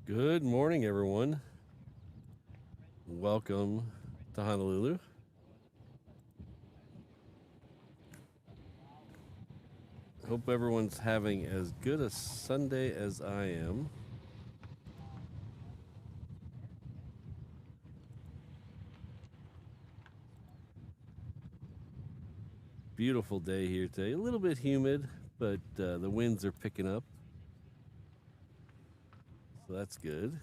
Good morning, everyone. Welcome to Honolulu. Hope everyone's having as good a Sunday as I am. Beautiful day here today. A little bit humid, but the winds are picking up. So that's good.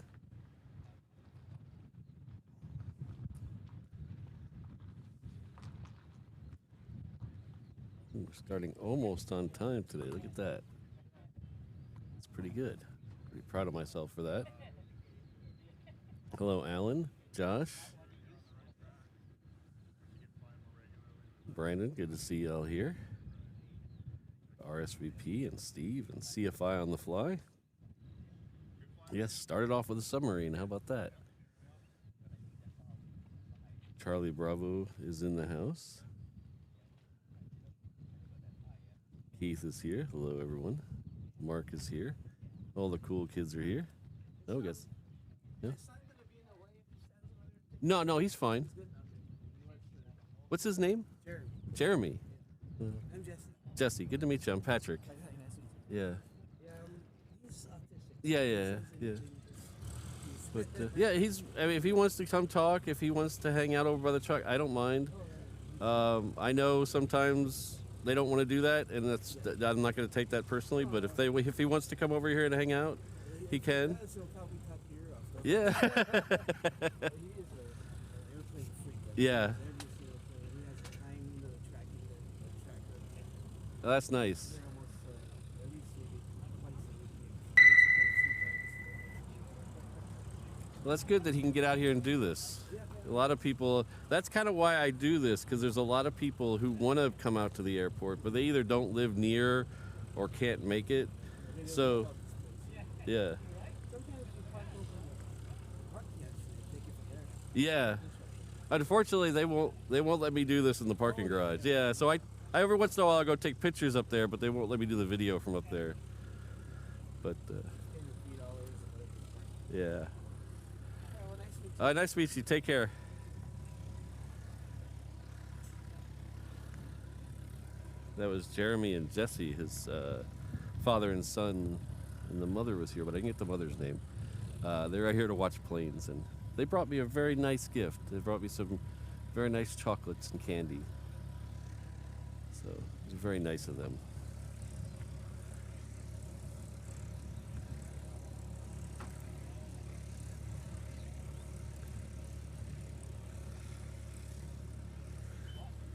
We're starting almost on time today. Look at that. It's pretty good. Pretty proud of myself for that. Hello, Alan, Josh, Brandon. Good to see y'all here. RSVP and Steve and CFI on the fly. Yes, started off with a submarine. How about that? Charlie Bravo is in the house. Keith is here. Hello, everyone. Mark is here. All the cool kids are here. Oh, guys. Yeah. No, he's fine. What's his name? Jeremy. I'm Jesse. Jesse, good to meet you. I'm Patrick. Yeah. Yeah. But yeah, I mean, if he wants to come talk, if he wants to hang out over by the truck, I don't mind. I know sometimes they don't want to do that, and I'm not going to take that personally. But if he wants to come over here and hang out, he can. Yeah. Yeah. That's nice. Well, that's good that he can get out here and do this. A lot of people, that's kind of why I do this, because there's a lot of people who want to come out to the airport, but they either don't live near or can't make it. So, yeah. Yeah. Unfortunately, they won't let me do this in the parking garage. Yeah, so I every once in a while I'll go take pictures up there, but they won't let me do the video from up there. But yeah. Nice to meet you. Take care. That was Jeremy and Jesse, his father and son, and the mother was here, but I didn't get the mother's name. They're right here to watch planes, and they brought me a very nice gift. They brought me some very nice chocolates and candy. So it was very nice of them.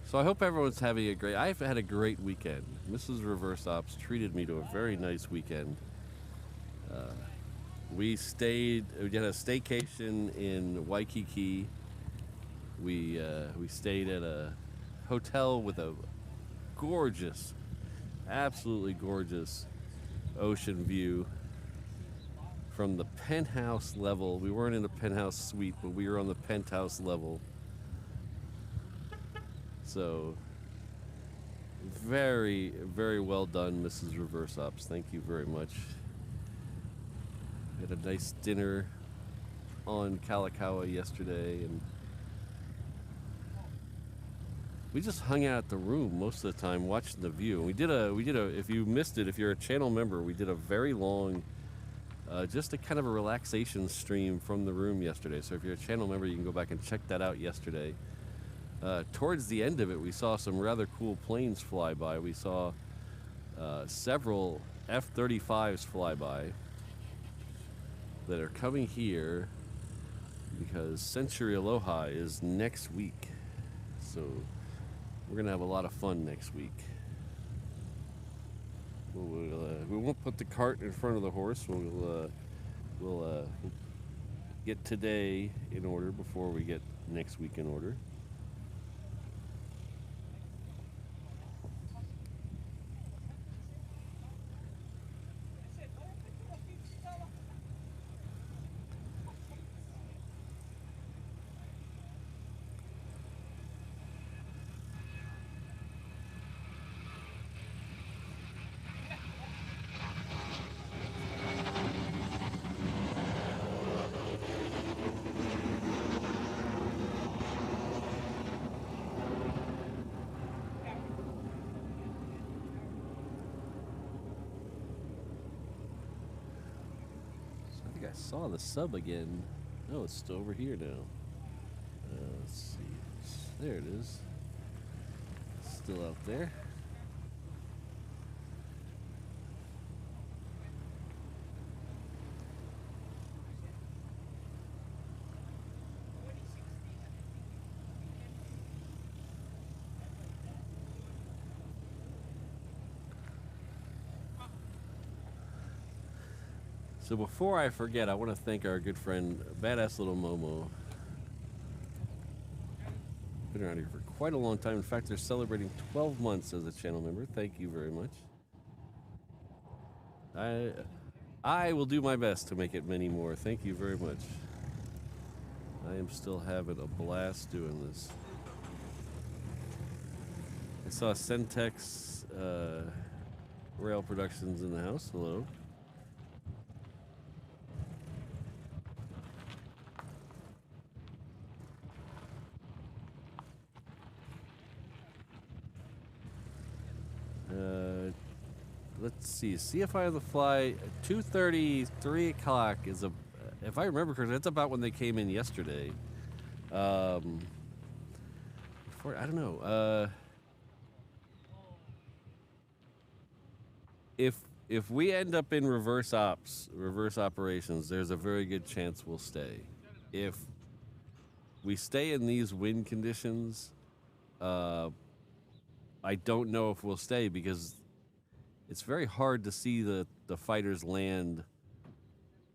So I hope everyone's having a great... I've had a great weekend. Mrs. Reverse Ops treated me to a very nice weekend. We did a staycation in Waikiki. We stayed at a hotel with a gorgeous, absolutely gorgeous ocean view from the penthouse level. We weren't in a penthouse suite, but we were on the penthouse level. So, very, very well done, Mrs. Reverse Ops. Thank you very much. We had a nice dinner on Kalakaua yesterday, and we just hung out at the room most of the time watching the view. We did a, if you missed it, if you're a channel member, we did a very long, just a kind of a relaxation stream from the room yesterday. So if you're a channel member, you can go back and check that out yesterday. Towards the end of it, we saw some rather cool planes fly by. We saw several F-35s fly by that are coming here because Century Aloha is next week. So we're going to have a lot of fun next week. We won't put the cart in front of the horse. We'll get today in order before we get next week in order. I saw the sub again. Oh, it's still over here now. Let's see. There it is. Still out there. So before I forget, I want to thank our good friend, Badass Little Momo. Been around here for quite a long time. In fact, they're celebrating 12 months as a channel member. Thank you very much. I will do my best to make it many more. Thank you very much. I am still having a blast doing this. I saw Centex Rail Productions in the house. Hello. Let's see. CFI on the fly, 2:30, 3 o'clock is a. If I remember correctly, that's about when they came in yesterday. I don't know. If we end up in reverse operations, there's a very good chance we'll stay. If we stay in these wind conditions, I don't know if we'll stay because it's very hard to see the fighters land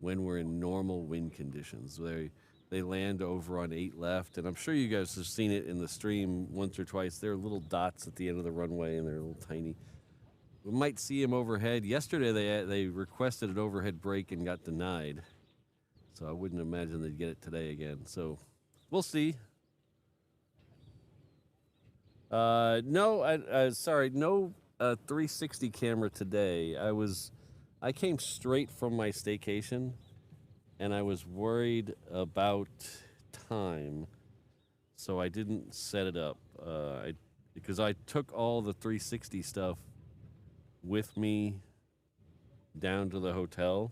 when we're in normal wind conditions. They land over on 8 left, and I'm sure you guys have seen it in the stream once or twice. There are little dots at the end of the runway, and they're a little tiny. We might see them overhead. Yesterday, they requested an overhead break and got denied. So I wouldn't imagine they'd get it today again. So we'll see. No, sorry, no 360 camera today. I came straight from my staycation, and I was worried about time, so I didn't set it up. Because I took all the 360 stuff with me down to the hotel.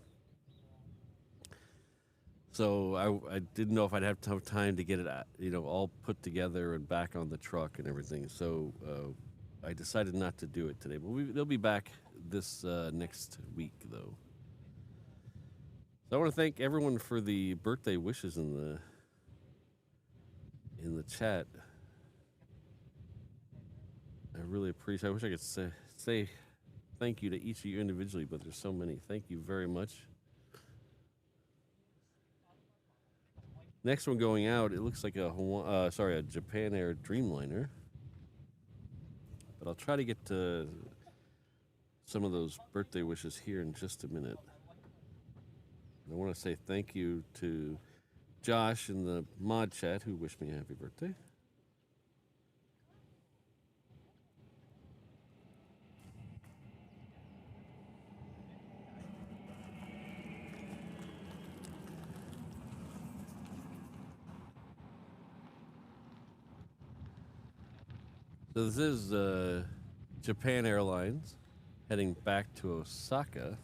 So I didn't know if I'd have time to get it, all put together and back on the truck and everything. So I decided not to do it today. But they'll be back this next week, though. So I want to thank everyone for the birthday wishes in the chat. I really appreciate. I wish I could say thank you to each of you individually, but there's so many. Thank you very much. Next one going out, it looks like a Japan Air Dreamliner. But I'll try to get to some of those birthday wishes here in just a minute. I want to say thank you to Josh in the mod chat who wished me a happy birthday. So this is Japan Airlines heading back to Osaka.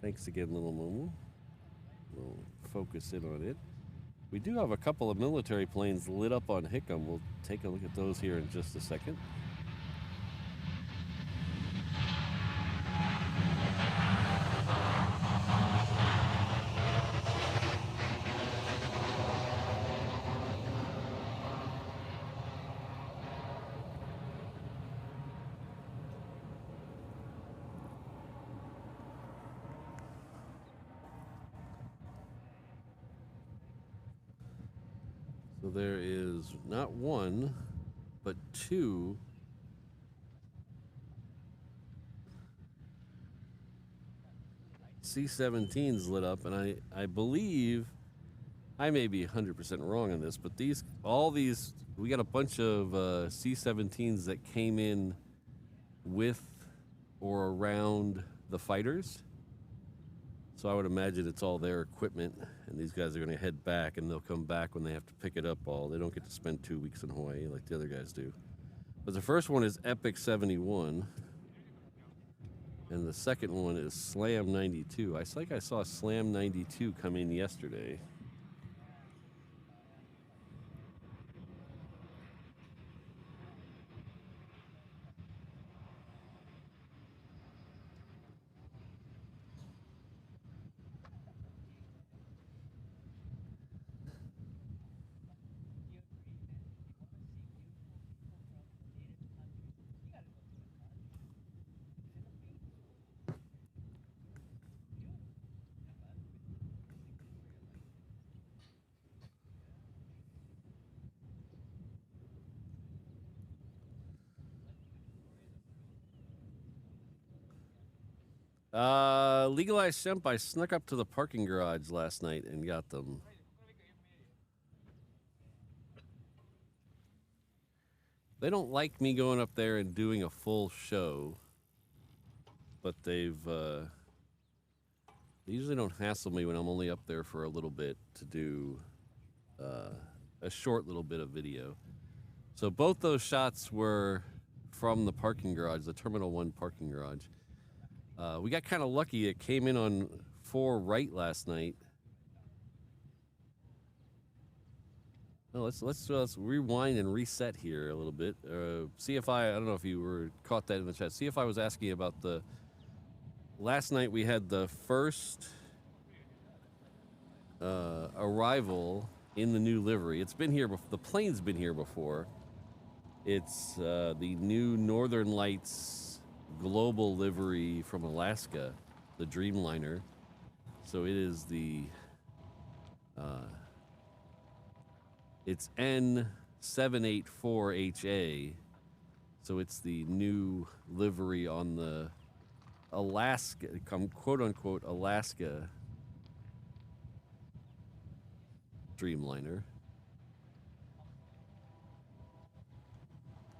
Thanks again, little Momo. We'll focus in on it. We do have a couple of military planes lit up on Hickam. We'll take a look at those here in just a second. So there is not one, but two C-17s lit up, and I believe, I may be 100% wrong on this, but all these, we got a bunch of C-17s that came in with or around the fighters. So I would imagine it's all their equipment, and these guys are going to head back, and they'll come back when they have to pick it up all. They don't get to spend 2 weeks in Hawaii like the other guys do. But the first one is Epic 71, And the second one is Slam 92. I think I saw Slam 92 come in yesterday. Legalized Shemp, I snuck up to the parking garage last night and got them. They don't like me going up there and doing a full show, but they usually don't hassle me when I'm only up there for a little bit to do a short little bit of video. So both those shots were from the parking garage, the Terminal 1 parking garage. We got kind of lucky. It came in on 4 right last night. Well, let's rewind and reset here a little bit. CFI, I don't know if you caught that in the chat. CFI was asking about the last night we had the first arrival in the new livery. It's been here before. The plane's been here before. It's the new Northern Lights global livery from Alaska, the Dreamliner. So it is the it's N784HA. So it's the new livery on the Alaska, quote unquote, Alaska Dreamliner.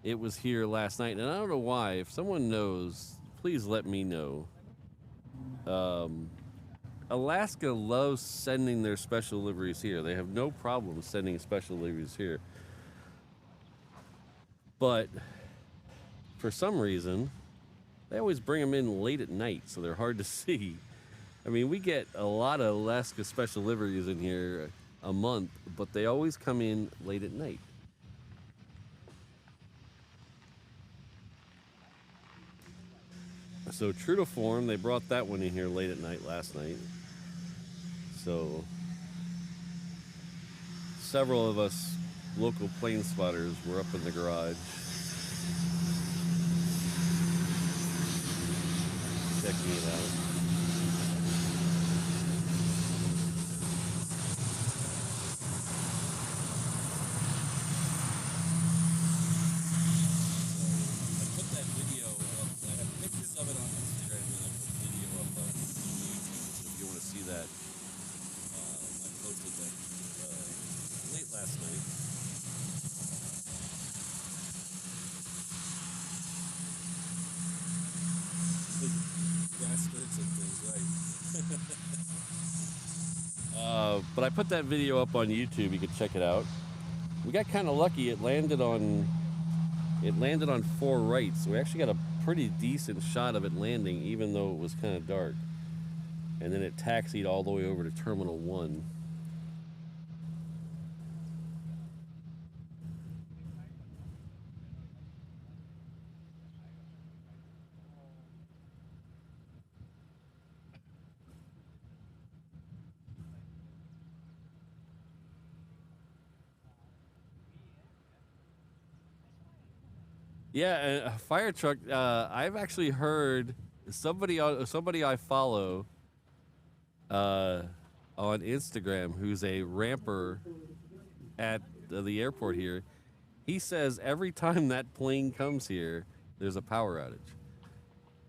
It was here last night, and I don't know why. If someone knows, please let me know. Alaska loves sending their special liveries here. They have no problem sending special liveries here. But for some reason, they always bring them in late at night, so they're hard to see. I mean, we get a lot of Alaska special liveries in here a month, but they always come in late at night. So true to form, they brought that one in here late at night last night. So several of us local plane spotters were up in the garage checking it out. But I put that video up on YouTube. You can check it out. We got kind of lucky. It landed on 4 right, so we actually got a pretty decent shot of it landing, even though it was kind of dark. And then it taxied all the way over to Terminal 1. Yeah, a fire truck. I've actually heard somebody I follow on Instagram who's a ramper at the airport here. He says every time that plane comes here, there's a power outage.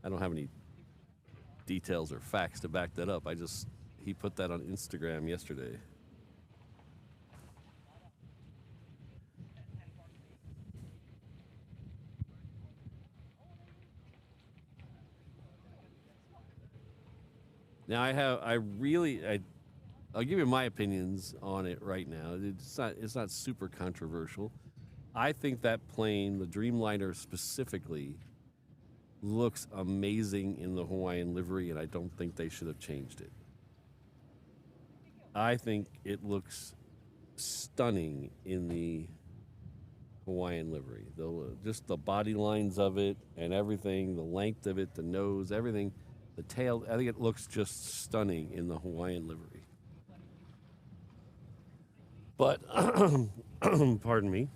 I don't have any details or facts to back that up. He put that on Instagram yesterday. Now I'll give you my opinions on it right now. It's not super controversial. I think that plane, the Dreamliner specifically, looks amazing in the Hawaiian livery, and I don't think they should have changed it. I think it looks stunning in the Hawaiian livery. Just the body lines of it and everything, the length of it, the nose, everything, the tail. I think it looks just stunning in the Hawaiian livery. But, pardon me,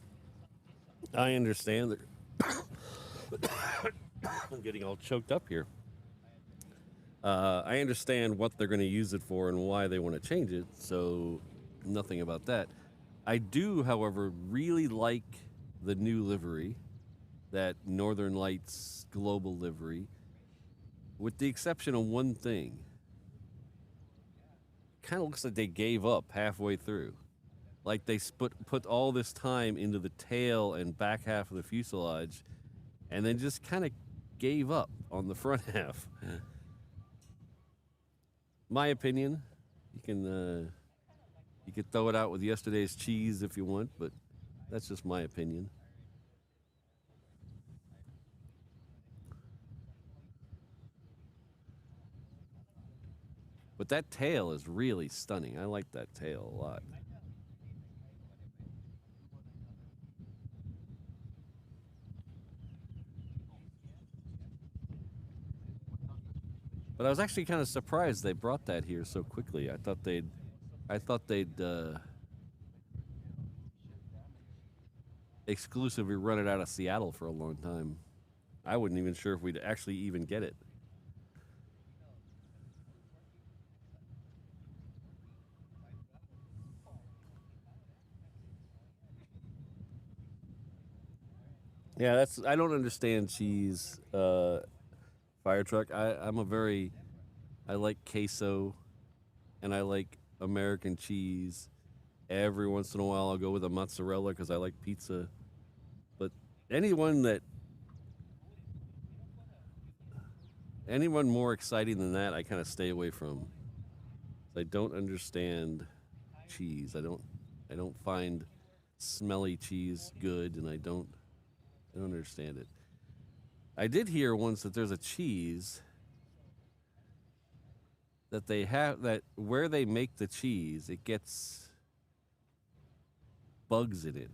I understand that. I'm getting all choked up here. I understand what they're going to use it for and why they want to change it, so nothing about that. I do, however, really like the new livery, that Northern Lights global livery, with the exception of one thing. Kind of looks like they gave up halfway through. Like they put all this time into the tail and back half of the fuselage, and then just kind of gave up on the front half. My opinion. You can throw it out with yesterday's cheese if you want, but that's just my opinion. But that tail is really stunning. I like that tail a lot. But I was actually kind of surprised they brought that here so quickly. I thought they'd exclusively run it out of Seattle for a long time. I wasn't even sure if we'd actually even get it. Yeah, I don't understand cheese fire truck. I like queso, and I like American cheese. Every once in a while, I'll go with a mozzarella because I like pizza. But anyone more exciting than that, I kind of stay away from. I don't understand cheese. I don't find smelly cheese good, and I don't understand it. I did hear once that there's a cheese that they have, that where they make the cheese, it gets bugs in it.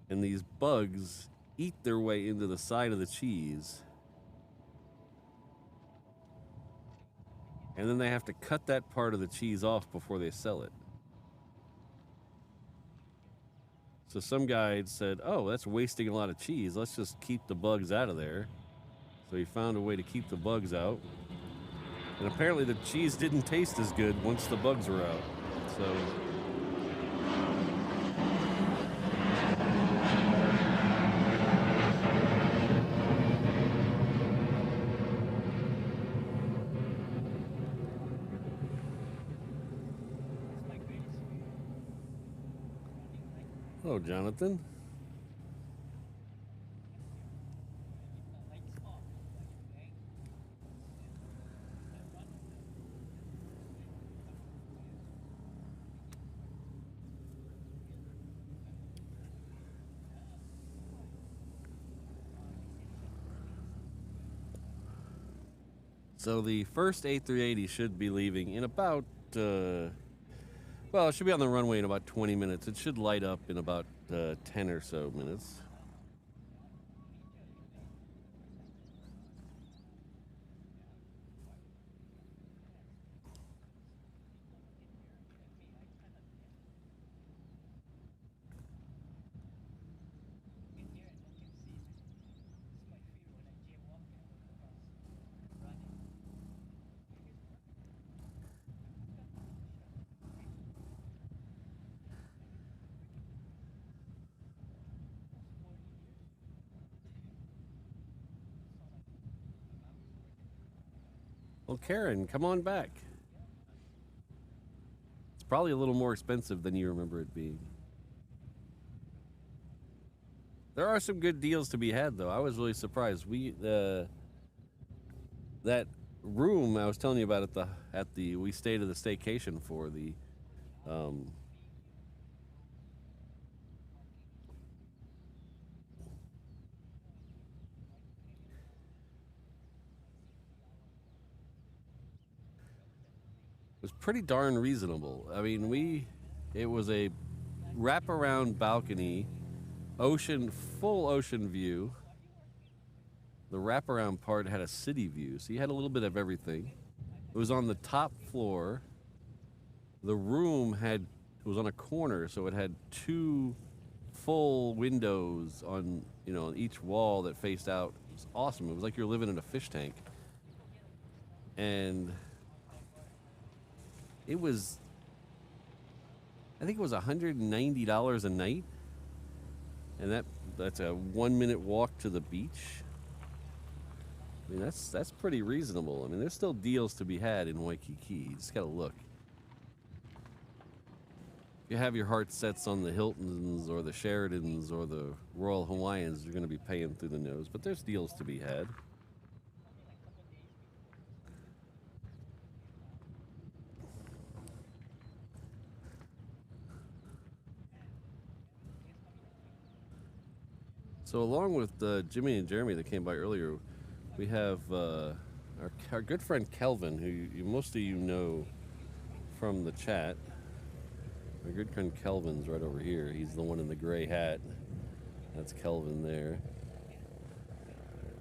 And these bugs eat their way into the side of the cheese. And then they have to cut that part of the cheese off before they sell it. So some guy said, oh, that's wasting a lot of cheese. Let's just keep the bugs out of there. So he found a way to keep the bugs out. And apparently the cheese didn't taste as good once the bugs were out. So... Hello, Jonathan. So the first A380 should be leaving in about, well, it should be on the runway in about 20 minutes. It should light up in about 10 or so minutes. Well, Karen, come on back. It's probably a little more expensive than you remember it being. There are some good deals to be had, though. I was really surprised. That room I was telling you about we stayed at the staycation for the was pretty darn reasonable. I mean, it was a wraparound balcony, full ocean view. The wraparound part had a city view, so you had a little bit of everything. It was on the top floor. The room was on a corner, so it had 2 full windows on each wall that faced out. It was awesome. It was like you're living in a fish tank. And I think it was $190 a night, and that's a 1-minute walk to the beach. I mean, that's pretty reasonable. I mean, there's still deals to be had in Waikiki. You just gotta look. If you have your heart sets on the Hiltons or the Sheratons or the Royal Hawaiians, you're gonna be paying through the nose. But there's deals to be had. So along with Jimmy and Jeremy that came by earlier, we have our good friend Kelvin, who most of you know from the chat. Our good friend Kelvin's right over here. He's the one in the gray hat. That's Kelvin there.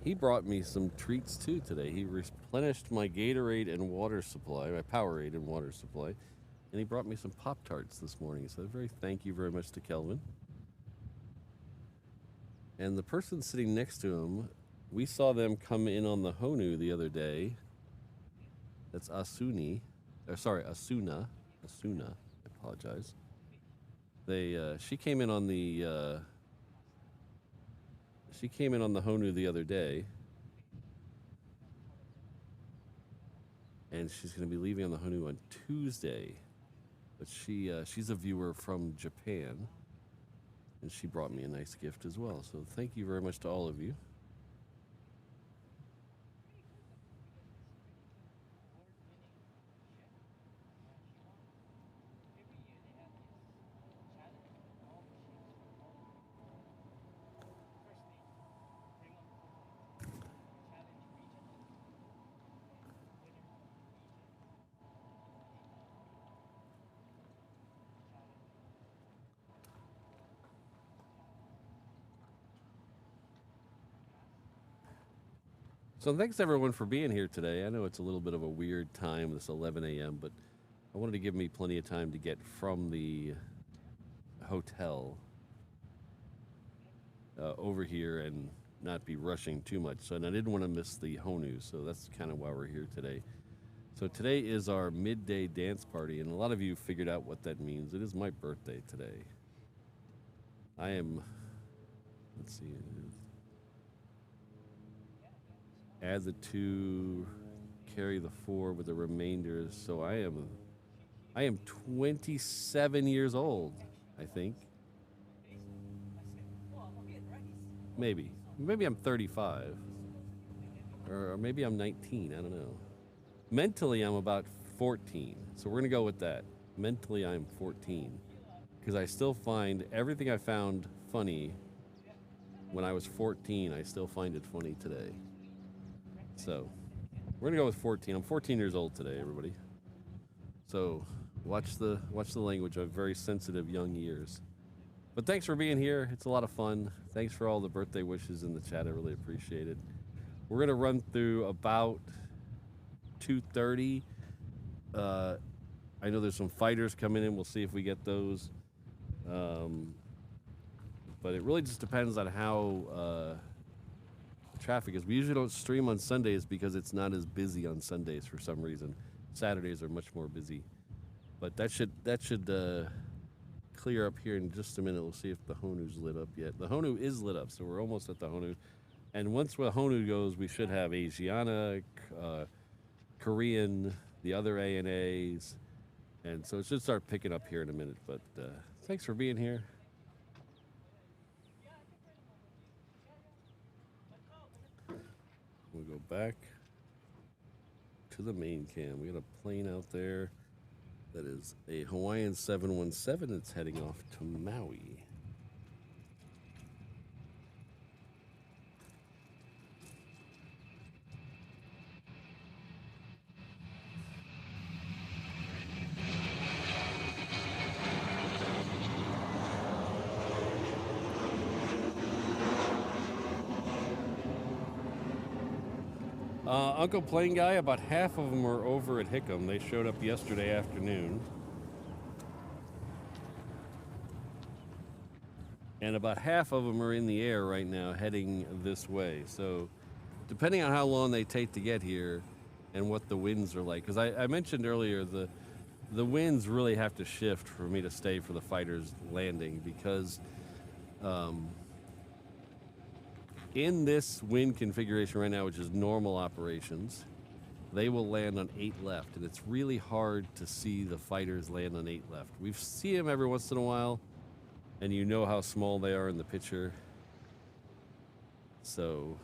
He brought me some treats too today. He replenished my Gatorade and water supply, my Powerade and water supply, and he brought me some Pop-Tarts this morning. So thank you very much to Kelvin. And the person sitting next to him, we saw them come in on the Honu the other day. That's Asuna. Asuna. I apologize. She came in on the Honu the other day, and she's going to be leaving on the Honu on Tuesday. But she's a viewer from Japan, and she brought me a nice gift as well. So thank you very much to all of you. So thanks everyone for being here today. I know it's a little bit of a weird time, this 11 a.m., but I wanted to give me plenty of time to get from the hotel over here and not be rushing too much. So, and I didn't want to miss the Honu, so that's kind of why we're here today. So today is our midday dance party, and a lot of you figured out what that means. It is my birthday today. Let's see, add the 2, carry the 4 with the remainder. So I am 27 years old, I think. Maybe I'm 35, or maybe I'm 19. I don't know. Mentally, I'm about 14. So we're gonna go with that. Mentally, I'm 14, because I still find everything I found funny when I was 14. I still find it funny today. So we're gonna go with 14. I'm 14 years old today, everybody. So watch the language. I have very sensitive young ears. But thanks for being here. It's a lot of fun. Thanks for all the birthday wishes in the chat. I really appreciate it. We're gonna run through about 2:30. I know there's some fighters coming in. We'll see if we get those. But it really just depends on how traffic is. We usually don't stream on Sundays because it's not as busy on Sundays for some reason. Saturdays are much more busy, but that should clear up here in just a minute. We'll see if the Honu's lit up yet. The Honu is lit up, so we're almost at the Honu. And once the Honu goes, we should have Asiana, Korean, the other ANAs, and so it should start picking up here in a minute. But thanks for being here. We'll go back to the main cam. We got a plane out there that is a Hawaiian 717. It's heading off to Maui. Uncle Plane Guy, about half of them are over at Hickam. They showed up yesterday afternoon. And about half of them are in the air right now heading this way. So depending on how long they take to get here and what the winds are like. Because I mentioned earlier the winds really have to shift for me to stay for the fighters landing because in this wind configuration right now, which is normal operations, they will land on 8 left, and it's really hard to see the fighters land on 8 left. We see them every once in a while, and you know how small they are in the picture. So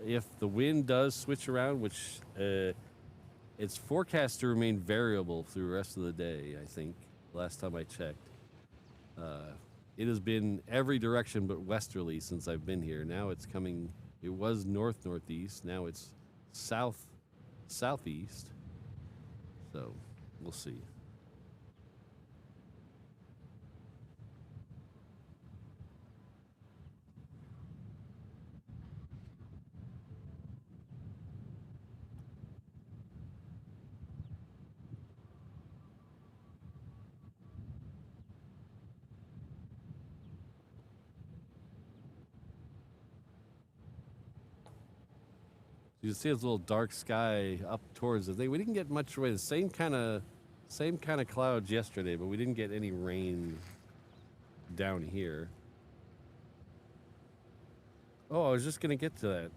if the wind does switch around, which it's forecast to remain variable through the rest of the day, I think, last time I checked. It has been every direction but westerly since I've been here. Now it's coming, it was north-northeast, now it's south-southeast. So, we'll see. You can see this little dark sky up towards the thing. We didn't get much rain. The same kind of clouds yesterday, but we didn't get any rain down here. Oh, I was just gonna get to that,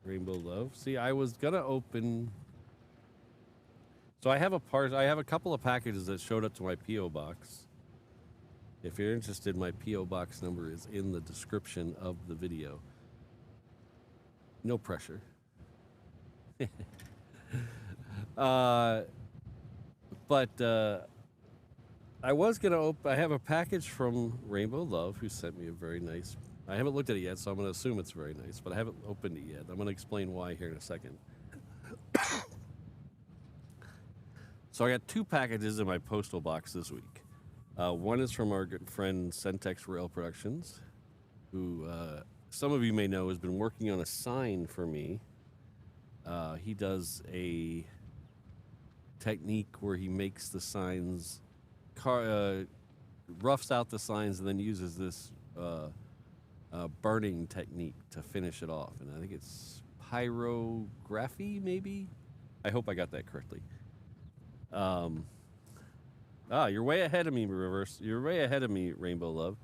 Rainbow Love. See, I was gonna open. So I have a couple of packages that showed up to my PO box. If you're interested, my PO box number is in the description of the video. No pressure. I was gonna open. I have a package from Rainbow Love, who sent me a very nice. I haven't looked at it yet, so I'm gonna assume it's very nice, but I haven't opened it yet. I'm gonna explain why here in a second. So I got 2 packages in my postal box this week. One is from our good friend Centex Rail Productions, who some of you may know has been working on a sign for me. He does a technique where he makes the signs, roughs out the signs, and then uses this burning technique to finish it off. And I think it's pyrography, maybe? I hope I got that correctly. You're way ahead of me, Reverse. You're way ahead of me, Rainbow Love.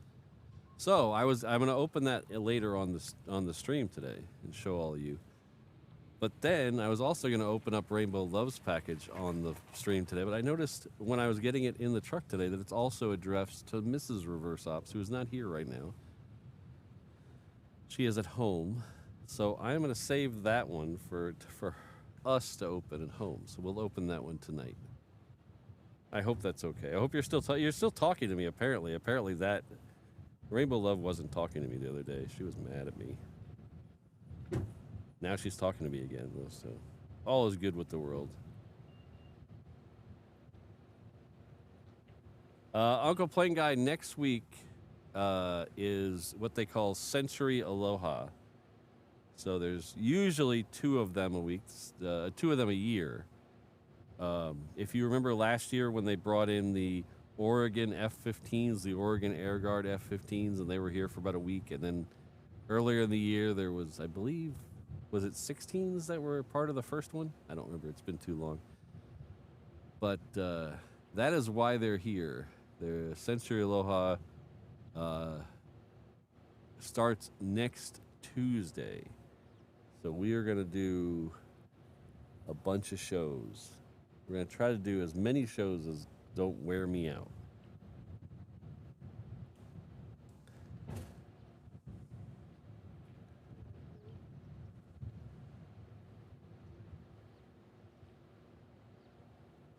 So I'm going to open that later on the stream today and show all of you. But then I was also going to open up Rainbow Love's package on the stream today. But I noticed when I was getting it in the truck today that it's also addressed to Mrs. Reverse Ops, who is not here right now. She is at home. So I'm going to save that one for us to open at home. So we'll open that one tonight. I hope that's okay. I hope you're still talking to me. Apparently that Rainbow Love wasn't talking to me the other day. She was mad at me. Now she's talking to me again. So all is good with the world. Uncle Plane Guy, next week is what they call Century Aloha. So there's usually 2 of them a week, 2 of them a year. If you remember last year when they brought in the Oregon F-15s, the Oregon Air Guard F-15s, and they were here for about a week. And then earlier in the year, there was, I believe, was it 16s that were part of the first one? I don't remember. It's been too long. But that is why they're here. The Century Aloha starts next Tuesday. So we are going to do a bunch of shows. We're going to try to do as many shows as don't wear me out.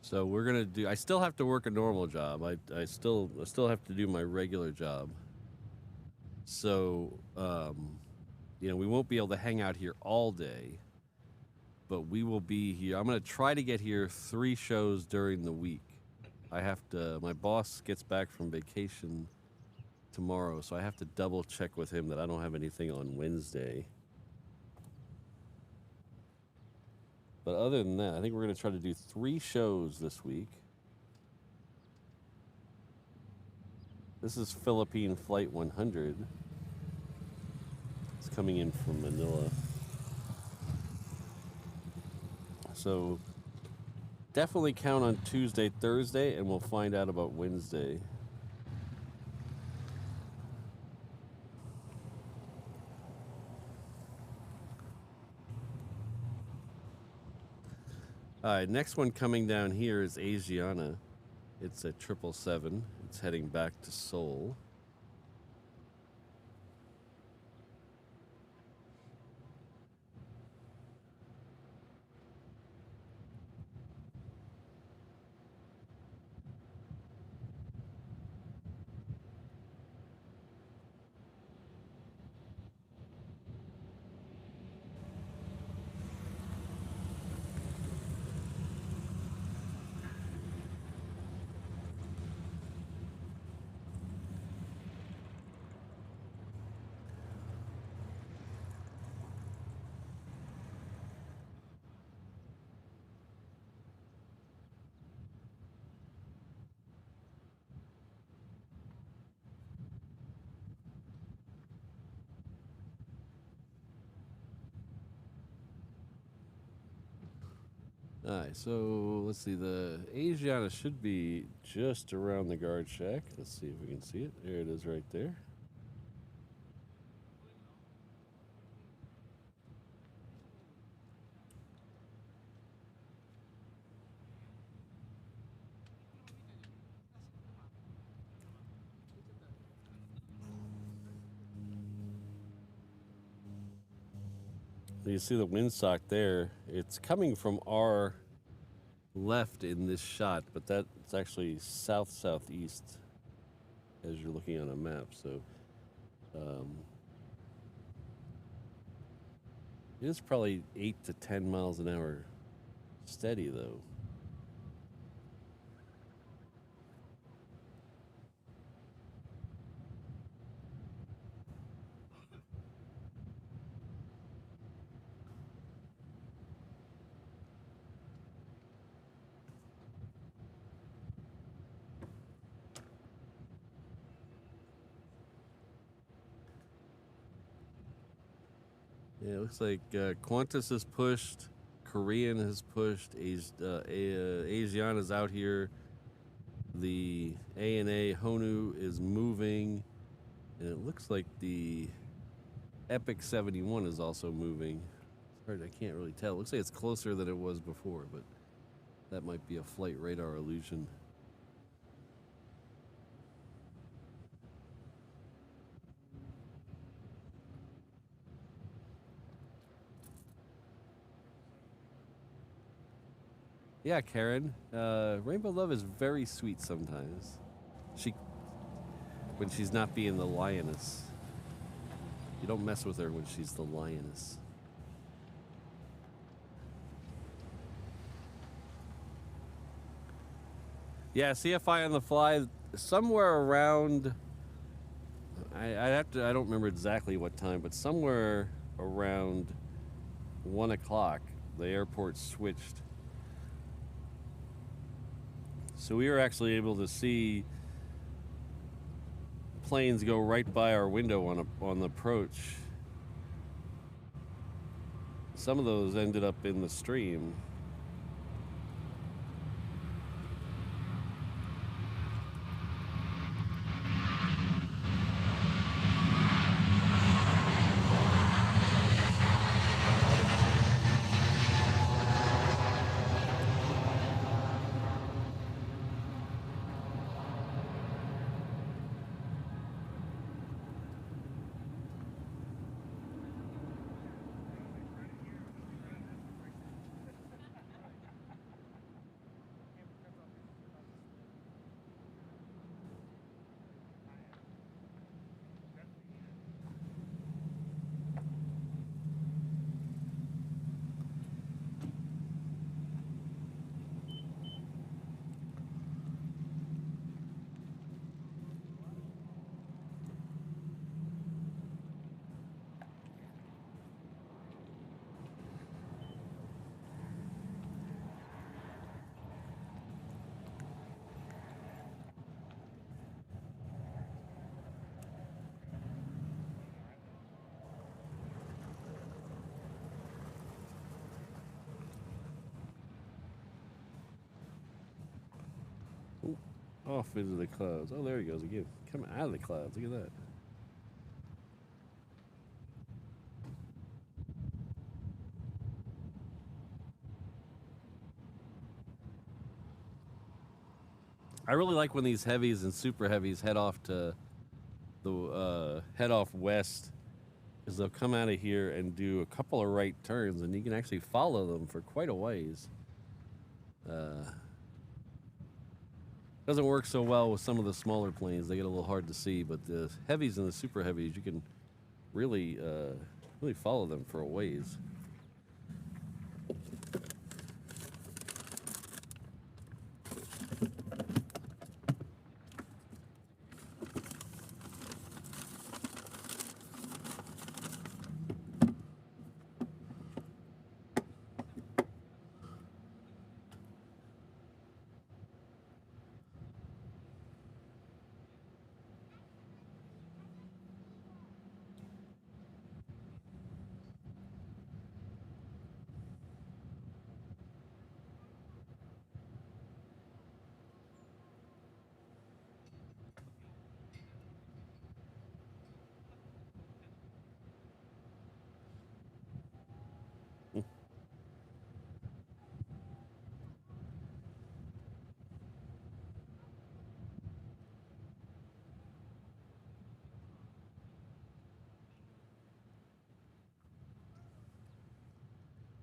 So we're gonna do. I still have to work a normal job. I still have to do my regular job. So you know, we won't be able to hang out here all day, but we will be here. I'm gonna try to get here 3 shows during the week. I have to. My boss gets back from vacation tomorrow, so I have to double check with him that I don't have anything on Wednesday. But other than that, I think we're going to try to do 3 shows this week. This is Philippine Flight 100. It's coming in from Manila. So definitely count on Tuesday, Thursday, and we'll find out about Wednesday. All right, next one coming down here is Asiana. It's a 777. It's heading back to Seoul. All right, so let's see. The Asiana should be just around the guard shack. Let's see if we can see it. There it is right there. You see the windsock there. It's coming from our left in this shot, but that's actually south-southeast as you're looking on a map. So it is probably 8 to 10 miles an hour steady, though. Yeah, it looks like Qantas has pushed, Korean has pushed, Asiana is out here. The ANA Honu is moving, and it looks like the Epic 71 is also moving. It's hard, I can't really tell. It looks like it's closer than it was before, but that might be a flight radar illusion. Yeah, Karen. Rainbow Love is very sweet sometimes. When she's not being the lioness. You don't mess with her when she's the lioness. Yeah, CFI on the fly, somewhere around, I don't remember exactly what time, but somewhere around 1 o'clock, the airport switched. So we were actually able to see planes go right by our window on the approach. Some of those ended up in the stream. off into the clouds. Oh, there he goes again. Coming out of the clouds. Look at that. I really like when these heavies and super heavies head off to the head off west, because they'll come out of here and do a couple of right turns, and you can actually follow them for quite a ways. Doesn't work so well with some of the smaller planes. They get a little hard to see, but the heavies and the super heavies, you can really really follow them for a ways.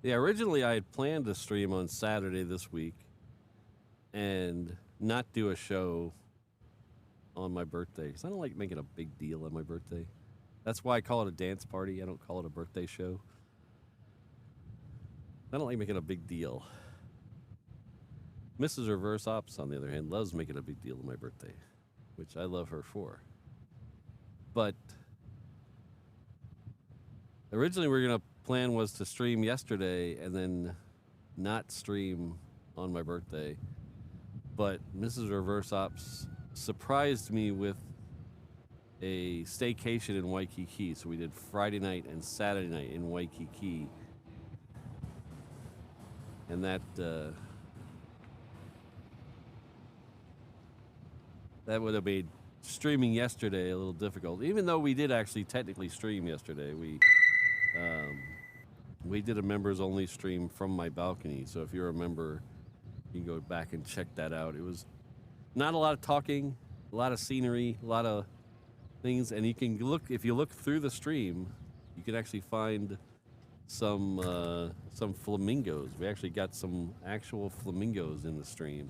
Yeah, originally I had planned to stream on Saturday this week and not do a show on my birthday, because I don't like making a big deal on my birthday. That's why I call it a dance party. I don't call it a birthday show. I don't like making a big deal. Mrs. Reverse Ops, on the other hand, loves making a big deal on my birthday, which I love her for. But originally we were going to plan was to stream yesterday and then not stream on my birthday. But Mrs. Reverse Ops surprised me with a staycation in Waikiki. So we did Friday night and Saturday night in Waikiki. And that would have made streaming yesterday a little difficult. Even though we did actually technically stream yesterday, we did a members only stream from my balcony. So if you're a member, you can go back and check that out. It was not a lot of talking, a lot of scenery, a lot of things, and you can look, if you look through the stream, you can actually find some flamingos. We actually got some actual flamingos in the stream.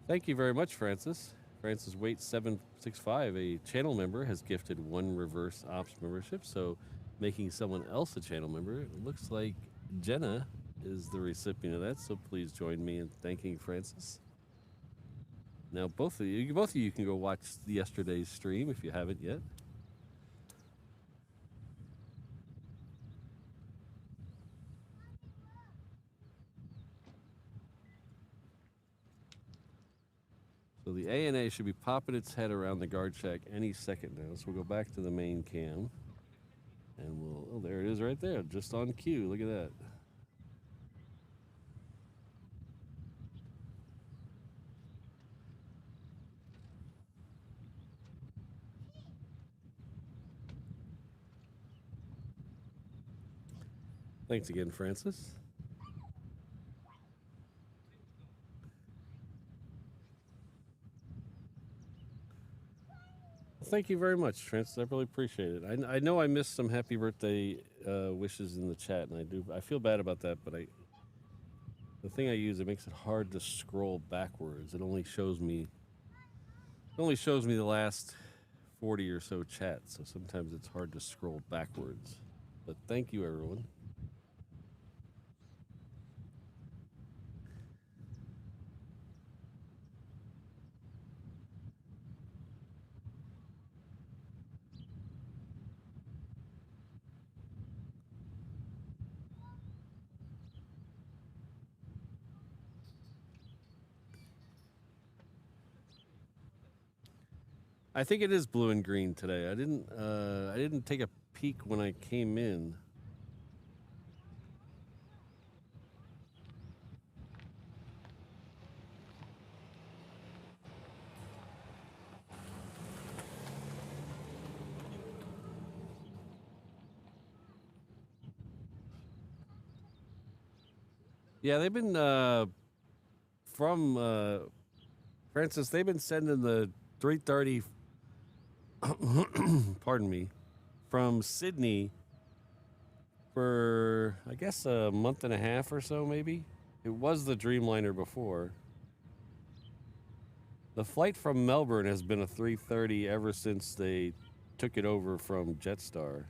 Thank you very much, Francis. Francis Wait 765, a channel member, has gifted 1 Reverse Ops membership, so making someone else a channel member. It looks like Jenna is the recipient of that, so please join me in thanking Francis. Now both of you can go watch yesterday's stream if you haven't yet. So the ANA should be popping its head around the guard shack any second now. So we'll go back to the main cam. And oh, there it is right there, just on cue. Look at that. Thanks again, Francis. Thank you very much, Francis. I really appreciate it. I know I missed some happy birthday wishes in the chat, and I feel bad about that. But the thing I use, it makes it hard to scroll backwards. It only shows me the last 40 or so chats, so sometimes it's hard to scroll backwards. But thank you, everyone. I think it is blue and green today. I didn't take a peek when I came in. Yeah, they've been from Francis. They've been sending the 330. Pardon me, from Sydney for I guess a month and a half or so, maybe. It was the Dreamliner before. The flight from Melbourne has been a 330 ever since they took it over from Jetstar.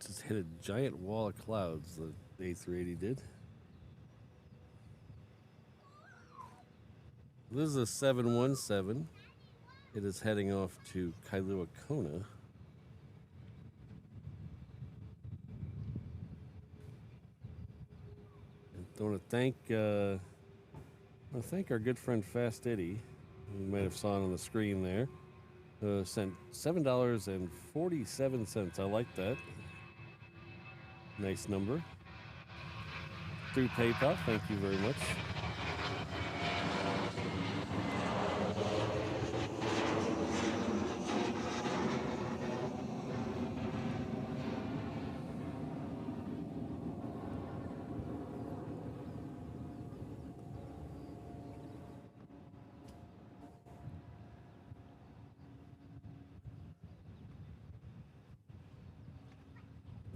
Just hit a giant wall of clouds, the A380 did. This is a 717. It is heading off to Kailua Kona. I want to thank our good friend Fast Eddie. You might have saw it on the screen there. Sent $7.47. I like that. Nice number. Through PayPal. Thank you very much.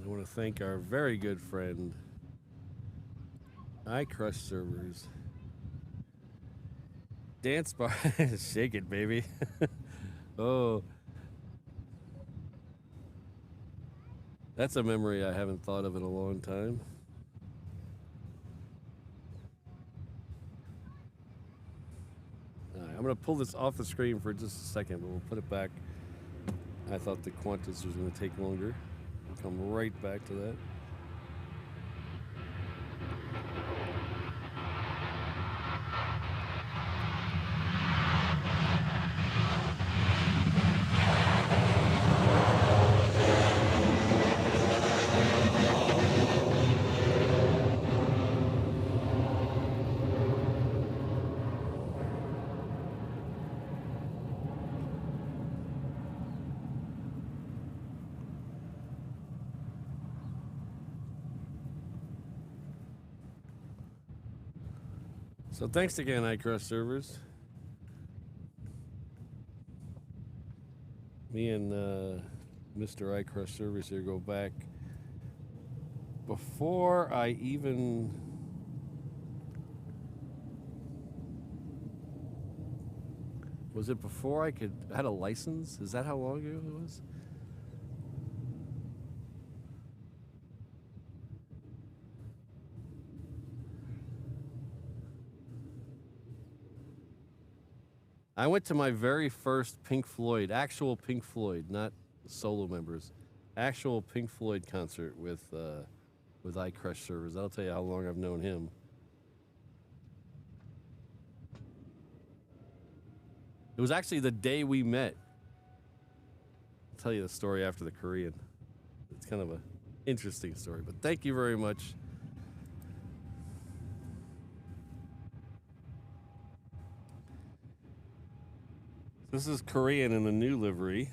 I want to thank our very good friend, iCrush Servers. Dance bar. Shake it, baby. Oh. That's a memory I haven't thought of in a long time. All right, I'm going to pull this off the screen for just a second, but we'll put it back. I thought the Qantas was going to take longer. We'll come right back to that. So thanks again, iCrush servers. Me and Mr. iCrush servers here go back before I even was it before I had a license? Is that how long ago it was? I went to my very first Pink Floyd, actual Pink Floyd, not solo members, actual Pink Floyd concert with iCrush servers. I'll tell you how long I've known him. It was actually the day we met. I'll tell you the story after the Korean. It's kind of an interesting story, but thank you very much. This is Korean in the new livery.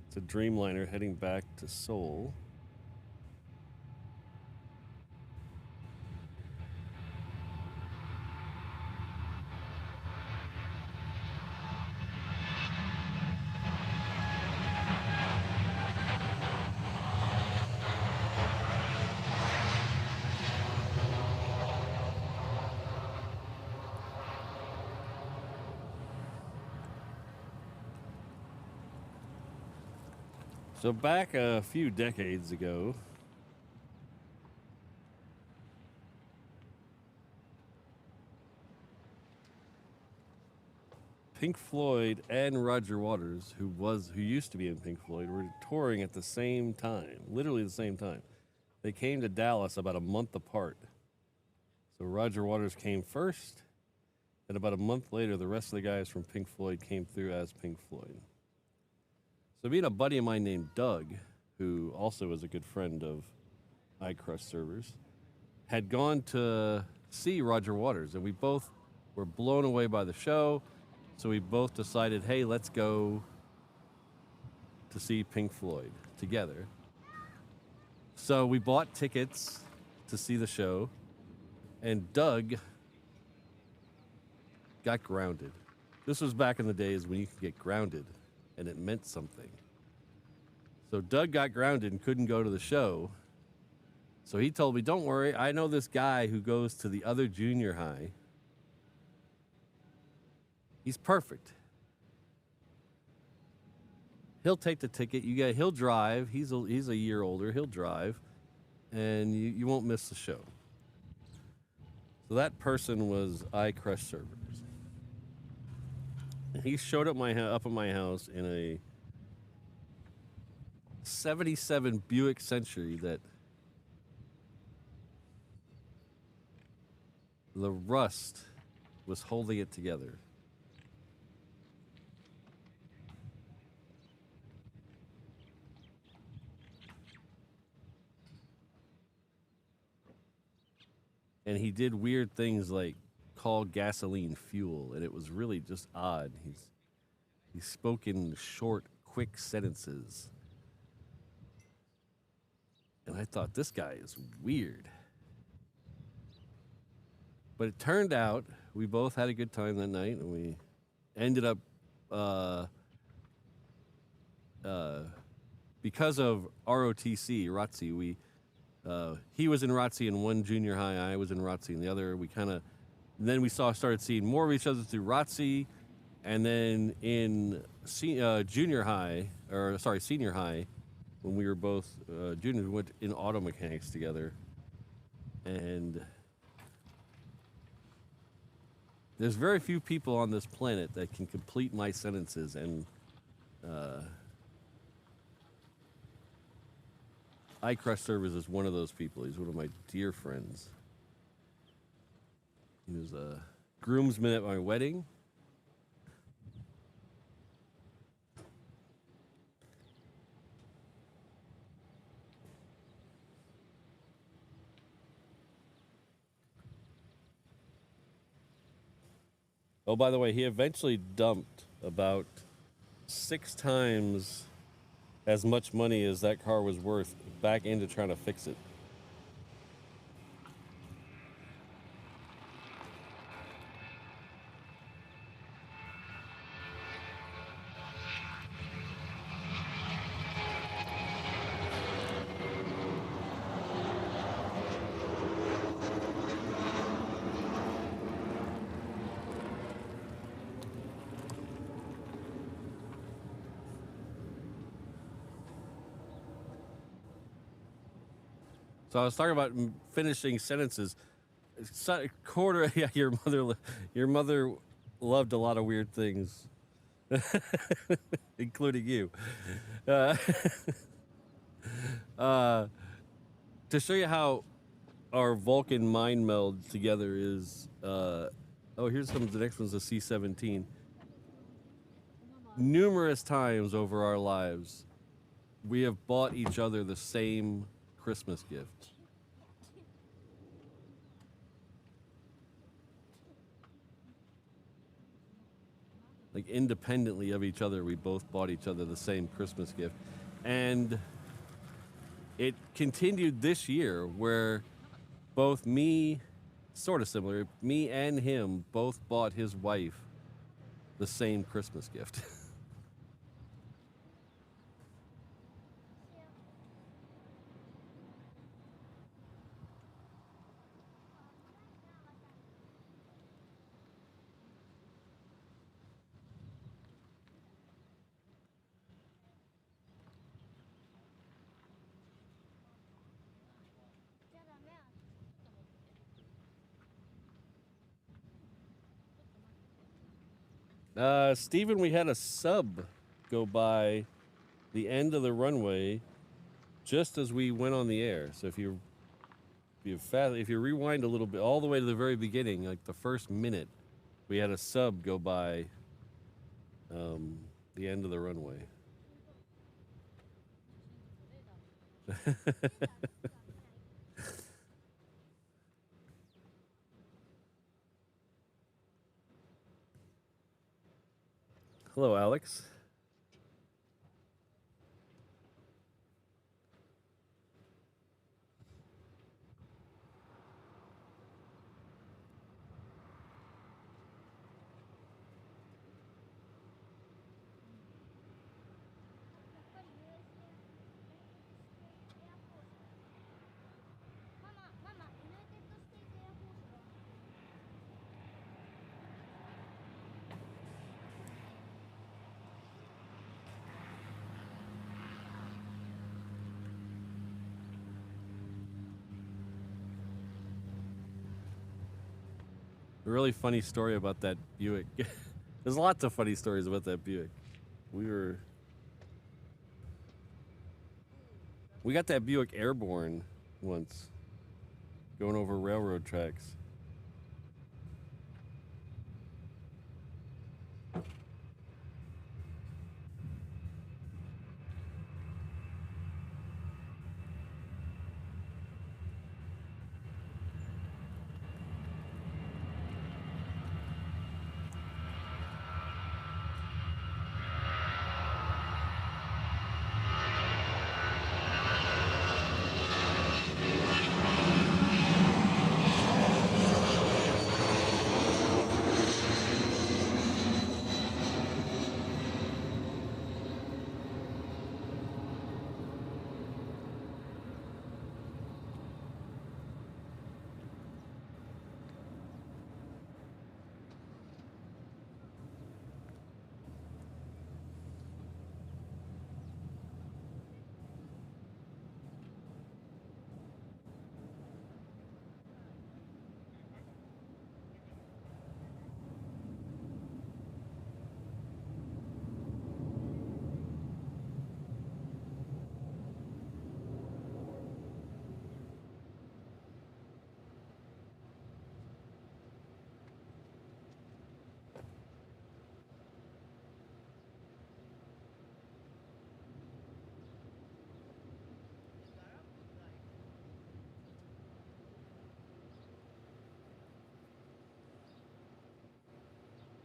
It's a Dreamliner heading back to Seoul. So back a few decades ago, Pink Floyd and Roger Waters, who used to be in Pink Floyd, were touring at the same time, literally the same time. They came to Dallas about a month apart. So Roger Waters came first, and about a month later, the rest of the guys from Pink Floyd came through as Pink Floyd. So me and a buddy of mine named Doug, who also is a good friend of iCrush servers, had gone to see Roger Waters, and we both were blown away by the show. So we both decided, hey, let's go to see Pink Floyd together. So we bought tickets to see the show, and Doug got grounded. This was back in the days when you could get grounded, and it meant something. So Doug got grounded and couldn't go to the show. So he told me, don't worry, I know this guy who goes to the other junior high. He's perfect. He'll take the ticket. He'll drive. He's a year older. He'll drive, and you won't miss the show. So that person was iCrush servers. He showed up at my house in a 77 Buick Century that the rust was holding it together. And he did weird things like call gasoline fuel, and it was really just odd. He spoke in short, quick sentences. And I thought, this guy is weird. But it turned out we both had a good time that night, and we ended up, because of ROTC, ROTC, he was in ROTC in one junior high, I was in ROTC in the other. Then we started seeing more of each other through ROTC, and then in senior high, when we were both juniors, we went in auto mechanics together. And there's very few people on this planet that can complete my sentences, and iCrush servers is one of those people. He's one of my dear friends. He was a groomsman at my wedding. Oh, by the way, he eventually dumped about 6 times as much money as that car was worth back into trying to fix it. So I was talking about finishing sentences. Quarter, yeah, your mother loved a lot of weird things, including you. Uh, to show you how our Vulcan mind meld together is, oh, here's the next one's a C-17. Numerous times over our lives, we have bought each other the same Christmas gift. Like independently of each other, we both bought each other the same Christmas gift. And it continued this year where both me, sort of similar, me and him both bought his wife the same Christmas gift. Stephen, we had a sub go by the end of the runway just as we went on the air. So if you rewind a little bit, all the way to the very beginning, like the first minute, we had a sub go by the end of the runway. Hello, Alex. A really funny story about that Buick. There's lots of funny stories about that Buick. We got that Buick airborne once, going over railroad tracks.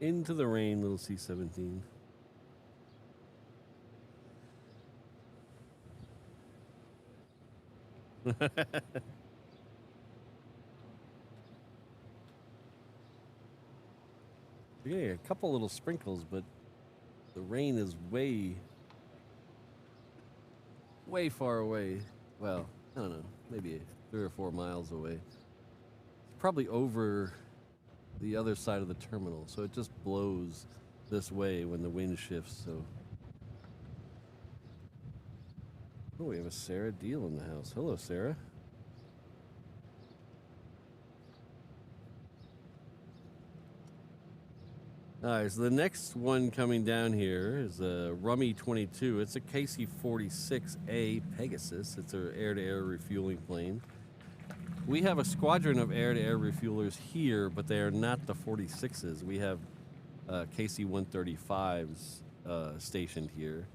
Into the rain, little C-17. You're getting a couple little sprinkles, but the rain is way far away. Well, I don't know, maybe 3 or 4 miles away. It's probably over the other side of the terminal, so it just blows this way when the wind shifts. So, oh, we have a Sarah Deal in the house. Hello, Sarah. All right, so the next one coming down here is a Rummy 22. It's a KC-46A Pegasus. It's an air-to-air refueling plane. We have a squadron of air-to-air refuelers here, but they are not the 46s. We have KC-135s stationed here.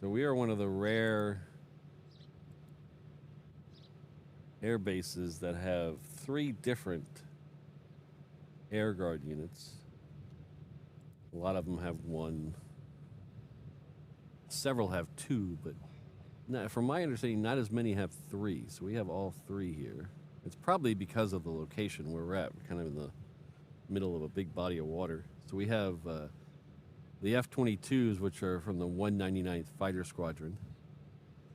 So we are one of the rare air bases that have 3 different air guard units. A lot of them have 1. Several have 2, but not, from my understanding, not as many have 3. So we have all 3 here. It's probably because of the location where we're at. We're kind of in the middle of a big body of water. So we have the F-22s, which are from the 199th Fighter Squadron.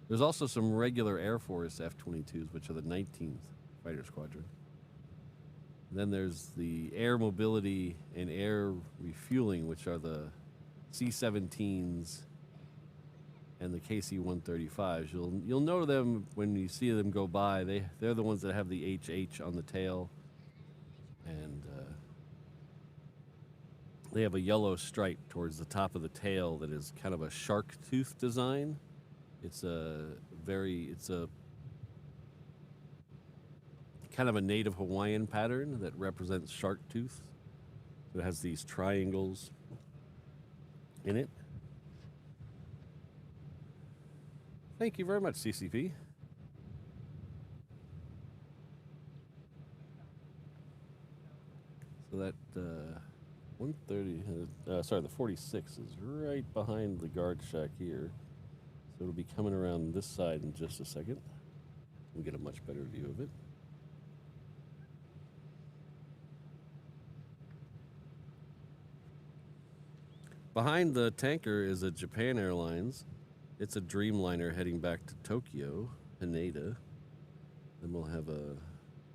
There's also some regular Air Force F-22s, which are the 19th Fighter Squadron. And then there's the Air Mobility and Air Refueling, which are the C-17s and the KC-135s. You'll know them when you see them go by. They're the ones that have the HH on the tail, and they have a yellow stripe towards the top of the tail that is kind of a shark tooth design. It's a kind of a native Hawaiian pattern that represents shark tooth. It has these triangles in it. Thank you very much, CCP. So that 130, sorry, the 46 is right behind the guard shack here. So it'll be coming around this side in just a second. We'll get a much better view of it. Behind the tanker is a Japan Airlines. It's a Dreamliner heading back to Tokyo, Haneda. Then we'll have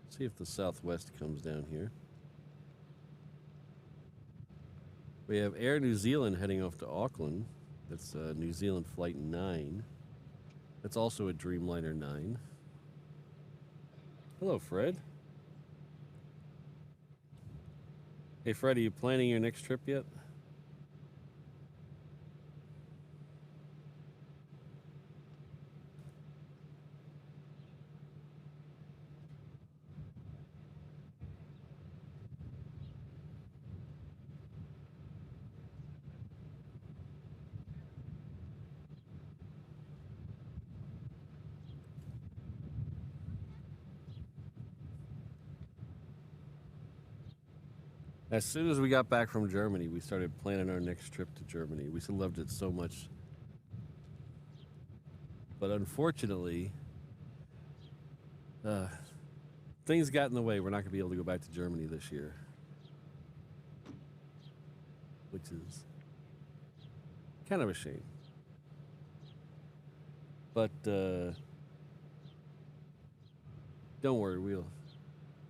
see if the Southwest comes down here. We have Air New Zealand heading off to Auckland. That's New Zealand Flight 9. That's also a Dreamliner 9. Hello, Fred. Hey, Fred, are you planning your next trip yet? As soon as we got back from Germany, we started planning our next trip to Germany. We still loved it so much. But unfortunately, things got in the way. We're not going to be able to go back to Germany this year, which is kind of a shame. But don't worry,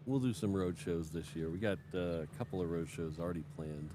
we'll do some road shows this year. We got a couple of road shows already planned.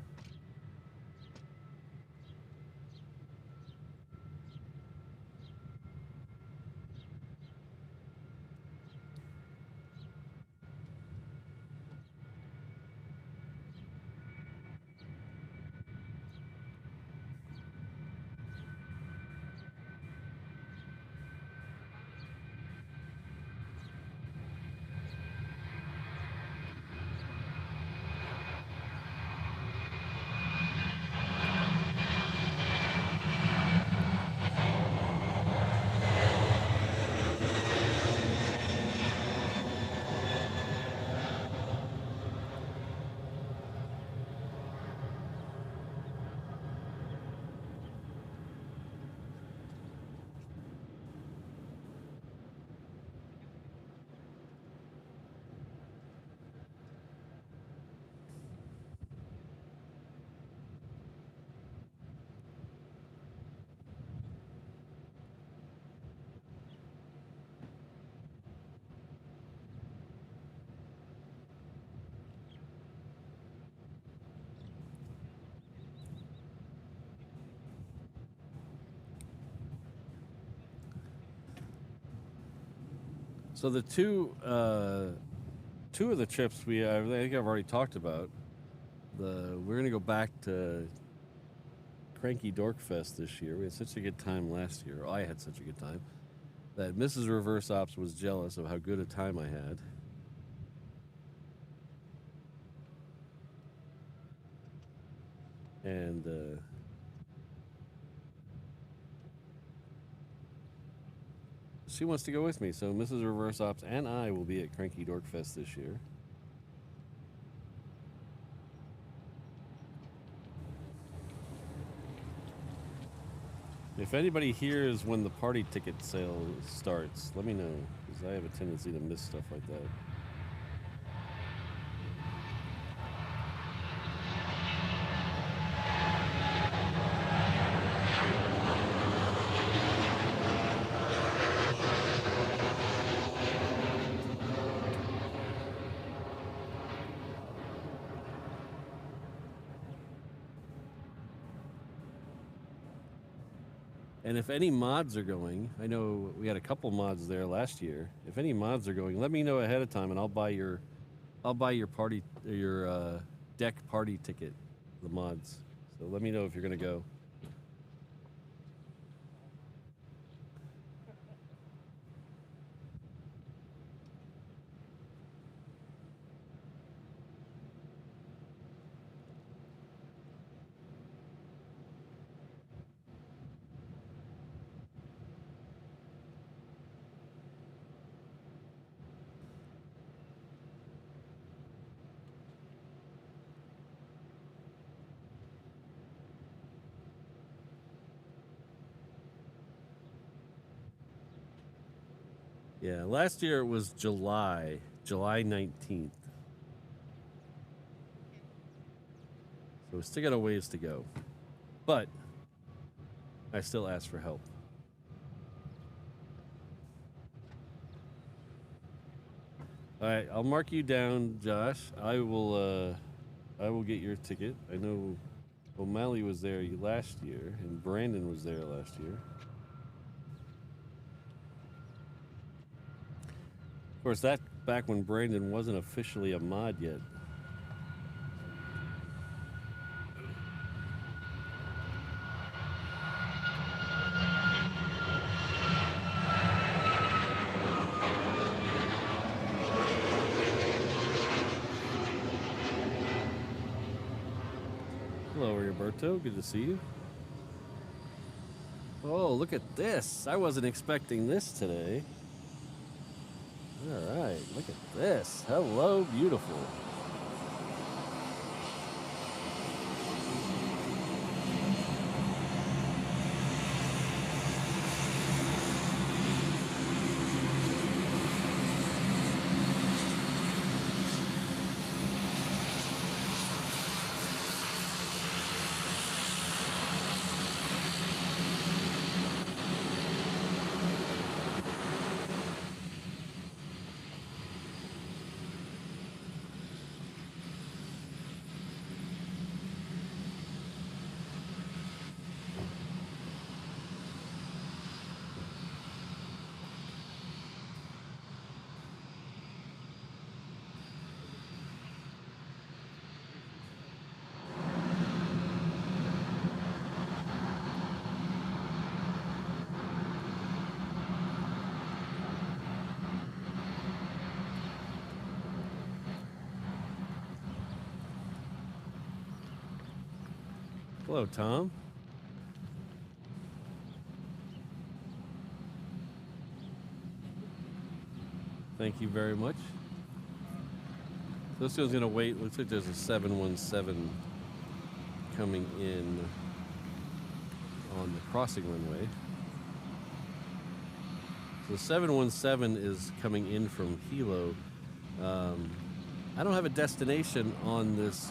So the two of the trips I think I've already talked about. We're gonna go back to Cranky Dorkfest this year. We had such a good time last year. I had such a good time that Mrs. Reverse Ops was jealous of how good a time I had. And she wants to go with me. So Mrs. Reverse Ops and I will be at Cranky Dorkfest this year. If anybody hears when the party ticket sale starts, let me know, because I have a tendency to miss stuff like that. And if any mods are going, I know we had a couple mods there last year. If any mods are going, let me know ahead of time, and I'll buy your deck party ticket, the mods. So let me know if you're gonna go. Yeah, last year it was July 19th. So we still got a ways to go. But I still ask for help. All right, I'll mark you down, Josh. I will get your ticket. I know O'Malley was there last year, and Brandon was there last year. Of course, that back when Brandon wasn't officially a mod yet. Hello, Roberto. Good to see you. Oh, look at this. I wasn't expecting this today. All right, look at this. Hello, beautiful. Hello, Tom. Thank you very much. This one's going to wait. Looks like there's a 717 coming in on the crossing runway. So the 717 is coming in from Hilo. I don't have a destination on this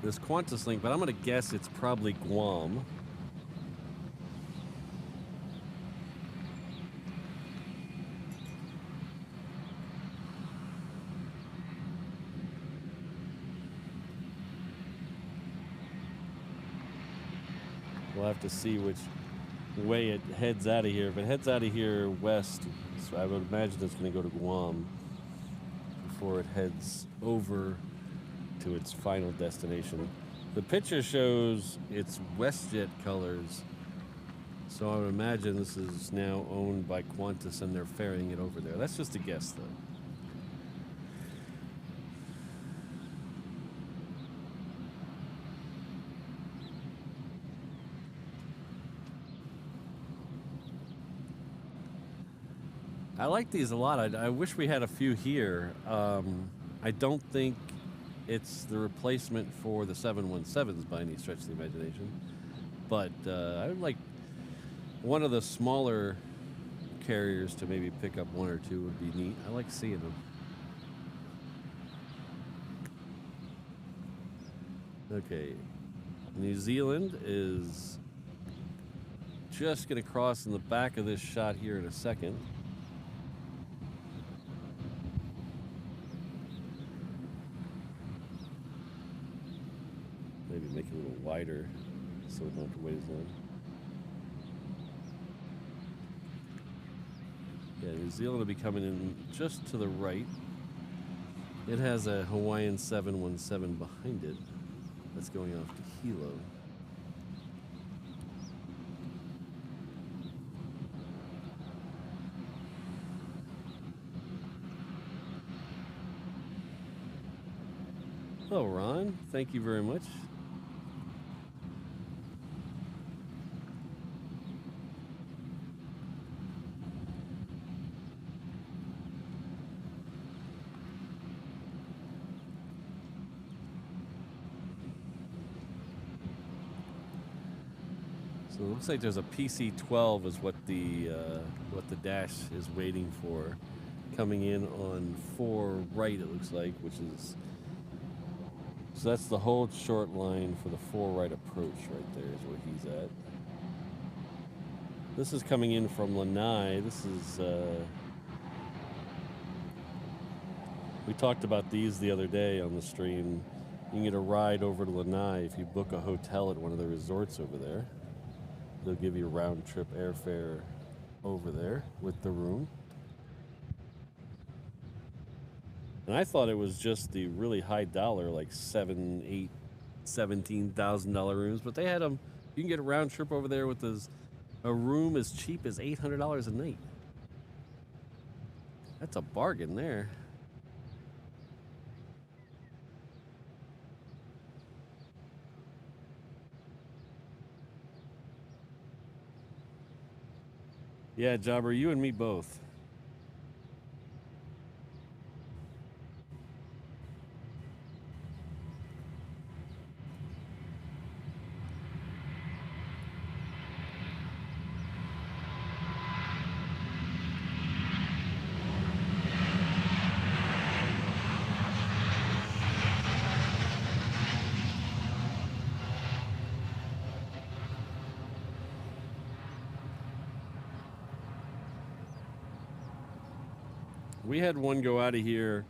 this Qantas link, but I'm going to guess it's probably Guam. We'll have to see which way it heads out of here. If it heads out of here west, so I would imagine it's going to go to Guam before it heads over to its final destination. The picture shows its WestJet colors, so I would imagine this is now owned by Qantas and they're ferrying it over there. That's just a guess, though. I like these a lot. I wish we had a few here. I don't think it's the replacement for the 717s by any stretch of the imagination, but I would like one of the smaller carriers to maybe pick up one or two would be neat. I like seeing them. Okay, New Zealand is just going to cross in the back of this shot here in a second. Maybe make it a little wider so we don't have to wait as long. Yeah, New Zealand will be coming in just to the right. It has a Hawaiian 717 behind it that's going off to Hilo. Hello, Ron. Thank you very much. So it looks like there's a PC-12 is what the dash is waiting for, coming in on 4 right. It looks like, which is so that's the hold short line for the 4 right approach right there is where he's at. This is coming in from Lanai. This is we talked about these the other day on the stream. You can get a ride over to Lanai if you book a hotel at one of the resorts over there. They'll give you round trip airfare over there with the room. And I thought it was just the really high dollar, like $7,000, $8,000, $17,000 rooms, but they had them. You can get a round trip over there with a room as cheap as $800 a night. That's a bargain there. Yeah, Jobber, you and me both. We had one go out of here.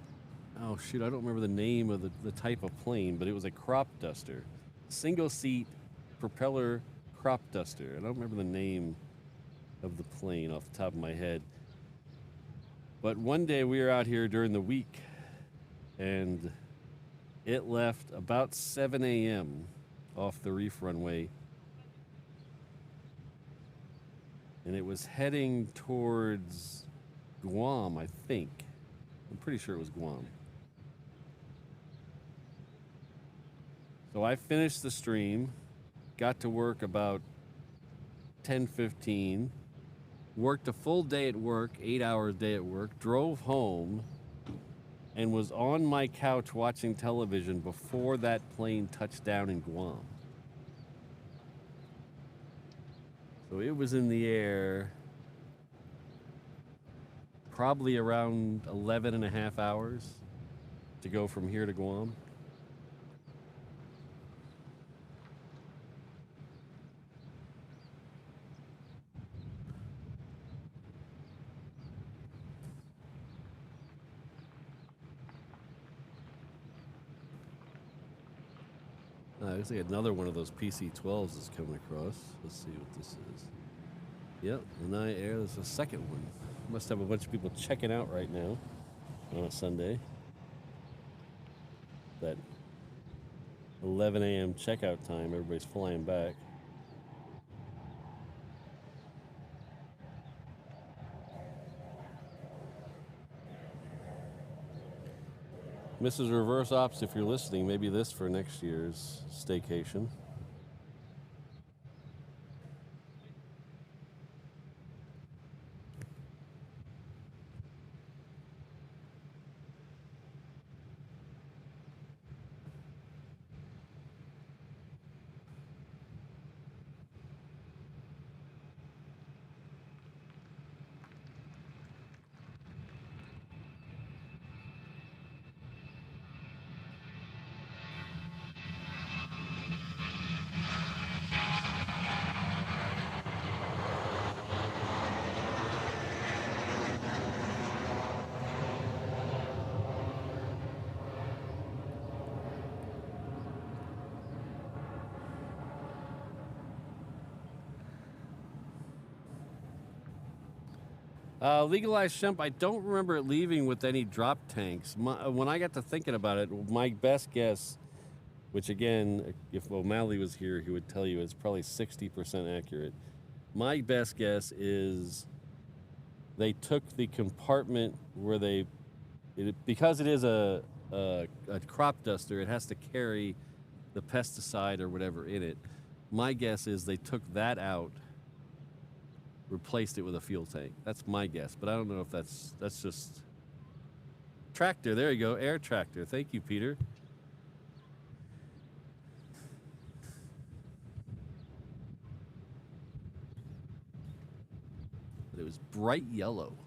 Oh, shoot, I don't remember the name of the type of plane, but it was a crop duster. Single seat propeller crop duster. I don't remember the name of the plane off the top of my head. But one day we were out here during the week, and it left about 7 a.m. off the reef runway. And it was heading towards Guam, I think. I'm pretty sure it was Guam. So I finished the stream, got to work about 10:15, worked a full day at work, 8-hour day at work, drove home, and was on my couch watching television before that plane touched down in Guam. So it was in the air probably around 11 and a half hours to go from here to Guam. Looks like another one of those PC-12s is coming across. Let's see what this is. Yep, Inouye Air is the second one. Must have a bunch of people checking out right now on a Sunday. That 11 a.m. checkout time, everybody's flying back. Mrs. Reverse Ops, if you're listening, maybe this for next year's staycation. Legalized Shemp, I don't remember it leaving with any drop tanks. When I got to thinking about it, my best guess, which again, if O'Malley was here, he would tell you it's probably 60% accurate. My best guess is they took the compartment where because it is a crop duster, it has to carry the pesticide or whatever in it. My guess is they took that out, replaced it with a fuel tank. That's my guess, but I don't know if that's just tractor. There you go, air tractor. Thank you, Peter. But it was bright yellow.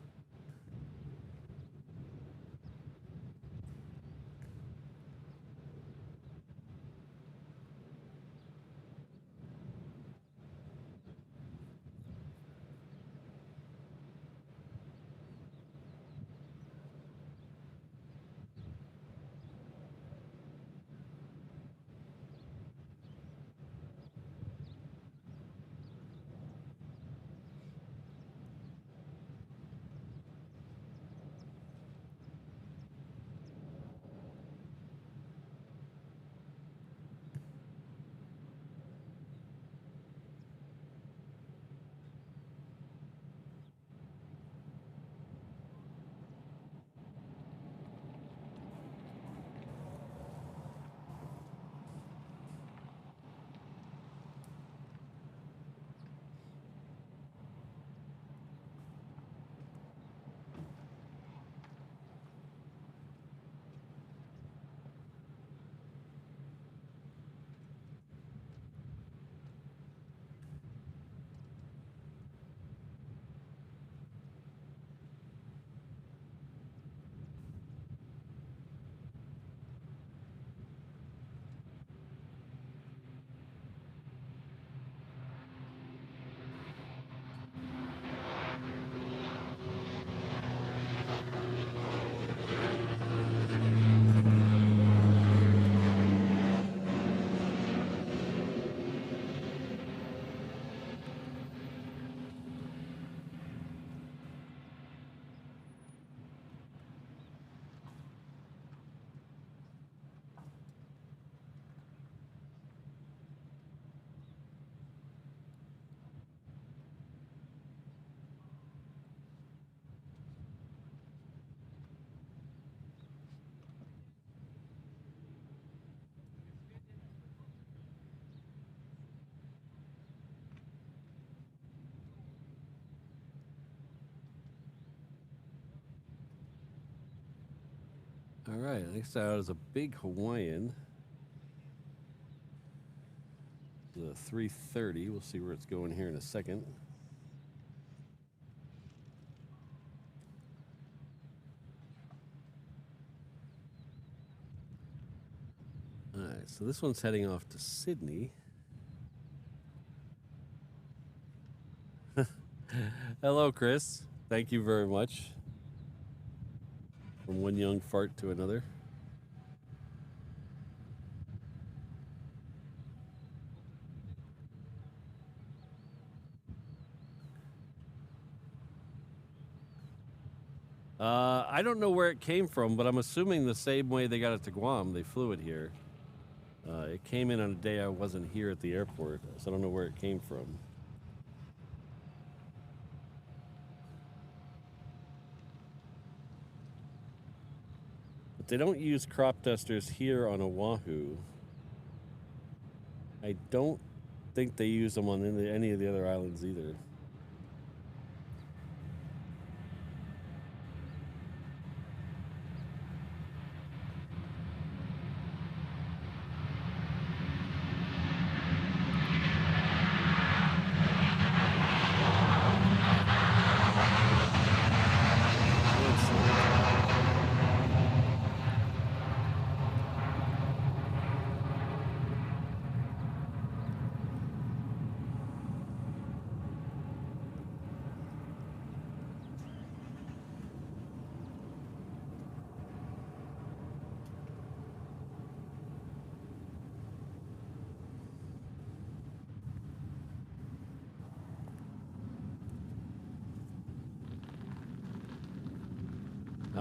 All right, next out is a big Hawaiian. The 330. We'll see where it's going here in a second. All right, so this one's heading off to Sydney. Hello, Chris. Thank you very much. From one young fart to another. I don't know where it came from, but I'm assuming the same way they got it to Guam. They flew it here. It came in on a day I wasn't here at the airport, so I don't know where it came from. But they don't use crop dusters here on Oahu. I don't think they use them on any of the other islands either.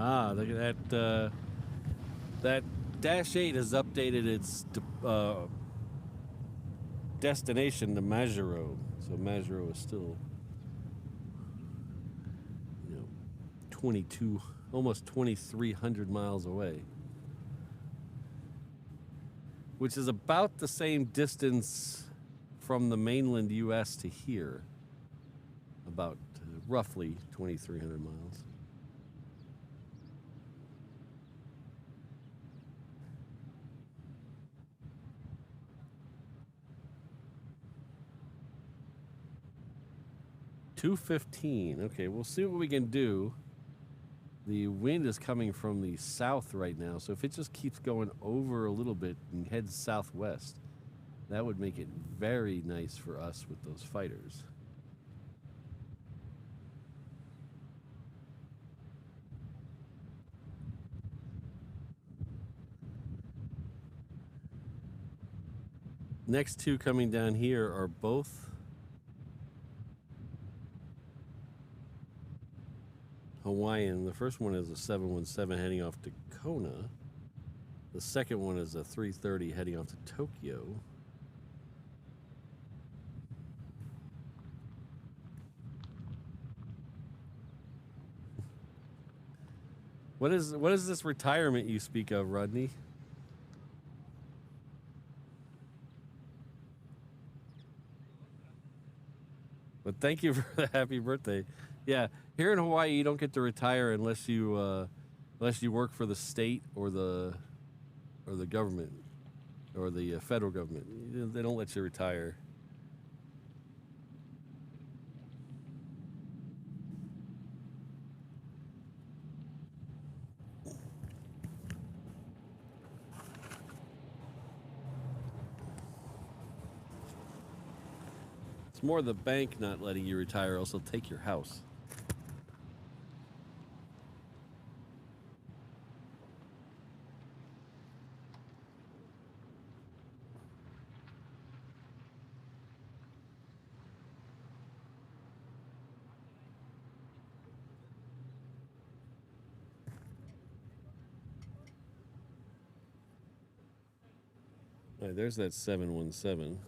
Ah, look at that. That Dash 8 has updated its destination to Majuro. So Majuro is still, 22, almost 2,300 miles away. Which is about the same distance from the mainland U.S. to here. About roughly 2,300 miles. $215. Okay, we'll see what we can do. The wind is coming from the south right now, so if it just keeps going over a little bit and heads southwest, that would make it very nice for us with those fighters. Next two coming down here are both Hawaiian. The first one is a 717 heading off to Kona. The second one is a 330 heading off to Tokyo. What is this retirement you speak of, Rodney? But thank you for the happy birthday. Yeah, here in Hawaii, you don't get to retire unless you work for the state or the government or the federal government. They don't let you retire. It's more the bank not letting you retire, else they'll take your house. All right, there's that 717.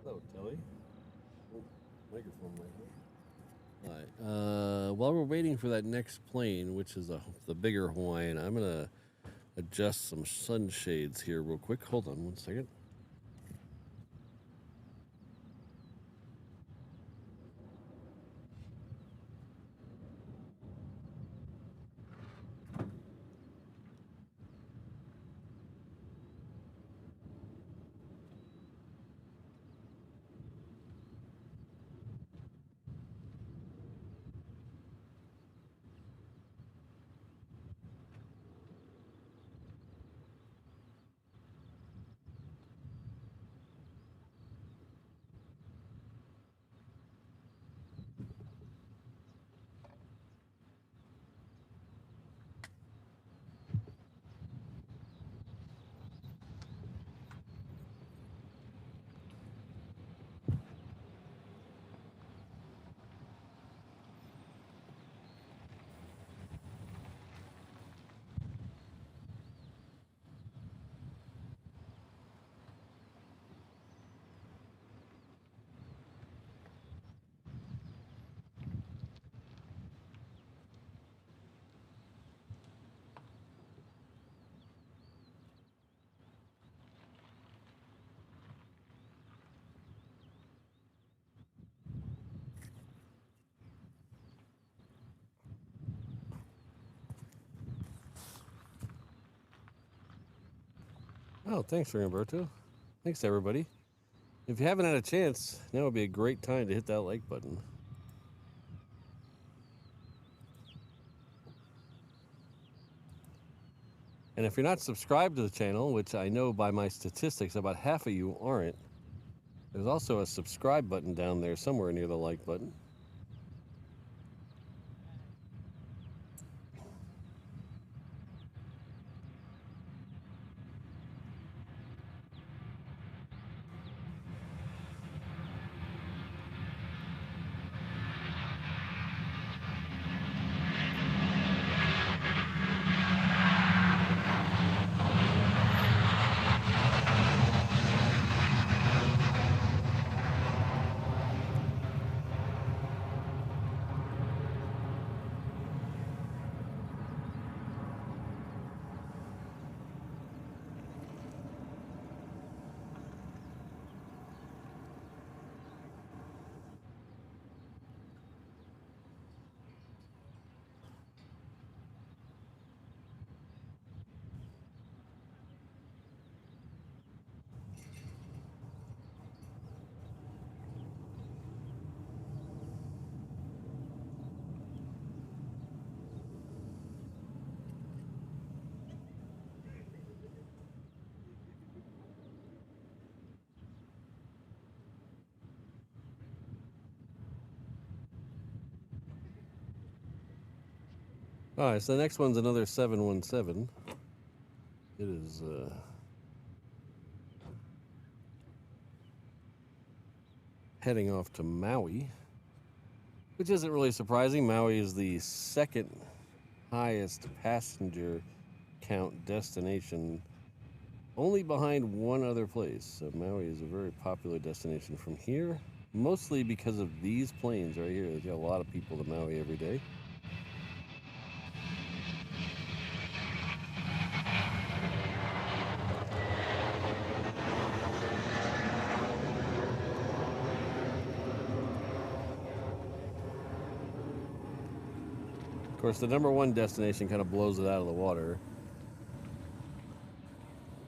Hello, Telly. Oh, microphone right here. All right. While we're waiting for that next plane, which is the bigger Hawaiian, I'm gonna adjust some sunshades here real quick. Hold on one second. Oh, thanks, Roberto. Thanks, everybody. If you haven't had a chance, now would be a great time to hit that like button. And if you're not subscribed to the channel, which I know by my statistics about half of you aren't, there's also a subscribe button down there somewhere near the like button. All right, so the next one's another 717. It is heading off to Maui, which isn't really surprising. Maui is the second highest passenger count destination, only behind one other place. So Maui is a very popular destination from here, mostly because of these planes right here. There's got a lot of people to Maui every day. Of course, the number one destination kind of blows it out of the water.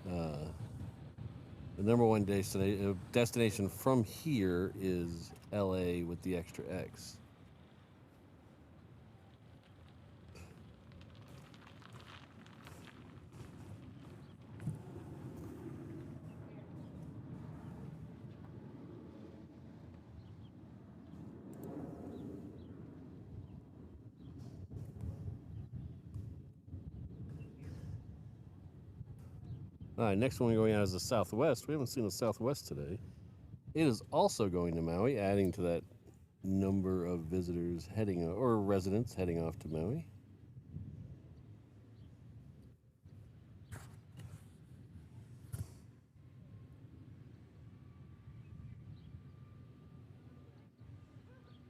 The number one destination from here is LA with the extra X. All right, next one we're going out is the Southwest. We haven't seen the Southwest today. It is also going to Maui, adding to that number of visitors heading, or residents heading off to Maui.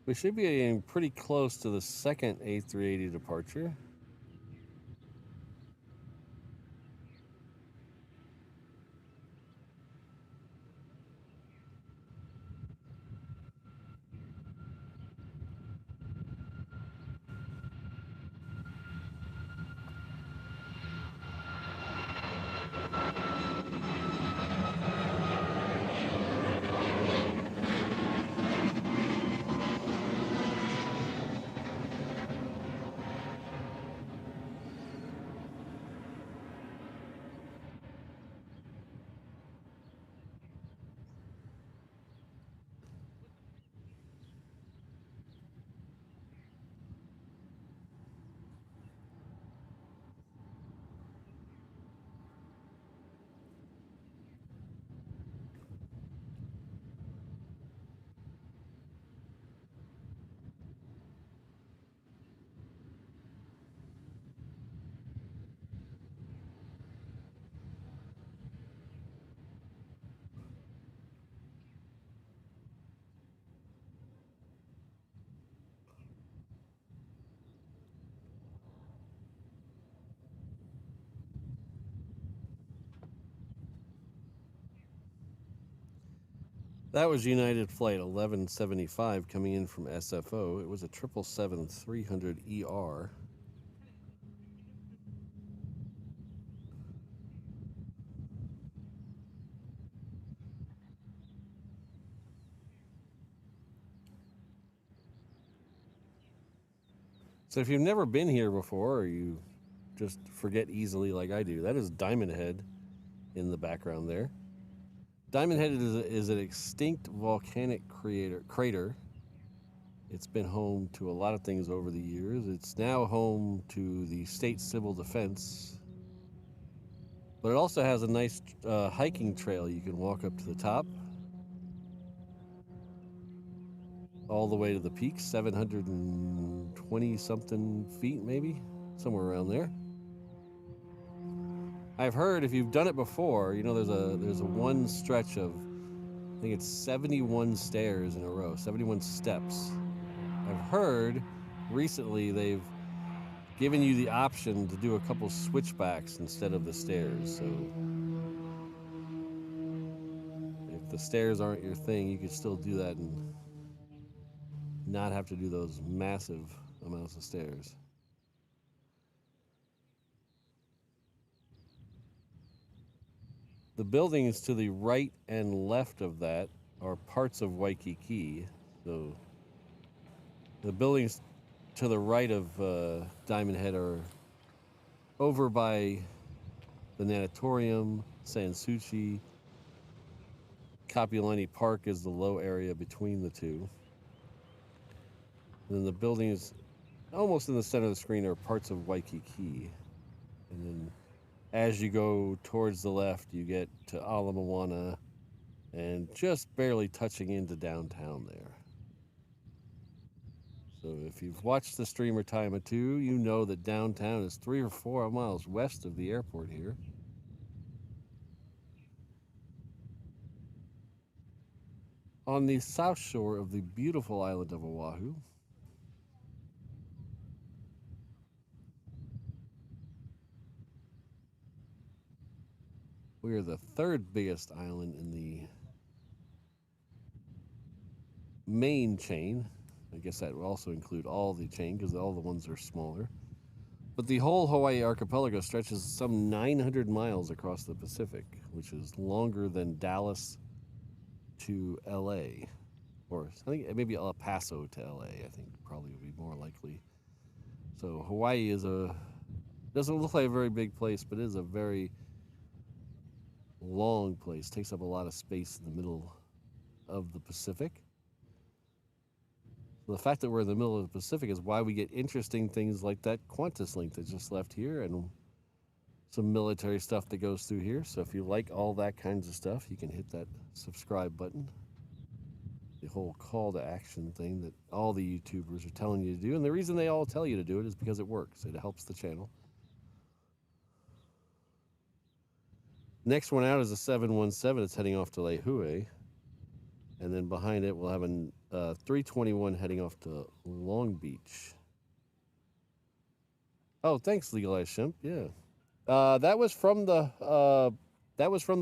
We should be getting pretty close to the second A380 departure. That was United Flight 1175 coming in from SFO. It was a 777-300ER. So if you've never been here before, or you just forget easily like I do, that is Diamond Head in the background there. Diamond Head is an extinct volcanic crater. It's been home to a lot of things over the years. It's now home to the State Civil Defense. But it also has a nice hiking trail. You can walk up to the top, all the way to the peak, 720 something feet, maybe somewhere around there. I've heard if you've done it before, you know, there's a one stretch of, I think it's 71 stairs in a row, 71 steps. I've heard recently they've given you the option to do a couple switchbacks instead of the stairs. So if the stairs aren't your thing, you can still do that and not have to do those massive amounts of stairs. The buildings to the right and left of that are parts of Waikiki. So the buildings to the right of Diamond Head are over by the Natatorium, Sanssouci. Kapiolani Park is the low area between the two. And then the buildings almost in the center of the screen are parts of Waikiki. And then as you go towards the left, you get to Ala Moana and just barely touching into downtown there. So if you've watched the streamer Time of Two, you know that downtown is 3 or 4 miles west of the airport here. On the south shore of the beautiful island of Oahu. We are the third biggest island in the main chain. I guess that would also include all the chain because all the ones are smaller. But the whole Hawaii archipelago stretches some 900 miles across the Pacific, which is longer than Dallas to LA. Or I think maybe El Paso to LA, I think probably would be more likely. So Hawaii doesn't look like a very big place, but it is a very long place. Takes up a lot of space in the middle of the Pacific. So the fact that we're in the middle of the Pacific is why we get interesting things like that Qantas link that just left here and some military stuff that goes through here. So if you like all that kinds of stuff, you can hit that subscribe button. The whole call to action thing that all the YouTubers are telling you to do. And the reason they all tell you to do it is because it works. It helps the channel. Next one out is a 717. It's heading off to Lehue. And then behind it, we'll have a 321 heading off to Long Beach. Oh, thanks, Legalized Shimp. Yeah, that was from the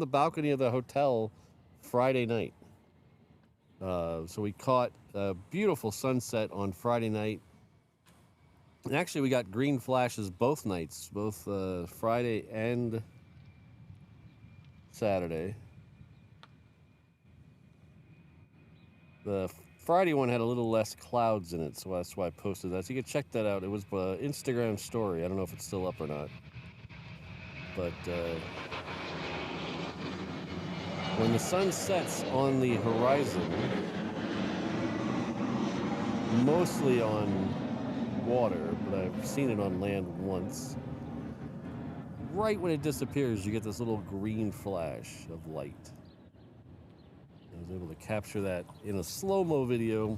balcony of the hotel Friday night. So we caught a beautiful sunset on Friday night. And actually, we got green flashes both nights, both Friday and Saturday. The Friday one had a little less clouds in it, so that's why I posted that. So you can check that out. It was an Instagram story. I don't know if it's still up or not. But when the sun sets on the horizon, mostly on water, but I've seen it on land once, right when it disappears, you get this little green flash of light. I was able to capture that in a slow-mo video.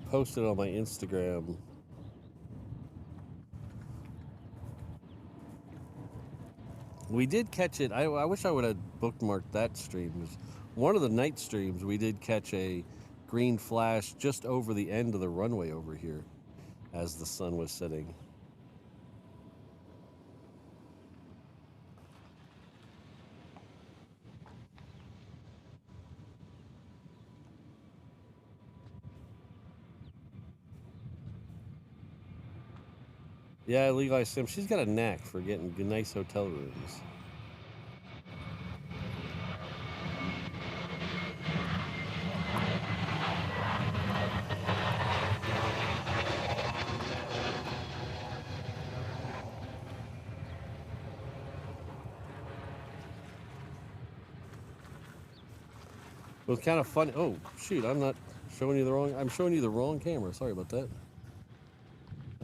Posted on my Instagram. We did catch it. I wish I would have bookmarked that stream. It was one of the night streams, we did catch a green flash just over the end of the runway over here as the sun was setting. Yeah, Levi Sim. She's got a knack for getting nice hotel rooms. It was kind of funny. Oh shoot! I'm not showing you the wrong. I'm showing you the wrong camera. Sorry about that.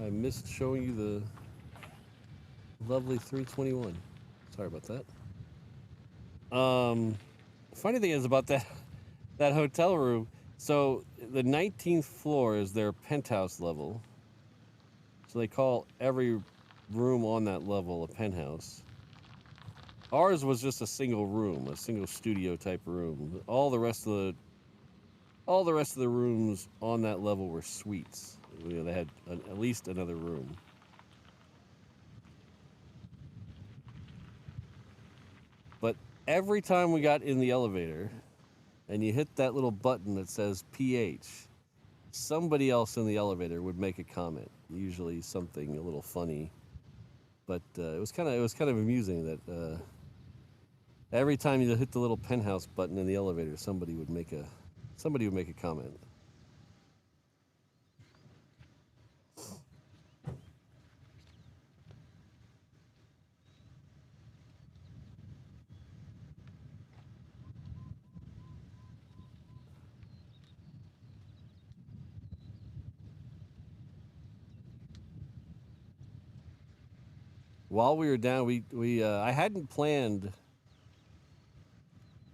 I missed showing you the lovely 321. Sorry about that. Funny thing is about that hotel room. So the 19th floor is their penthouse level. So they call every room on that level a penthouse. Ours was just a single room, a single studio type room. All the rest of the rooms on that level were suites. You know, they had at least another room. But every time we got in the elevator and you hit that little button that says PH, somebody else in the elevator would make a comment, usually something a little funny. But it was kind of amusing that every time you hit the little penthouse button in the elevator, somebody would make a comment. While we were down, I hadn't planned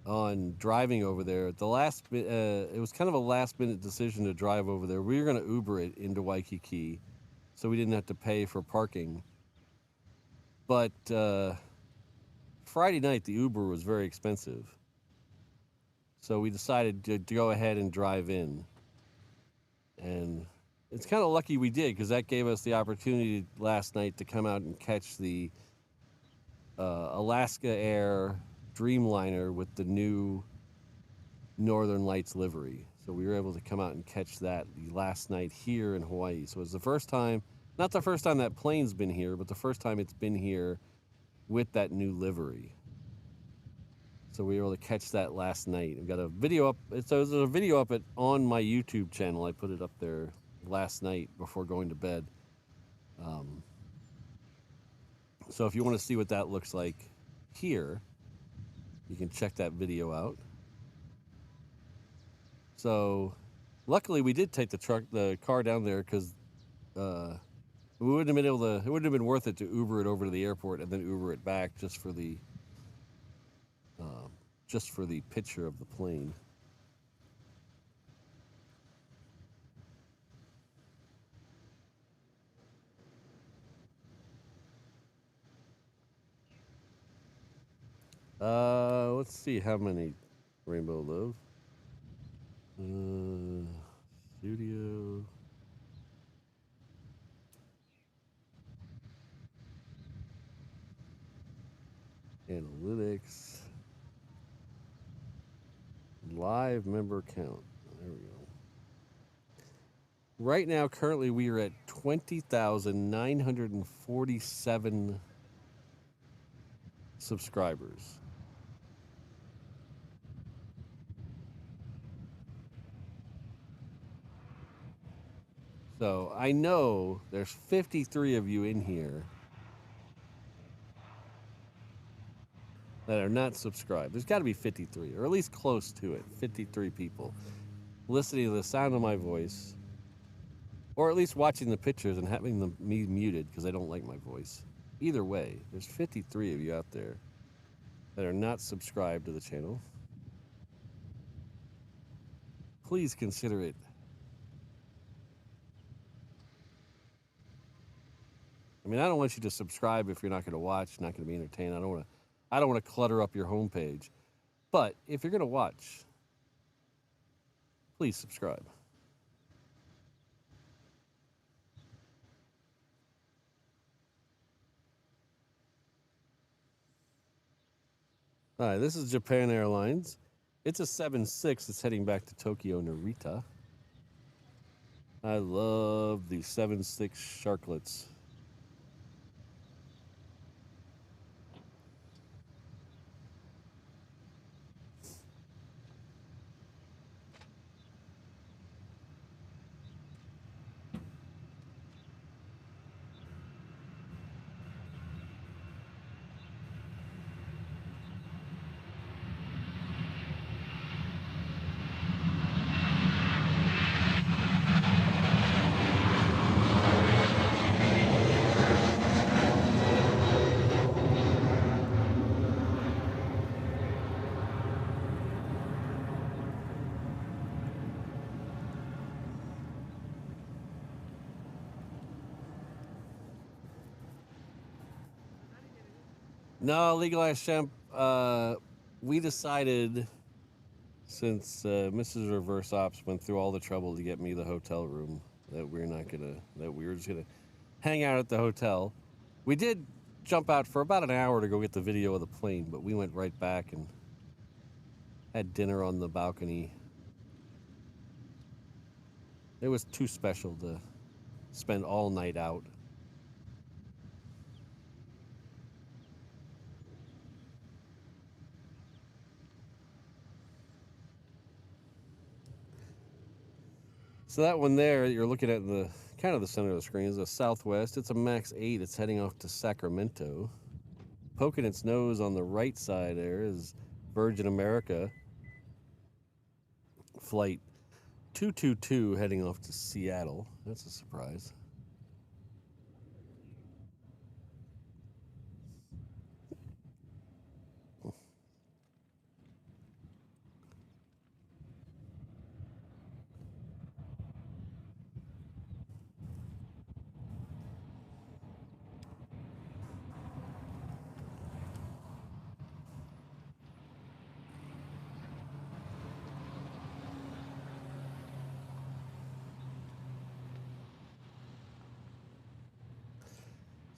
on driving over there. It was kind of a last minute decision to drive over there. We were going to Uber it into Waikiki, so we didn't have to pay for parking. But Friday night, the Uber was very expensive, so we decided to go ahead and drive in. And it's kind of lucky we did, because that gave us the opportunity last night to come out and catch the Alaska Air Dreamliner with the new Northern Lights livery. So we were able to come out and catch that the last night here in Hawaii. So it was the first time, not the first time that plane's been here, but the first time it's been here with that new livery. So we were able to catch that last night. We've got a video up. So there's a video up on my YouTube channel. I put it up there last night before going to bed. So if you want to see what that looks like here, you can check that video out. So luckily we did take the car down there, because we wouldn't have been able to. It wouldn't have been worth it to Uber it over to the airport and then Uber it back just for the picture of the plane. Let's see how many Rainbow Love. Studio. Analytics. Live member count. There we go. Right now, currently, we are at 20,947 subscribers. So I know there's 53 of you in here that are not subscribed. There's got to be 53, or at least close to it. 53 people listening to the sound of my voice, or at least watching the pictures and having me muted because I don't like my voice. Either way, there's 53 of you out there that are not subscribed to the channel. Please consider it. I mean, I don't want you to subscribe if you're not going to watch, not going to be entertained. I don't want to clutter up your homepage. But if you're going to watch, please subscribe. All right, this is Japan Airlines. It's a 7-6 that's heading back to Tokyo Narita. I love the 7-6 sharklets. No, legalized shemp. We decided, since Mrs. Reverse Ops went through all the trouble to get me the hotel room, that we were just gonna hang out at the hotel. We did jump out for about an hour to go get the video of the plane, but we went right back and had dinner on the balcony. It was too special to spend all night out. So that one there, you're looking at the kind of the center of the screen, is a Southwest. It's a MAX 8. It's heading off to Sacramento. Poking its nose on the right side there is Virgin America flight 222 heading off to Seattle. That's a surprise.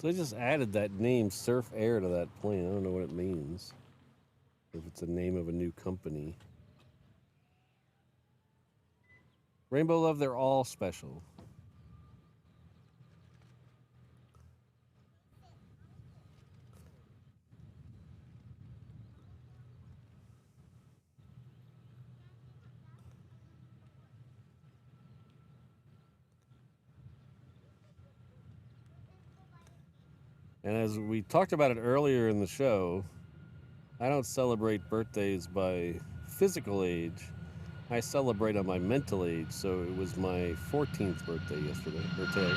So they just added that name Surf Air to that plane. I don't know what it means. If it's the name of a new company. Rainbow Love, they're all special. And as we talked about it earlier in the show, I don't celebrate birthdays by physical age. I celebrate on my mental age. So it was my 14th birthday yesterday, or today.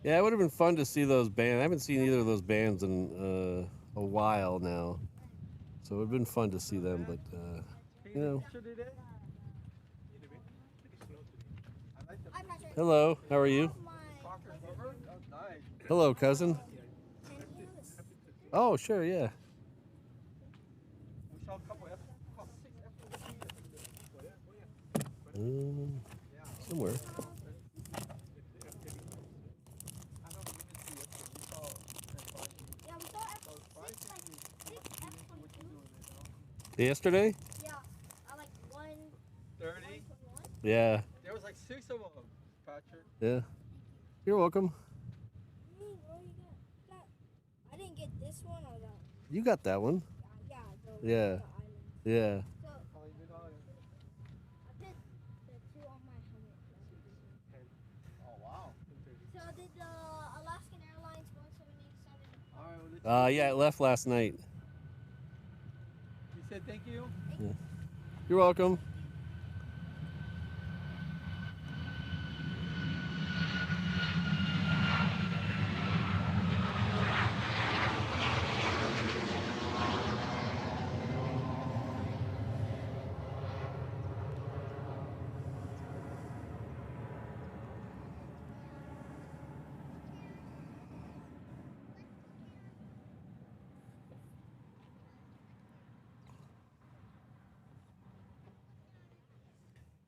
Yeah, it would have been fun to see those bands. I haven't seen either of those bands in a while now. So it would have been fun to see them, but, you know. Hello, how are you? Hello, cousin. Oh, sure, yeah. Somewhere. Yesterday? Yeah, like 1:30. Yeah. There was like 6 of them, Patrick. Yeah. You're welcome. I didn't get this one or that. You got that one. Yeah. Yeah. Yeah. So, I put the 2 on my helmet. Oh, wow. So did the Alaskan Airlines 1787? Yeah, it left last night. You said thank you? Yeah. You're welcome.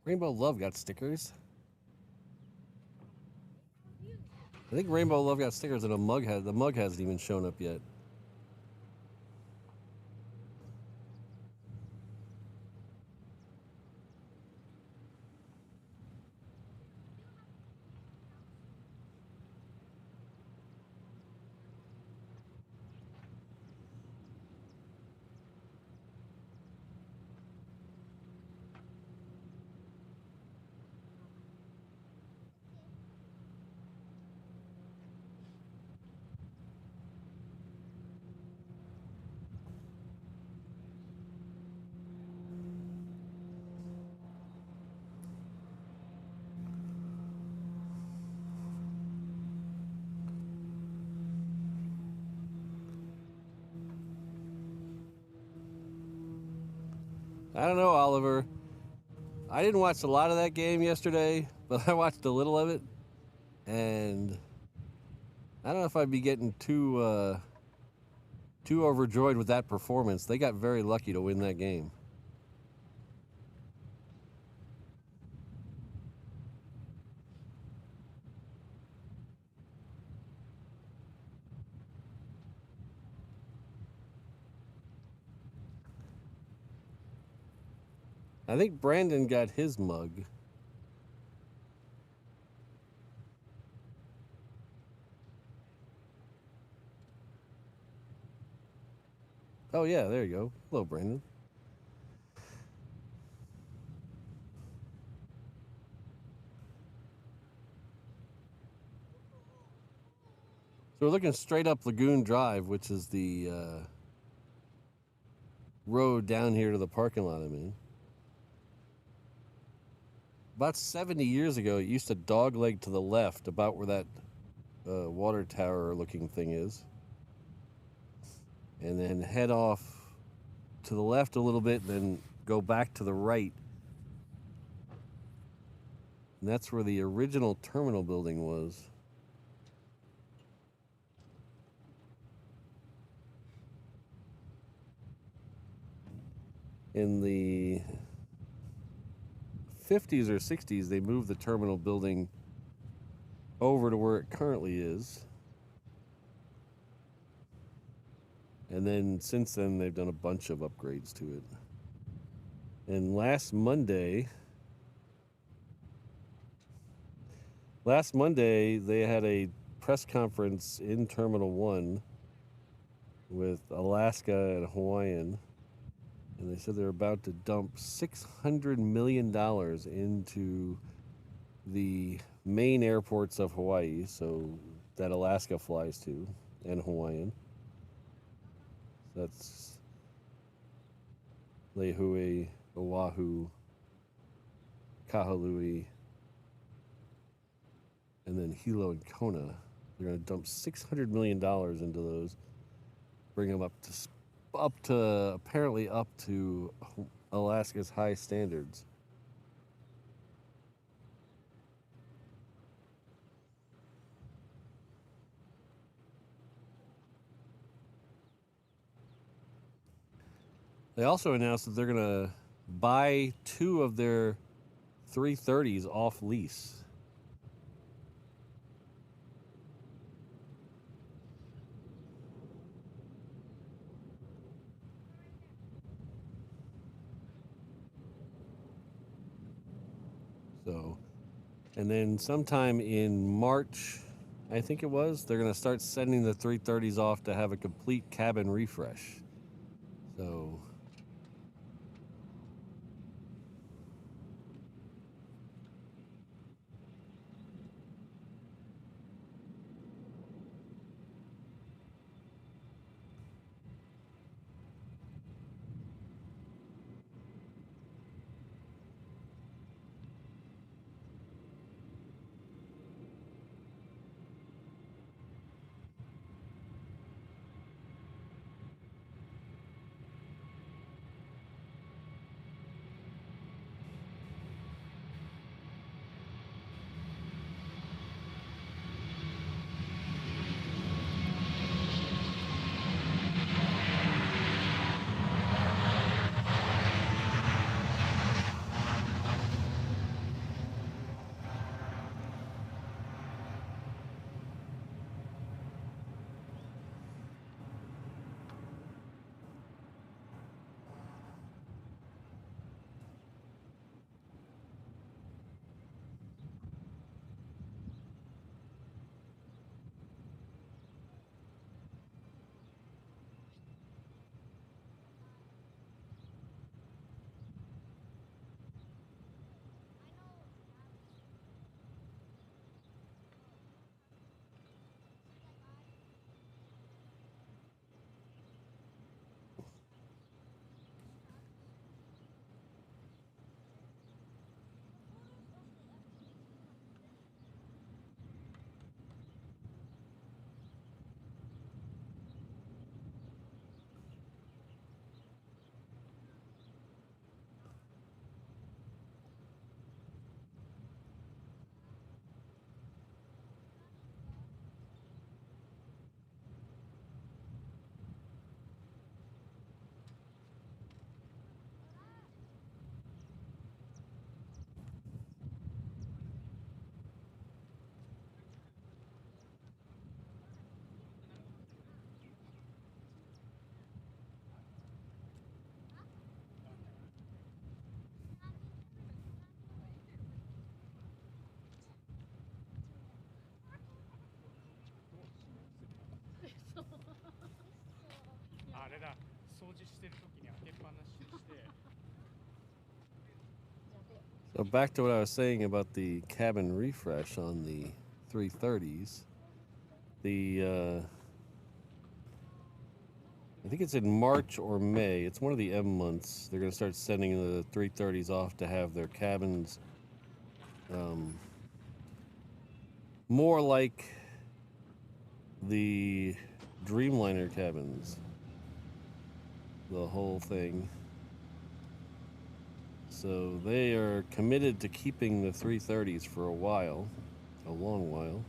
Rainbow Love got stickers. I think Rainbow Love got stickers and the mug hasn't even shown up yet. I don't know, Oliver. I didn't watch a lot of that game yesterday, but I watched a little of it, and I don't know if I'd be getting too overjoyed with that performance. They got very lucky to win that game. I think Brandon got his mug. Oh yeah, there you go. Hello, Brandon. So we're looking straight up Lagoon Drive, which is the road down here to the parking lot I'm in. About 70 years ago, it used to dogleg to the left, about where that water tower looking thing is. And then head off to the left a little bit, and then go back to the right. And that's where the original terminal building was. In the 50s or 60s, they moved the terminal building over to where it currently is. And then since then, they've done a bunch of upgrades to it. And last Monday, they had a press conference in Terminal 1 with Alaska and Hawaiian. And they said they're about to dump $600 million into the main airports of Hawaii, so that Alaska flies to, and Hawaiian. That's Lehue, Oahu, Kahului, and then Hilo and Kona. They're going to dump $600 million into those, bring them apparently up to Alaska's high standards. They also announced that they're going to buy 2 of their 330s off lease. So, and then sometime in March, I think it was, they're going to start sending the 330s off to have a complete cabin refresh. So, So back to what I was saying about the cabin refresh on the 330s. I think it's in March or May. It's one of the M months. They're going to start sending the 330s off to have their cabins more like the Dreamliner cabins. The whole thing. So they are committed to keeping the 330s for a while, a long while.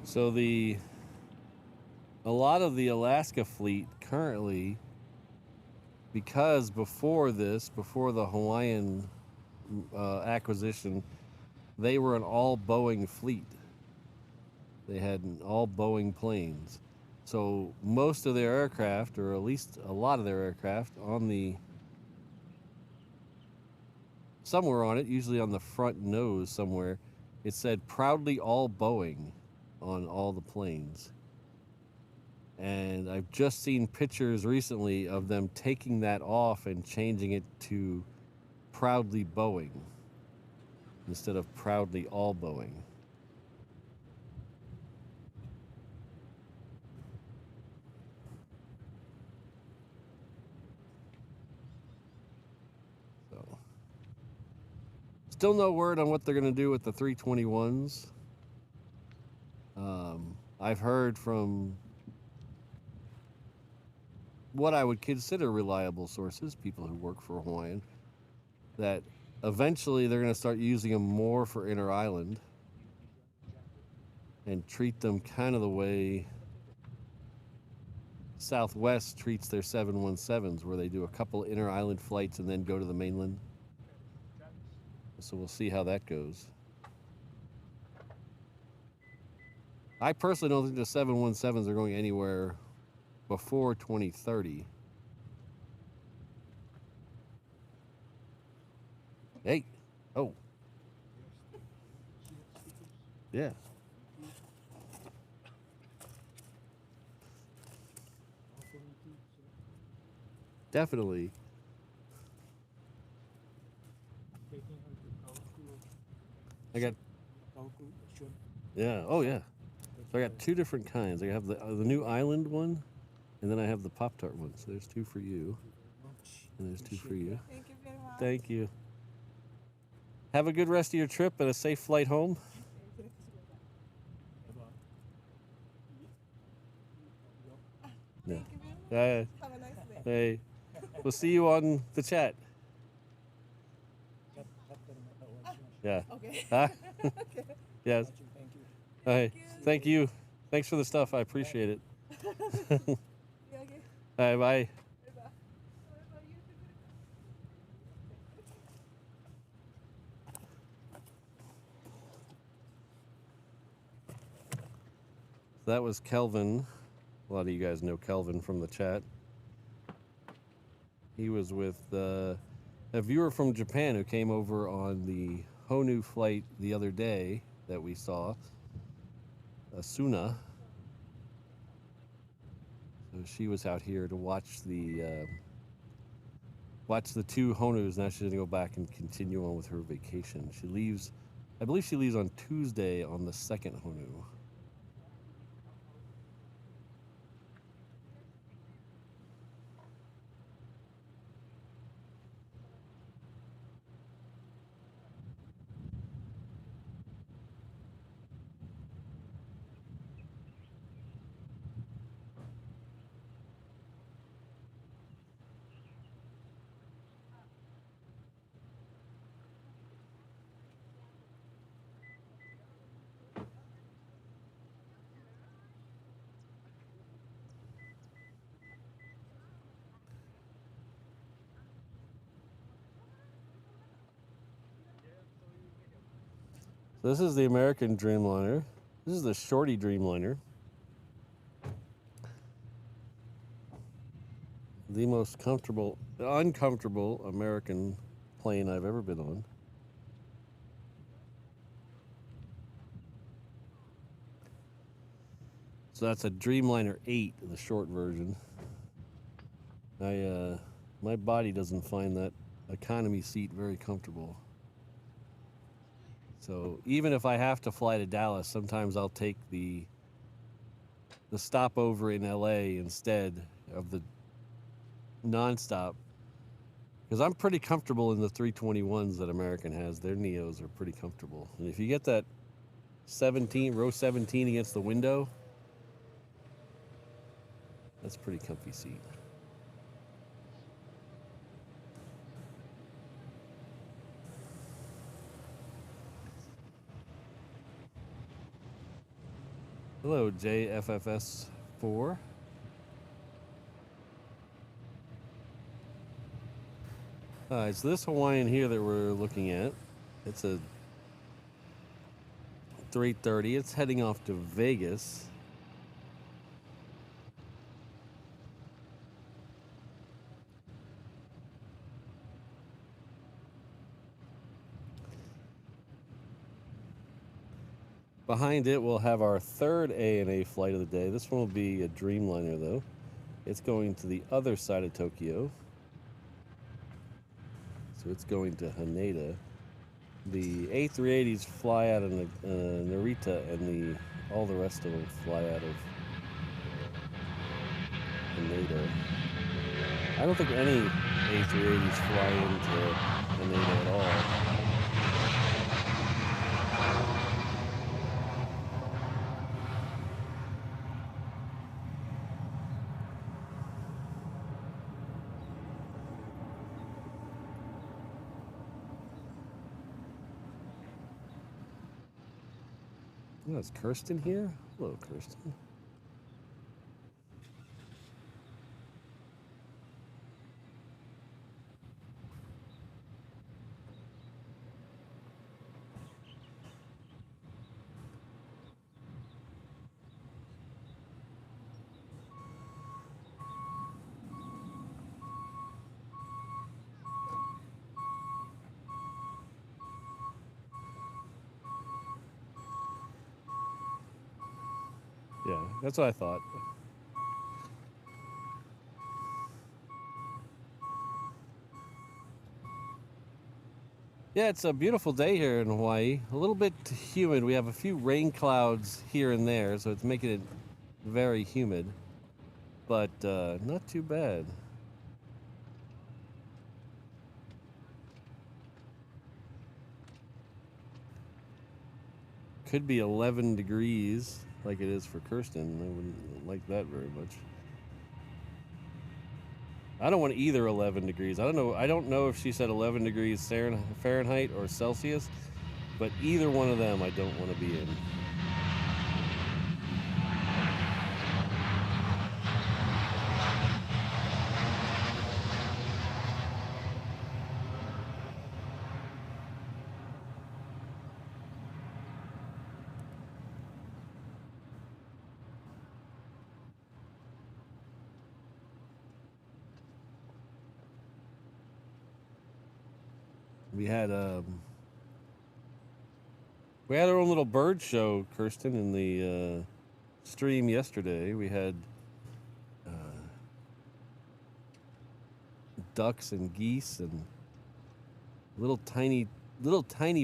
So a lot of the Alaska fleet currently, because before the Hawaiian acquisition, they were an all Boeing fleet. They had all Boeing planes. So most of their aircraft, or at least a lot of their aircraft, somewhere on it, usually on the front nose somewhere, it said proudly all Boeing on all the planes. And I've just seen pictures recently of them taking that off and changing it to proudly Boeing instead of proudly all Boeing. So, still no word on what they're going to do with the 321s. I've heard from what I would consider reliable sources, people who work for Hawaiian, that eventually they're going to start using them more for inter-island and treat them kind of the way Southwest treats their 717s, where they do a couple inter-island flights and then go to the mainland. So we'll see how that goes. I personally don't think the 717s are going anywhere before 2030. Hey, oh. Yeah. Definitely. I got, yeah, oh yeah. So I got two different kinds. I have the new island one, and then I have the Pop-Tart one. So there's two for you, and there's two for you. Thank you very much. Thank you. Have a good rest of your trip and a safe flight home. Yeah. Thank you very much. Have a nice day. Hey, we'll see you on the chat. Yeah. Okay. Huh? Okay. Yes. Thank you. Okay. Thank you. Thanks for the stuff. I appreciate it. Yeah, okay. Bye bye. Bye-bye. That was Kelvin. A lot of you guys know Kelvin from the chat. He was with a viewer from Japan who came over on the Honu flight the other day that we saw, Asuna. So she was out here to watch the two Honus. Now she's gonna go back and continue on with her vacation. She leaves, I believe she leaves on Tuesday on the second Honu. So this is the American Dreamliner. This is the shorty Dreamliner. The most uncomfortable American plane I've ever been on. So that's a Dreamliner 8, the short version. My body doesn't find that economy seat very comfortable. So even if I have to fly to Dallas, sometimes I'll take the stopover in LA instead of the nonstop, because I'm pretty comfortable in the 321s that American has. Their Neos are pretty comfortable, and if you get that 17 row 17 against the window, that's a pretty comfy seat. Hello, JFFS4. It's this Hawaiian here that we're looking at. It's a 330. It's heading off to Vegas. Behind it, we'll have our third ANA flight of the day. This one will be a Dreamliner, though. It's going to the other side of Tokyo. So it's going to Haneda. The A380s fly out of Narita, and all the rest of them fly out of Haneda. I don't think any A380s fly into Haneda at all. Oh, is Kirsten here? Hello, Kirsten. Yeah, that's what I thought. Yeah, it's a beautiful day here in Hawaii. A little bit humid. We have a few rain clouds here and there, so it's making it very humid. But not too bad. Could be 11 degrees like it is for Kirsten. I wouldn't like that very much. I don't want either 11 degrees. I don't know if she said 11 degrees Fahrenheit or Celsius, but either one of them I don't want to be in. We had our own little bird show, Kirsten, in the stream yesterday. We had ducks and geese and little tiny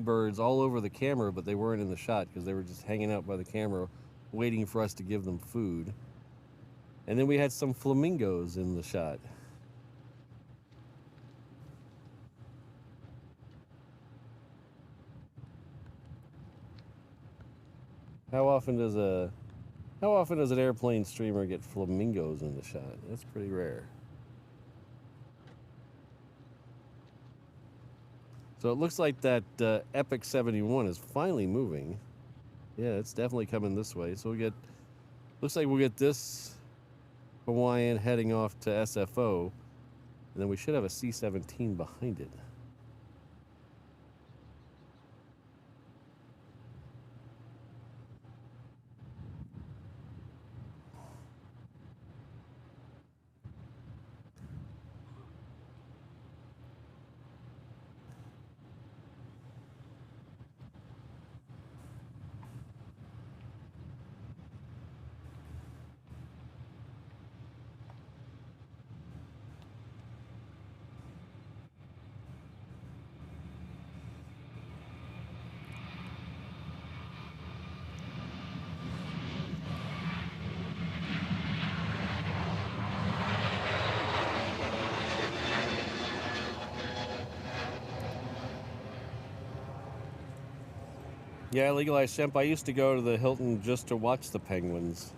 birds all over the camera, but they weren't in the shot because they were just hanging out by the camera waiting for us to give them food. And then we had some flamingos in the shot. How often does an airplane streamer get flamingos in the shot? That's pretty rare. So it looks like that Epic 71 is finally moving. Yeah, it's definitely coming this way. So looks like we'll get this Hawaiian heading off to SFO, and then we should have a C-17 behind it. Yeah, legalized shemp. I used to go to the Hilton just to watch the penguins.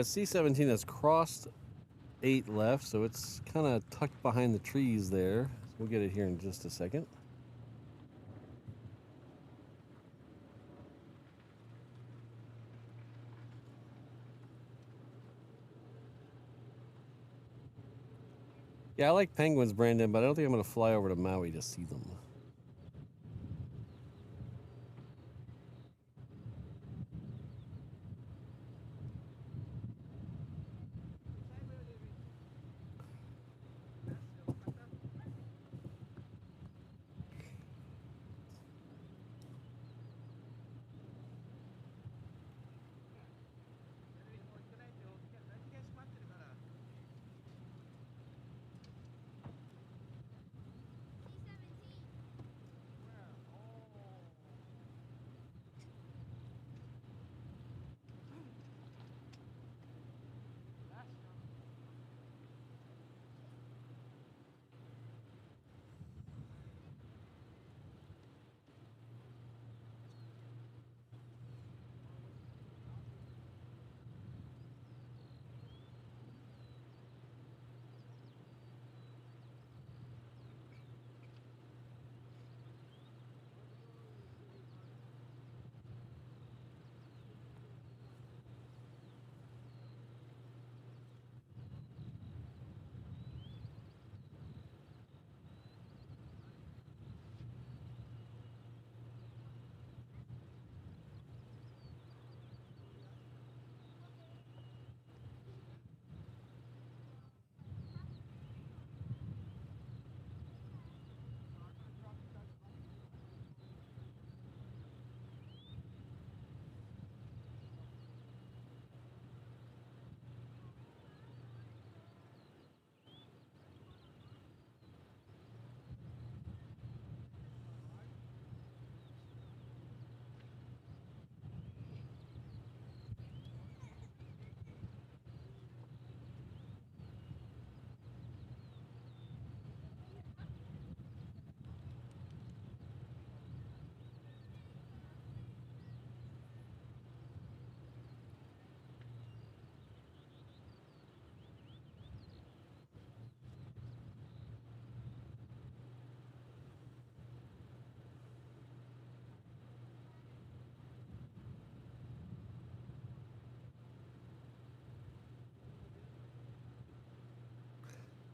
C-17 has crossed 8 left, so it's kind of tucked behind the trees there. We'll get it here in just a second. Yeah, I like penguins, Brandon, but I don't think I'm going to fly over to Maui to see them.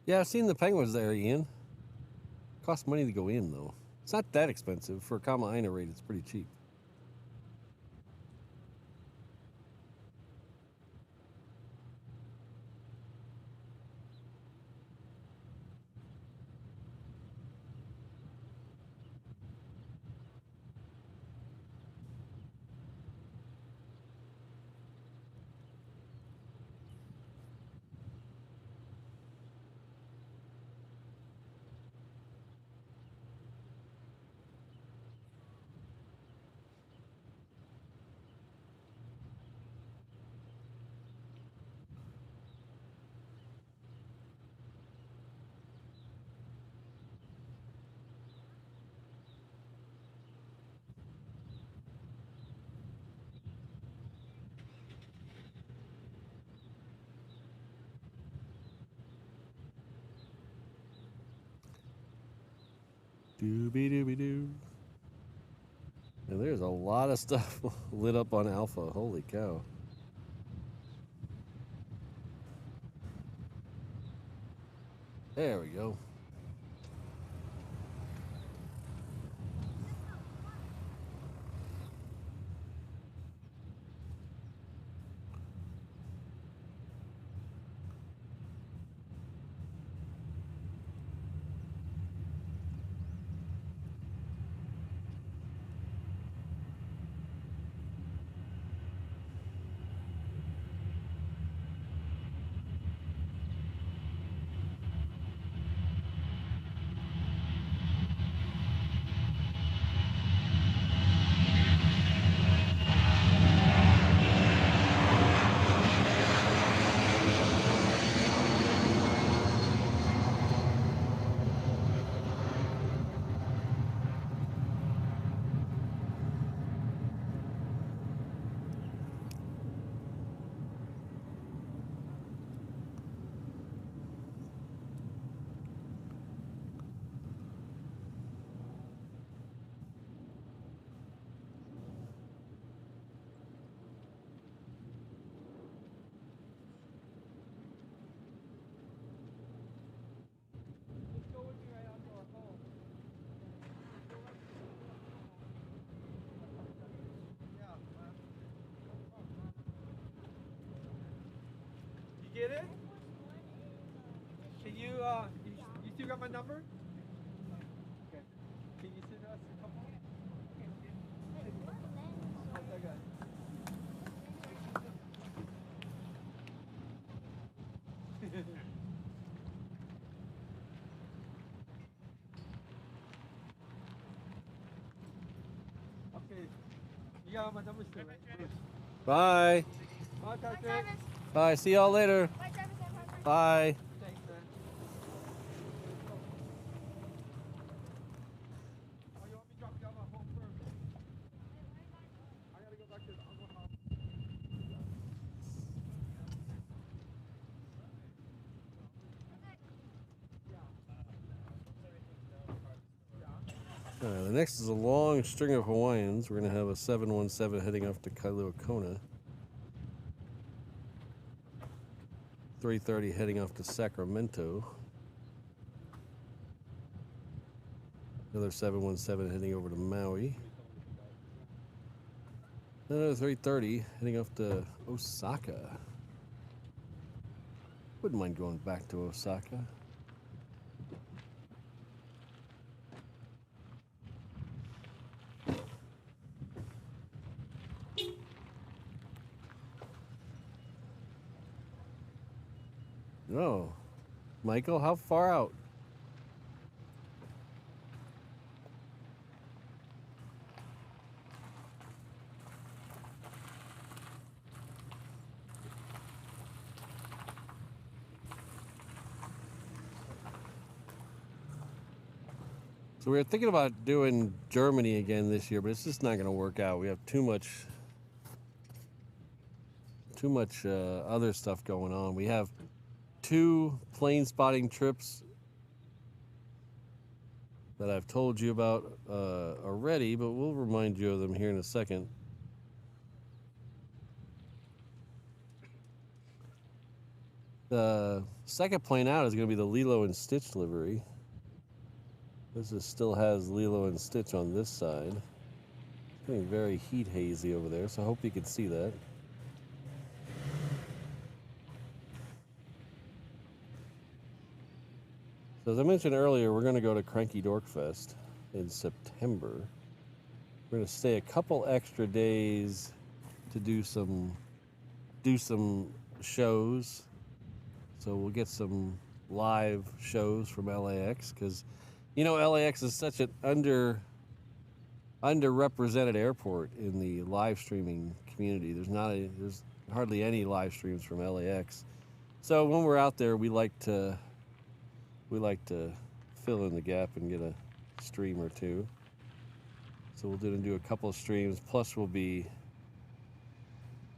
Yeah, I've seen the penguins there, Ian. Costs money to go in, though. It's not that expensive. For a Kama'aina rate, it's pretty cheap. Dooby-dooby-doo. And there's a lot of stuff lit up on Alpha. Holy cow. There we go. get it? Can you, you still got my number? Okay. Can you send us a couple? Okay. You got my number still, right? Bye. Bye, Patrick. Travis. Bye. See y'all later. Bye, Travis. Bye. Thanks, man. Oh, you want me to drop you off at home first? I gotta go back to the uncle house. The next is a long string of Hawaiians. We're going to have a 717 heading off to Kailua Kona. 330 heading off to Sacramento. Another 717 heading over to Maui. Another 330 heading off to Osaka. Wouldn't mind going back to Osaka. Oh, Michael, how far out? So we were thinking about doing Germany again this year, but it's just not going to work out. We have too much other stuff going on. We have 2 plane spotting trips that I've told you about already, but we'll remind you of them here in a second. The second plane out is going to be the Lilo and Stitch livery. Still has Lilo and Stitch on this side. It's getting very heat hazy over there, so I hope you can see that. So as I mentioned earlier, we're going to go to Cranky Dorkfest in September. We're going to stay a couple extra days to do some shows. So we'll get some live shows from LAX because, you know, LAX is such an underrepresented airport in the live streaming community. There's hardly any live streams from LAX. So when we're out there, we like to fill in the gap and get a stream or two. So we'll do a couple of streams, plus we'll be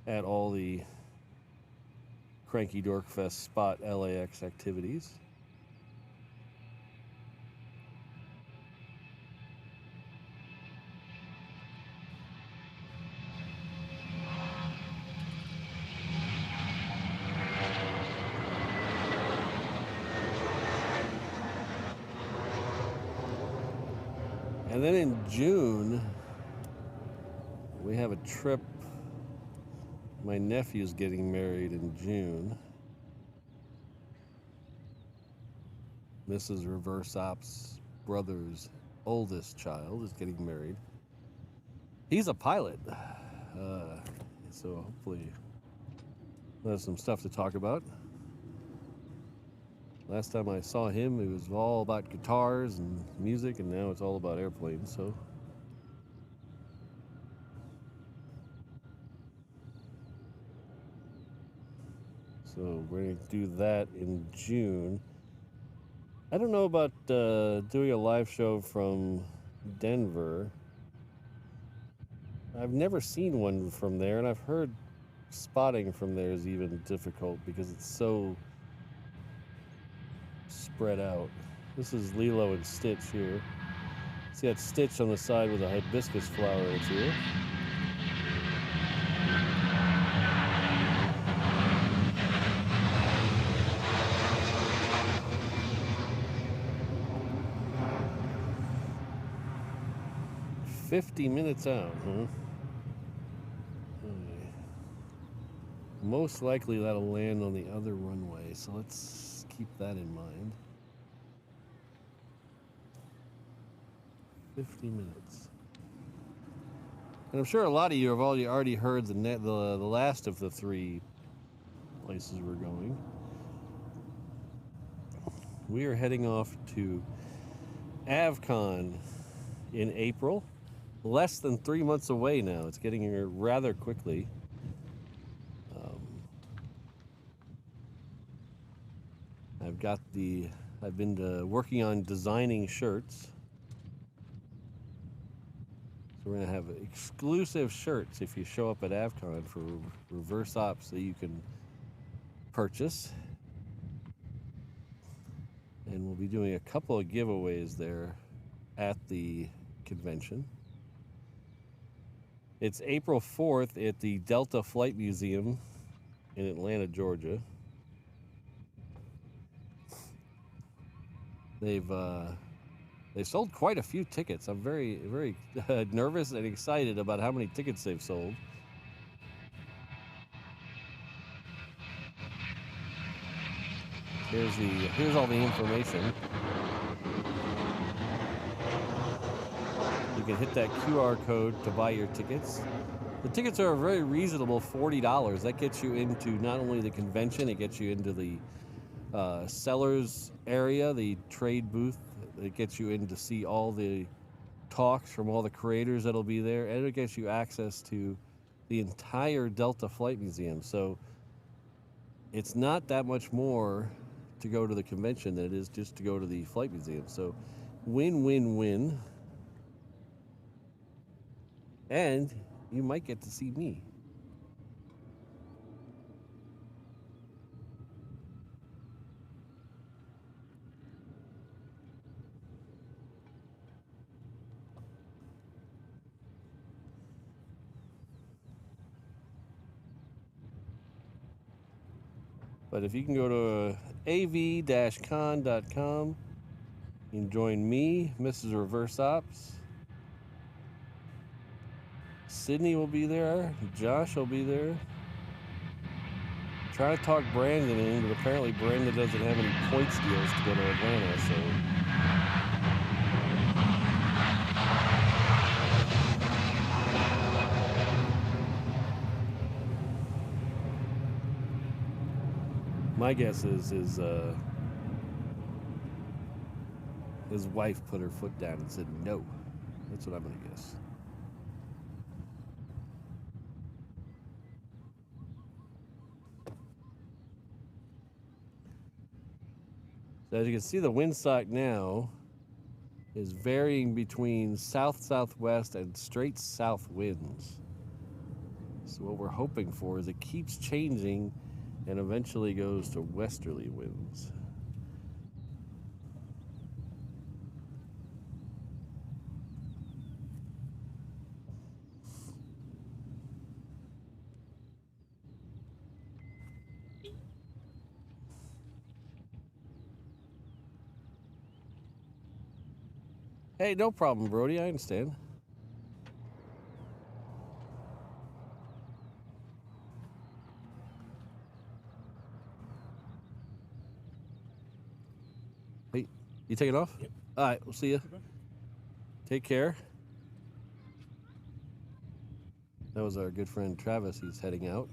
at all the Cranky Dorkfest spot LAX activities. And then in June, we have a trip. My nephew's getting married in June. Mrs. Reverse Ops' brother's oldest child is getting married. He's a pilot, so hopefully we'll have some stuff to talk about. Last time I saw him, it was all about guitars and music, and now it's all about airplanes, so. So we're going to do that in June. I don't know about doing a live show from Denver. I've never seen one from there, and I've heard spotting from there is even difficult because it's so spread out. This is Lilo and Stitch here. See that Stitch on the side with a hibiscus flower that's here. "50 minutes out, huh?" Most likely that'll land on the other runway, so let's keep that in mind. 50 minutes. And I'm sure a lot of you have already heard the last of the 3 places we're going. We are heading off to AvCon in April. Less than 3 months away now. It's getting here rather quickly. I've been working on designing shirts. So we're gonna have exclusive shirts if you show up at AvCon for reverse ops that you can purchase. And we'll be doing a couple of giveaways there at the convention. It's April 4th at the Delta Flight Museum in Atlanta, Georgia. They've sold quite a few tickets. I'm very, very nervous and excited about how many tickets they've sold. Here's all the information. You can hit that QR code to buy your tickets. The tickets are very reasonable, $40. That gets you into not only the convention, it gets you into the sellers area, the trade booth. It gets you in to see all the talks from all the creators that'll be there, and it gets you access to the entire Delta Flight Museum. So it's not that much more to go to the convention than it is just to go to the flight museum. So win, win, win. And you might get to see me. But if you can go to av-con.com, you can join me, Mrs. Reverse Ops. Sydney will be there. Josh will be there. Trying to talk Brandon in, but apparently Brandon doesn't have any points deals to go to Atlanta, so. My guess is his wife put her foot down and said no. That's what I'm gonna guess. So as you can see, the windsock now is varying between south-southwest and straight south winds. So what we're hoping for is it keeps changing and eventually goes to westerly winds. Hey, no problem, Brody. I understand. Hey, you taking off? Yep. All right, we'll see you. Take care. That was our good friend Travis. He's heading out.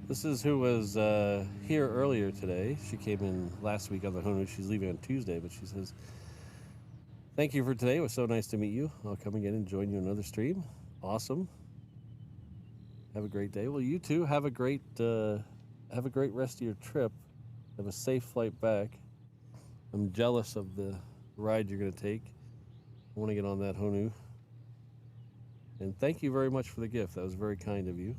This is who was here earlier today. She came in last week on the Honu. She's leaving on Tuesday, but she says, "Thank you for today. It was so nice to meet you. I'll come again and join you in another stream." Awesome. Have a great day. Well, you too. Have a great rest of your trip. Have a safe flight back. I'm jealous of the ride you're going to take. I want to get on that Honu. And thank you very much for the gift. That was very kind of you.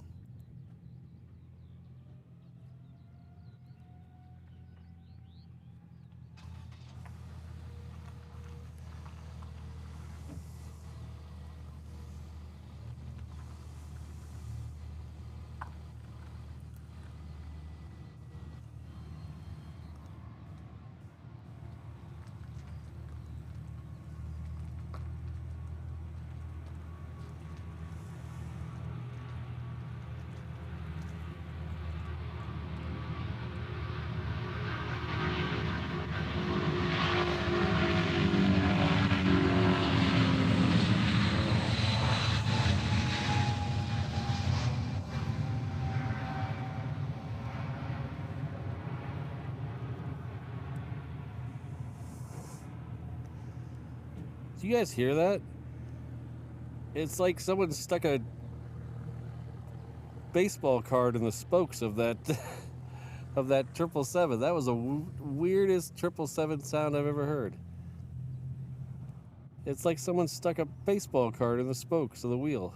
Do you guys hear that? It's like someone stuck a baseball card in the spokes of that of that 777. That was the weirdest 777 sound I've ever heard. It's like someone stuck a baseball card in the spokes of the wheel.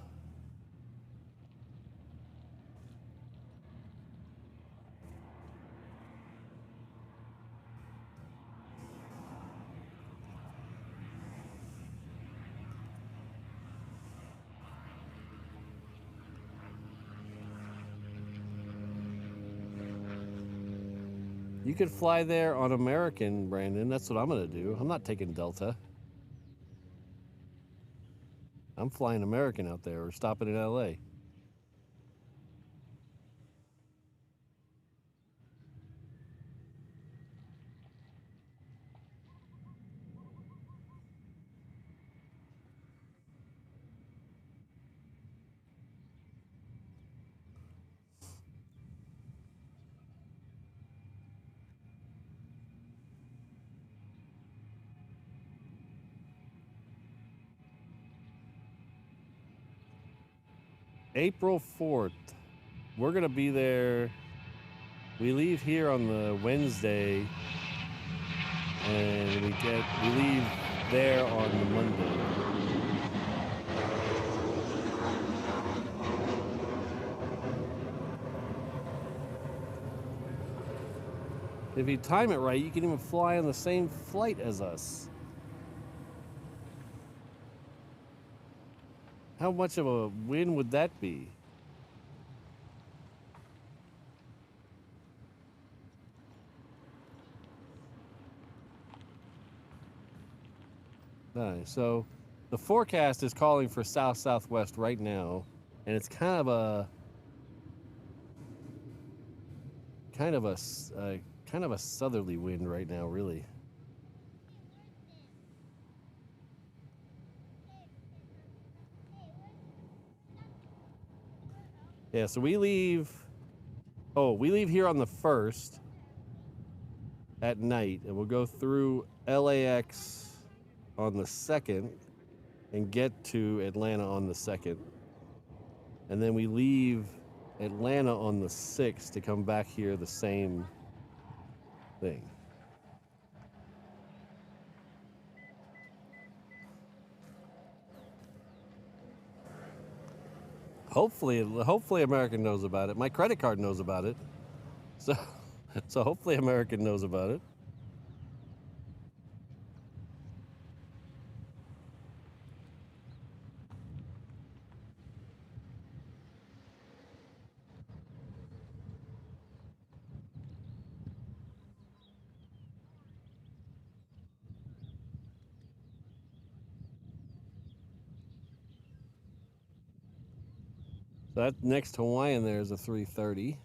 You could fly there on American, Brandon. That's what I'm going to do. I'm not taking Delta. I'm flying American out there or stopping in LA. April 4th. We're going to be there. We leave here on the Wednesday and we leave there on the Monday. If you time it right, you can even fly on the same flight as us. How much of a win would that be? Nice. So the forecast is calling for south-southwest right now, and it's kind of a southerly wind right now, really. Yeah, so we leave here on the 1st at night, and we'll go through LAX on the 2nd and get to Atlanta on the 2nd. And then we leave Atlanta on the 6th to come back here the same thing. Hopefully American knows about it. My credit card knows about it. So hopefully American knows about it. So that next Hawaiian there is a 330.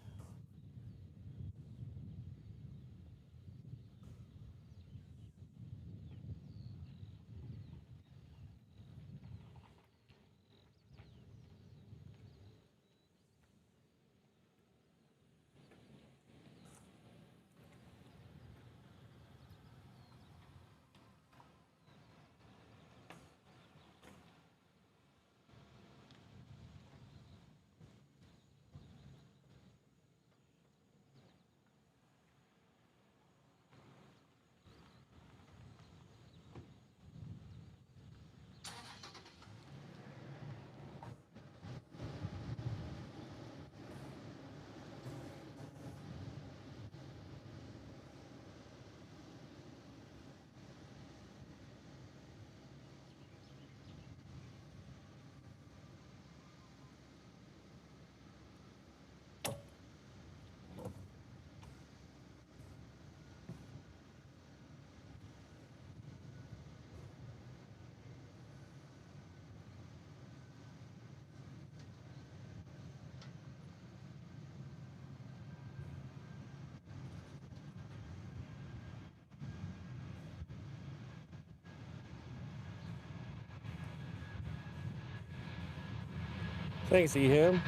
Thanks, Eham.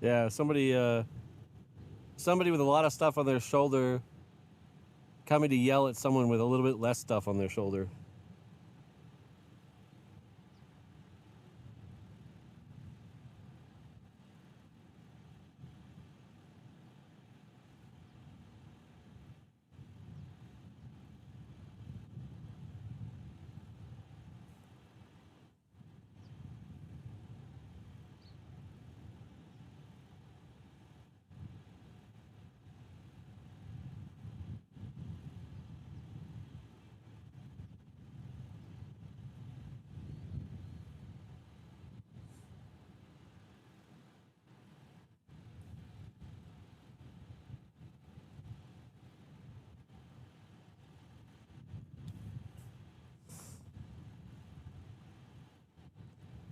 Yeah, somebody with a lot of stuff on their shoulder coming to yell at someone with a little bit less stuff on their shoulder.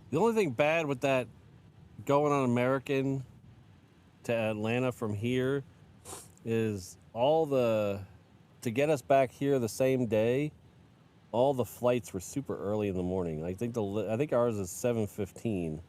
The only thing bad with that going on American to Atlanta from here is to get us back here the same day, all the flights were super early in the morning. I think ours is 7:15.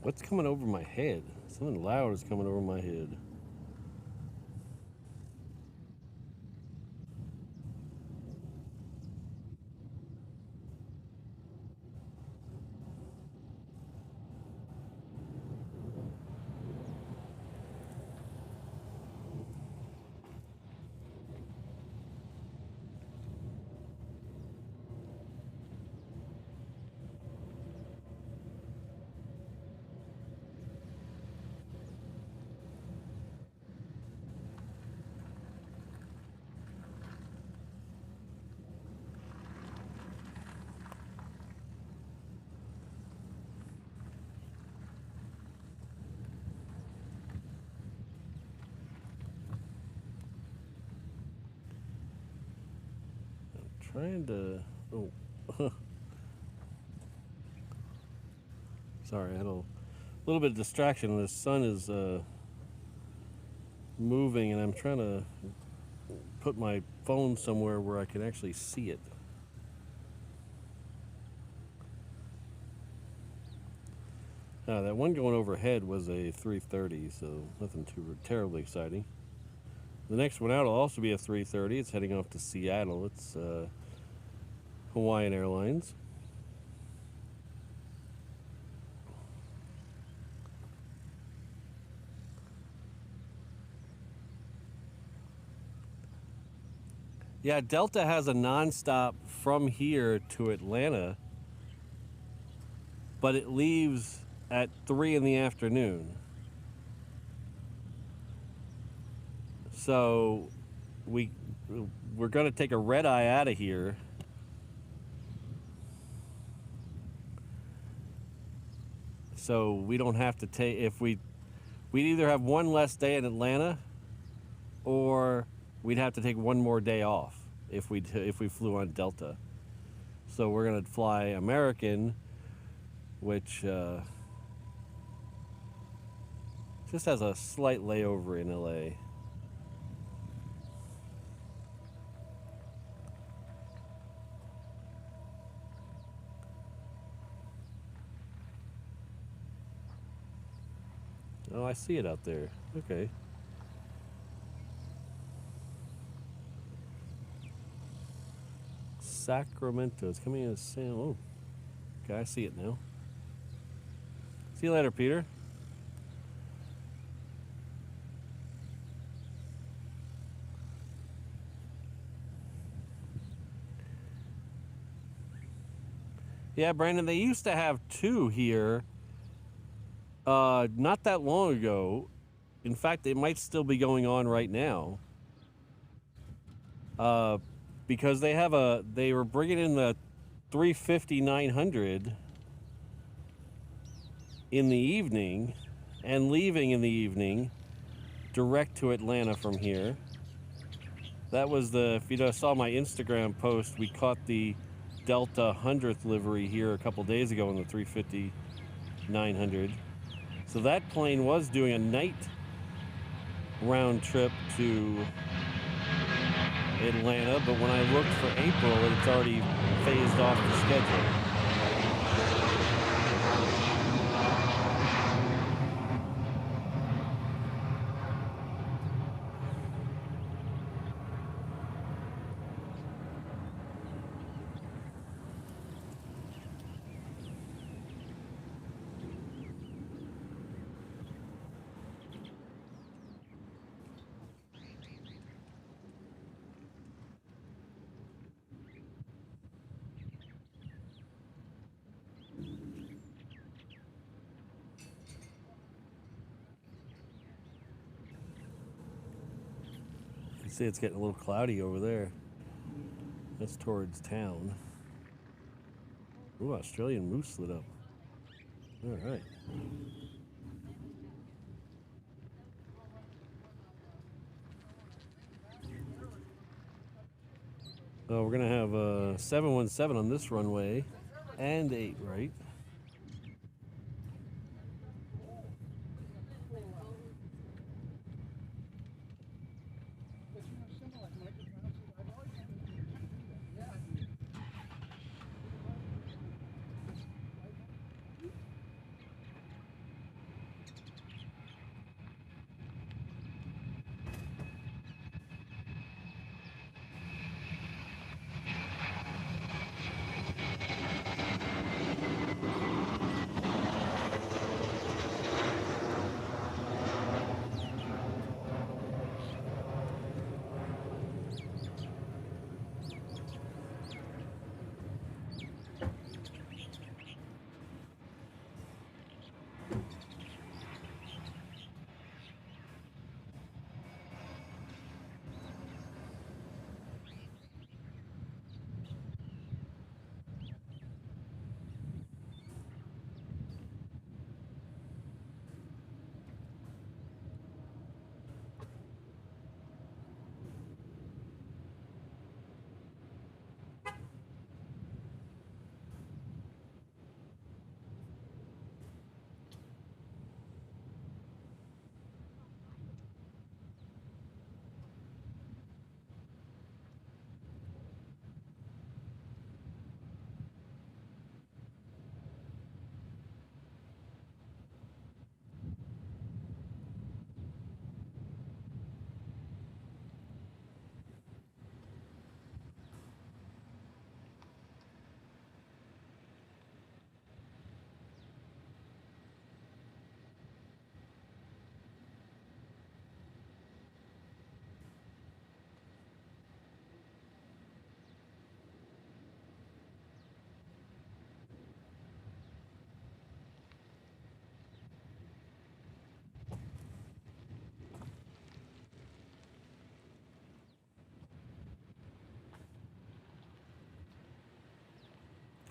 What's coming over my head? Something loud is coming over my head. Trying to, oh, sorry, I had a little bit of distraction. The sun is moving, and I'm trying to put my phone somewhere where I can actually see it. That one going overhead was a 330, so nothing too terribly exciting. The next one out will also be a 330. It's heading off to Seattle. It's Hawaiian Airlines. Yeah, Delta has a nonstop from here to Atlanta, but it leaves at 3 in the afternoon. So we're going to take a red eye out of here. So we don't have to take, we'd either have one less day in Atlanta, or we'd have to take one more day off if we flew on Delta. So we're gonna fly American, which just has a slight layover in LA. Oh, I see it out there. Okay. Sacramento. It's coming in as San. Oh, okay, I see it now. See you later, Peter. Yeah, Brandon, they used to have two here not that long ago. In fact, it might still be going on right now. Because they were bringing in the 350-900 in the evening and leaving in the evening direct to Atlanta from here. That was if you saw my Instagram post, we caught the Delta 100th livery here a couple days ago on the 350-900. So that plane was doing a night round trip to Atlanta, but when I looked for April, it's already phased off the schedule. See, it's getting a little cloudy over there. That's towards town. Ooh, Australian moose lit up. All right. Oh, we're gonna have a 717 on this runway, and 8, right?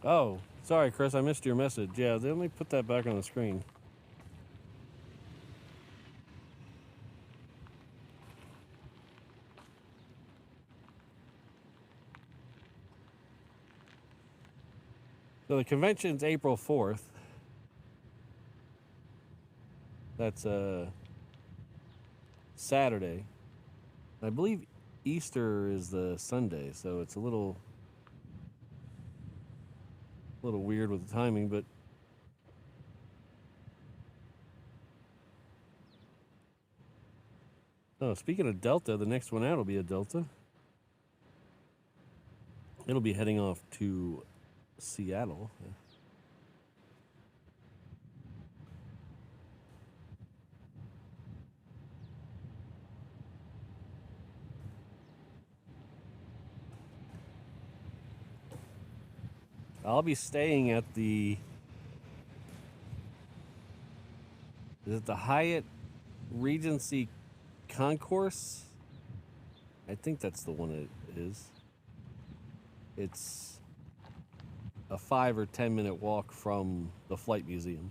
Oh, sorry, Chris, I missed your message. Yeah, let me put that back on the screen. So the convention's April 4th. That's Saturday. I believe Easter is the Sunday, so it's a little weird with the timing, but oh, speaking of Delta, the next one out will be a Delta. It'll be heading off to Seattle. I'll be staying at the... Is it the Hyatt Regency Concourse? I think that's the one it is. It's a 5 or 10 minute walk from the Flight Museum,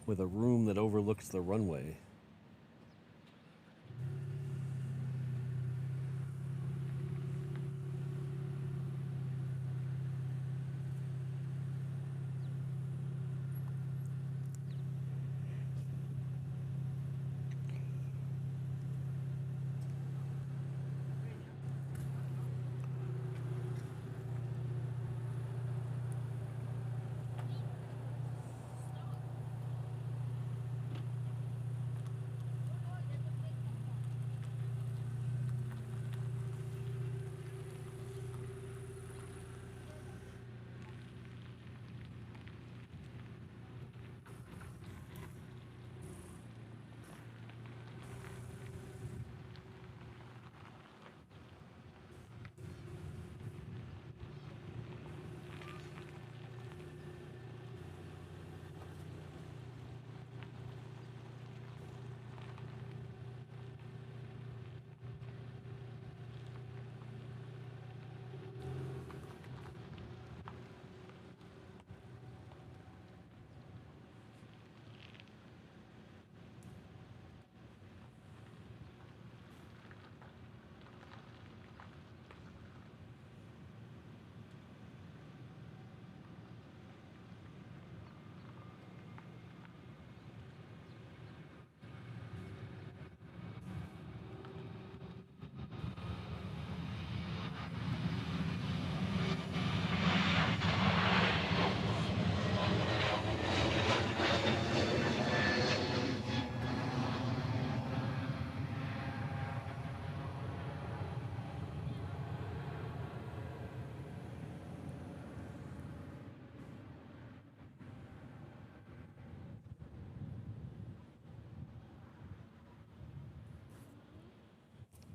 with a room that overlooks the runway.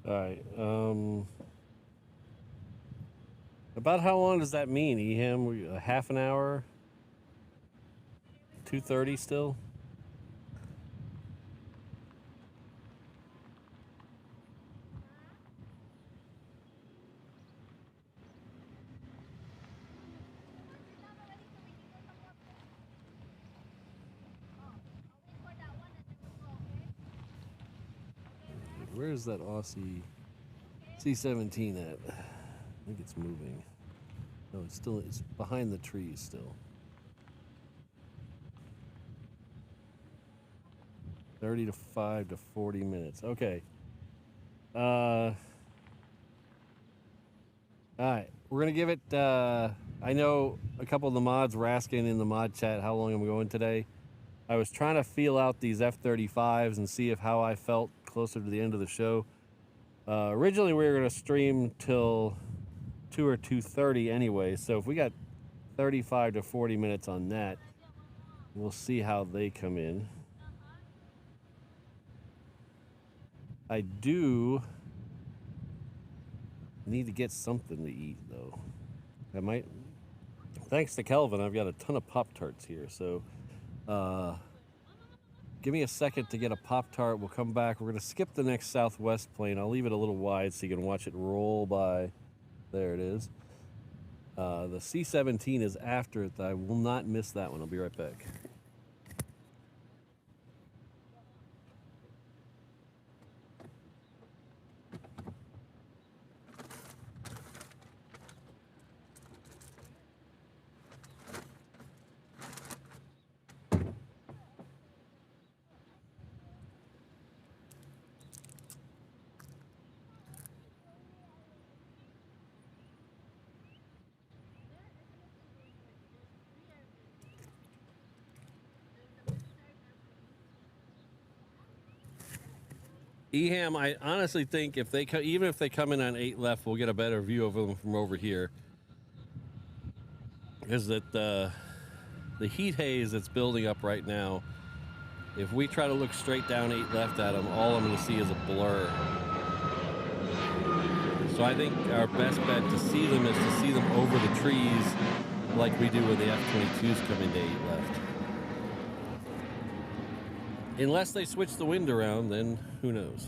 All right. About how long does that mean, Eham? A half an hour? 2:30 still? Where's that Aussie C-17 at? I think it's moving. No, it's behind the trees still. 35 to 40 minutes. Okay. All right. We're going to give it, I know a couple of the mods were asking in the mod chat how long I'm going today. I was trying to feel out these F-35s and see how I felt closer to the end of the show. Originally, we were going to stream till 2 or 2:30 anyway, so if we got 35 to 40 minutes on that, we'll see how they come in. I do need to get something to eat, though. I might... Thanks to Kelvin, I've got a ton of Pop-Tarts here, so... give me a second to get a Pop-Tart. We'll come back. We're going to skip the next Southwest plane. I'll leave it a little wide so you can watch it roll by. There it is. The C-17 is after it. I will not miss that one. I'll be right back. Eham, I honestly think if they even if they come in on 8 left, we'll get a better view of them from over here. Because that the heat haze that's building up right now, if we try to look straight down 8 left at them, all I'm going to see is a blur. So I think our best bet to see them is to see them over the trees like we do when the F-22s come into 8 left. Unless they switch the wind around, then who knows?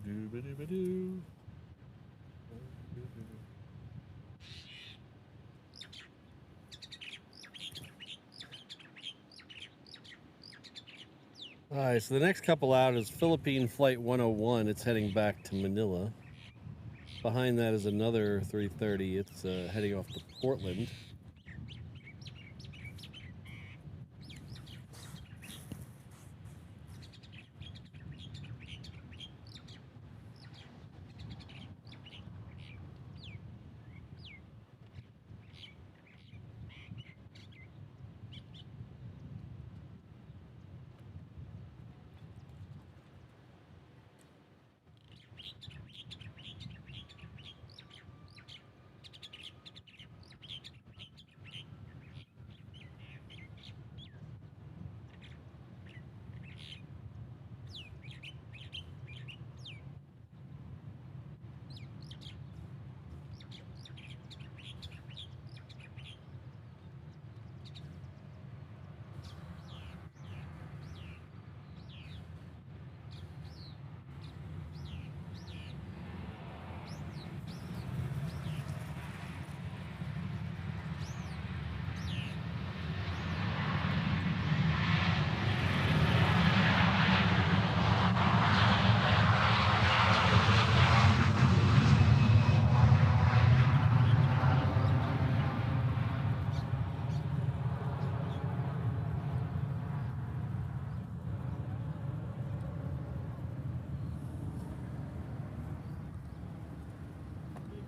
Ba-doo-ba-doo-ba-doo. All right, so the next couple out is Philippine Flight 101. It's heading back to Manila. Behind that is another 330. It's heading off to Portland.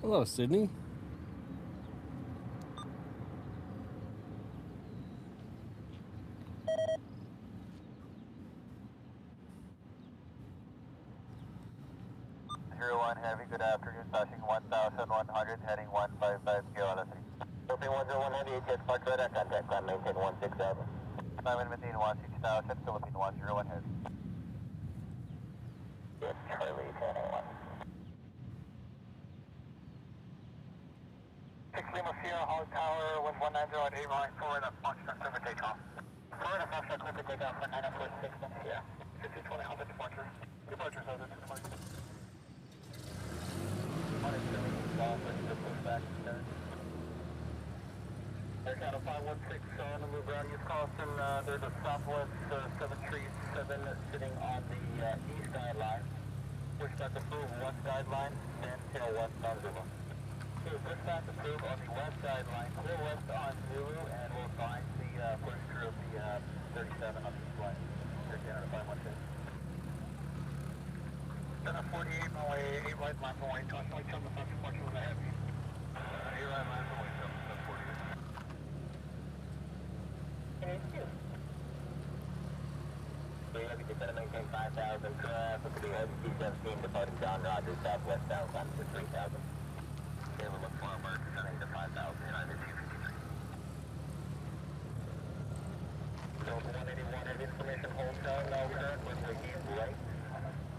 Hello, Sydney. Heavy, good afternoon, passing 1,100, heading 155 JAL. Philippine 101 Heavy, ATS Park Radar, contact climb, maintain 16000. Climb and maintain 16000, Philippine 101 Heavy. Yes, Charlie, 1001. 6 Lima Sierra, Hall Tower, 1190 at 8 right, forward up, Foxtrot, clear for takeoff. Forward up, Foxtrot, clear for takeoff, 1946, yeah. 5220, hold the departure. Departure, so that's departure. Air Cattle 516 on the move around East Carlson. There's a Southwest 737 sitting on the east guideline. Push back approved west guideline, and tail west on Zulu. So push back approved on the west guideline, clear west on Zulu, and we'll find the first crew of the 37 on this flight. Air Canada 516. 48 my way, 8 right line my way, toss like 7 bucks, watching with a heavy. 8 right line my way, 7, 48. So you have to set a maintain 5,000 traffic to the C-17 departing John Rogers, Southwest, southbound to 3,000. They will look for emergency heading to 5,000, United 253. So 181 have information, hold down, now current, runway 8 right.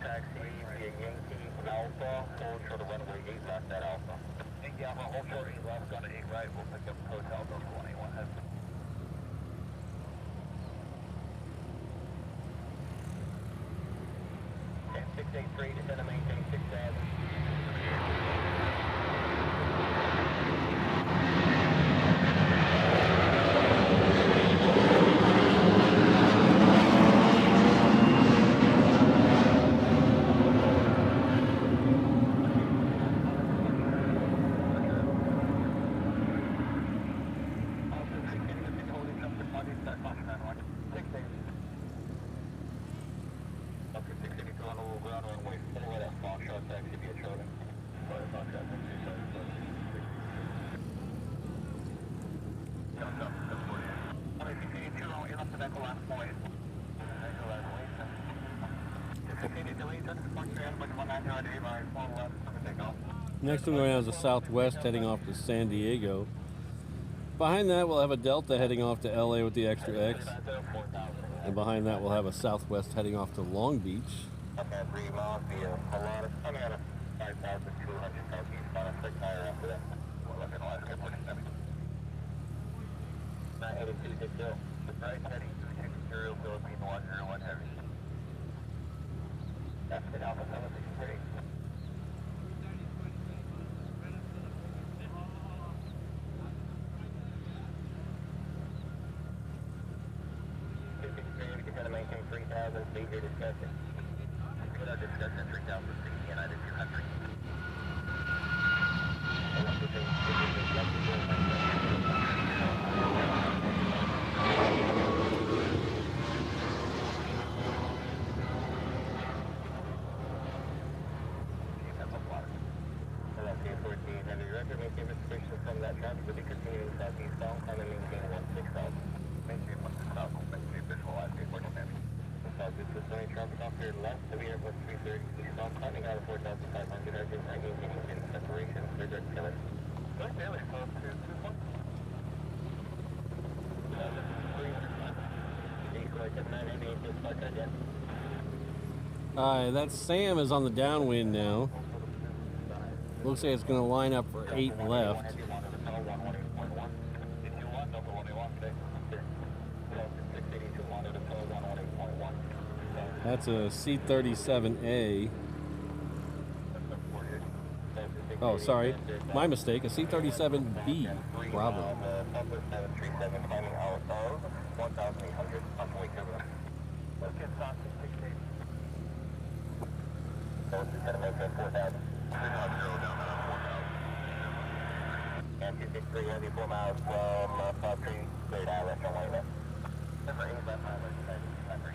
Taxi via Yankee Alpha, hold short of runway 8 left at Alpha. Yankee Alpha, hold short 8 left, on 8 right, we'll pick up Hotel Delta 181 head. 683, descend and maintain 6,000. Next one going out is a Southwest heading off to San Diego. Behind that, we'll have a Delta heading off to LA with the extra X. And behind that, we'll have a Southwest heading off to Long Beach. Okay, 3 miles via Aloha. I'm at 5,200 southeast on a 6 higher after that. We're looking last good morning, 98260. Right heading to Imperial Philippine 101 Heavy. That's the Alpha 763. 3000 major discussion. Good our discussion 3060 United 200. Have you record maintain restrictions from that traffic will be continuing southeastbound, climbing maintain 16,000. Maintain 16,000, maintain visualize 8.7. Southeast is running traffic off your left, heavy Airbus A330s eastbound, climbing out of 4,500, engine right, maintaining city separation, third killer. Good daily, so 221. Decoy 7988, just like that, yeah. Alright, that Sam is on the downwind now. Looks like it's going to line up for 8 left. That's a C-37A. Oh, sorry. My mistake. A C-37B. Bravo. And 263 heavy 4 miles from South Tree, straight out left on way. Number 8 left highway, Livery.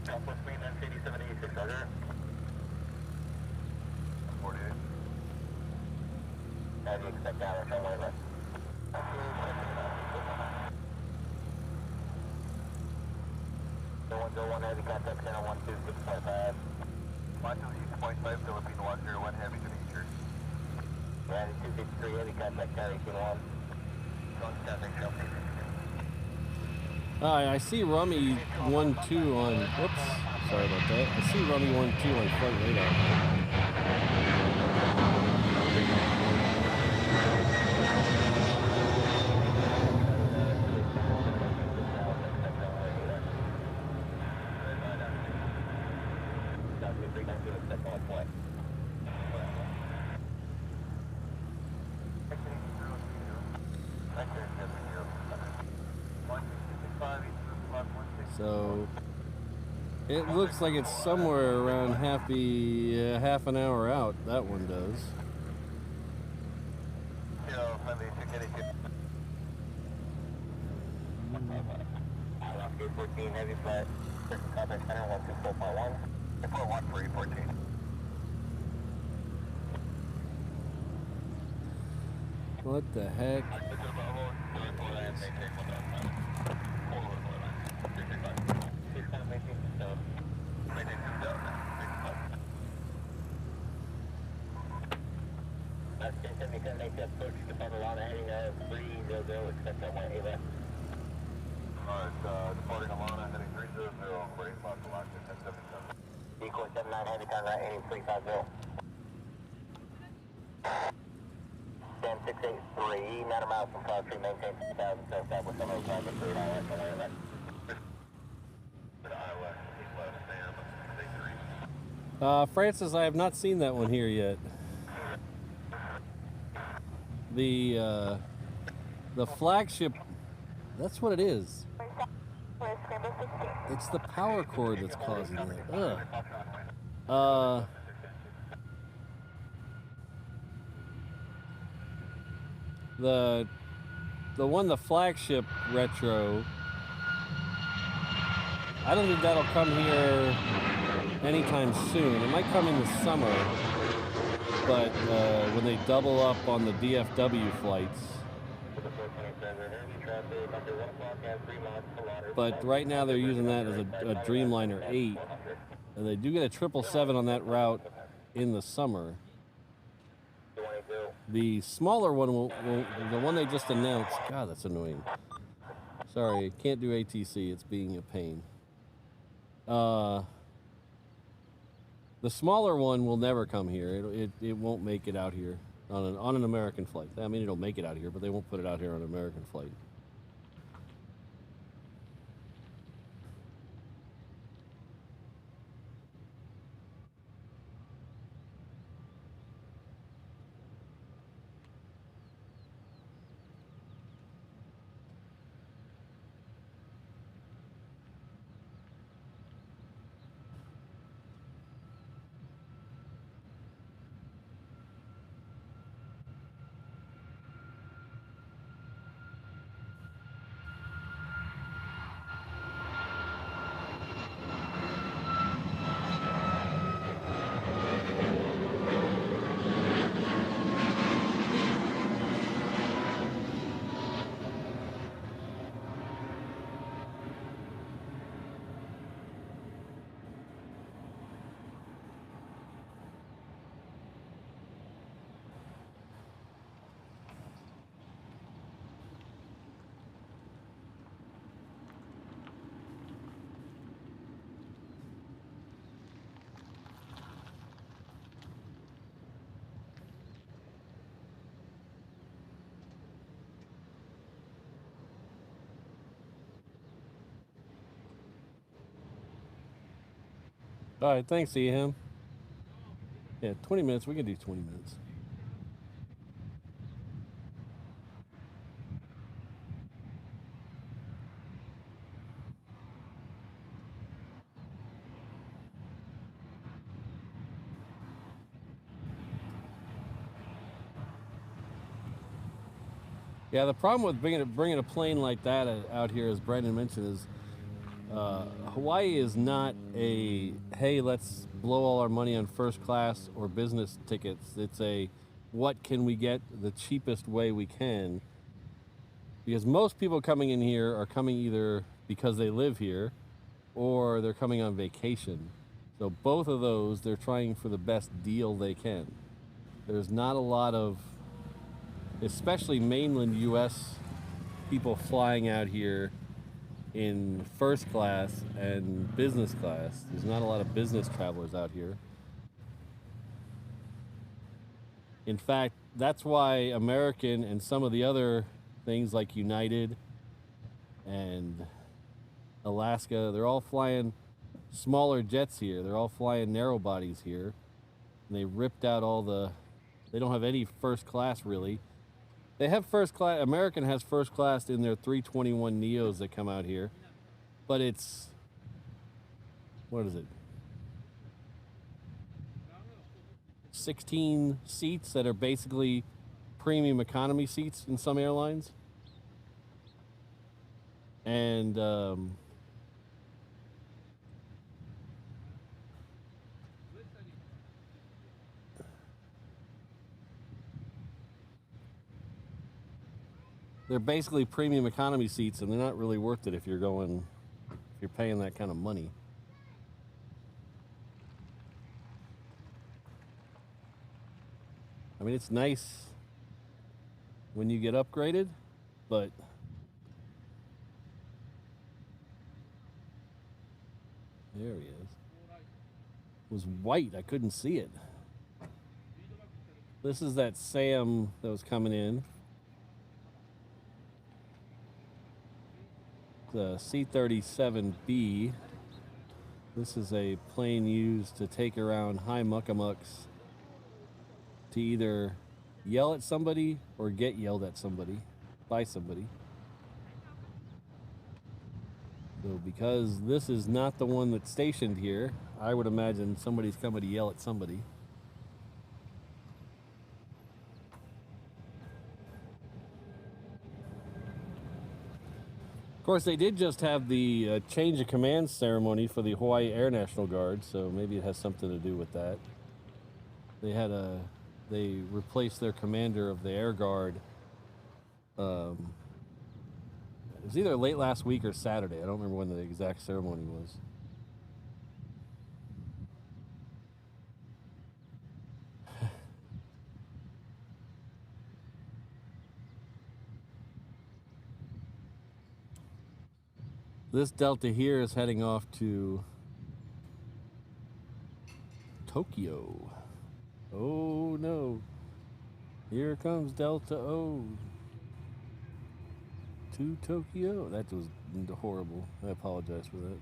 Southwest Main, that's 8786, Roger. 48. How do you expect out left on way left? Go 1 heavy contact center 126.5. 126.5, Filipino 101 heavy to the eastern. Yeah, 263 heavy contact carry 18-1. I see Rummy 1-2 on. Whoops. Sorry about that. I see Rummy 1-2 on flight radar. So it looks like it's somewhere around half an hour out. That one does. 14 heavy flight, contact center 124.1, report 1 for 814. What the heck? Departing Aloha, heading 300, for 8 miles to launch at 1077. Decoy 79 heavy turn right, heading 350. Sam 683, 9 miles from South Tree, maintain 2,000, so south with 105 and 3 hours on Iowa. Iowa, east west, Sam 683. Francis, I have not seen that one here yet. The flagship, that's what it is. It's the power cord that's causing that. Ugh. The one, the flagship retro, I don't think that'll come here anytime soon. It might come in the summer, but when they double up on the DFW flights. But right now they're using that as a Dreamliner 8, and they do get a 777 on that route in the summer. The smaller one the one they just announced. God, that's annoying. Sorry, can't do ATC. It's being a pain. The smaller one will never come here. It won't make it out here on an American flight. I mean, it'll make it out here, but they won't put it out here on an American flight. All right, thanks, Eham. Yeah, 20 minutes. We can do 20 minutes. Yeah, the problem with bringing a plane like that out here, as Brandon mentioned, is Hawaii is not a, hey, let's blow all our money on first class or business tickets. It's a, what can we get the cheapest way we can? Because most people coming in here are coming either because they live here or they're coming on vacation. So both of those, they're trying for the best deal they can. There's not a lot of, especially mainland US people flying out here in first class and business class. There's not a lot of business travelers out here. In fact, that's why American and some of the other things like United and Alaska, they're all flying smaller jets here. They're all flying narrow bodies here. And they ripped out all the, they don't have any first class really. They have first class, American has first class in their 321 Neos that come out here. But it's, what is it? 16 seats that are basically premium economy seats in some airlines. And they're basically premium economy seats, and they're not really worth it if you're going, if you're paying that kind of money. I mean, it's nice when you get upgraded, but there he is. It was white, I couldn't see it. This is that Sam that was coming in. The C-37B. This is a plane used to take around high muckamucks to either yell at somebody or get yelled at somebody by somebody. So because this is not the one that's stationed here, I would imagine somebody's coming to yell at somebody. Of course, they did just have the change of command ceremony for the Hawaii Air National Guard, so maybe it has something to do with that. They replaced their commander of the Air Guard. It was either late last week or Saturday. I don't remember when the exact ceremony was. This Delta here is heading off to Tokyo. Oh no. Here comes Delta O to Tokyo. That was horrible. I apologize for that.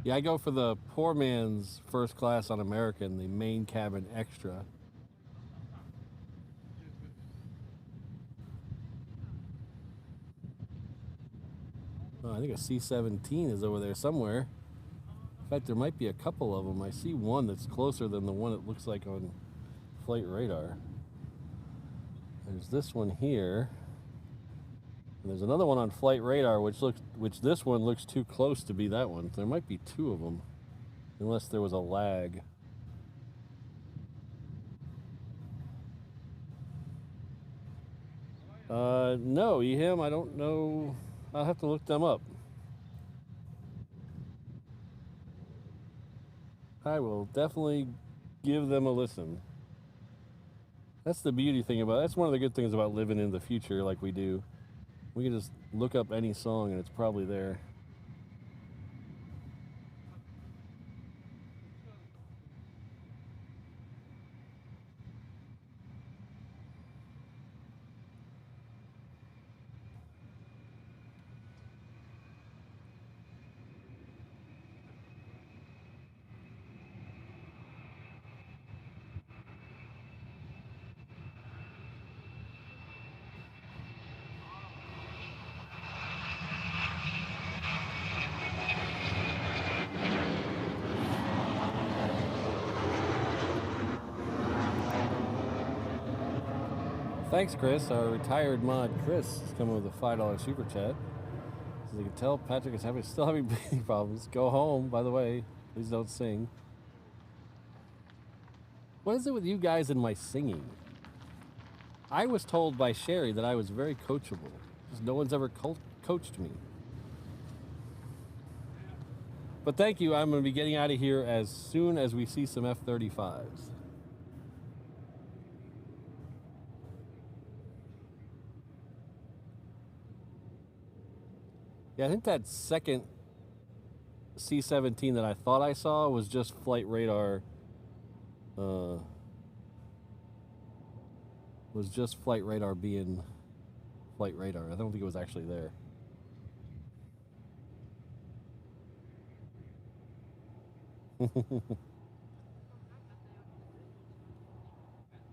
Yeah, I go for the poor man's first class on American, the main cabin extra. Oh, I think a C-17 is over there somewhere. In fact, there might be a couple of them. I see one that's closer than the one it looks like on flight radar. There's this one here. And there's another one on flight radar, which this one looks too close to be that one. There might be two of them, unless there was a lag. No, him, I don't know. I'll have to look them up. I will definitely give them a listen. That's the beauty thing about it. That's one of the good things about living in the future like we do. We can just look up any song and it's probably there. Thanks, Chris. Our retired mod, Chris, is coming with a $5 super chat. As you can tell, Patrick is still having breathing problems. Go home, by the way. Please don't sing. What is it with you guys and my singing? I was told by Sherry that I was very coachable. Just no one's ever coached me. But thank you. I'm going to be getting out of here as soon as we see some F-35s. Yeah, I think that second C-17 that I thought I saw was just flight radar. Was just flight radar being flight radar. I don't think it was actually there.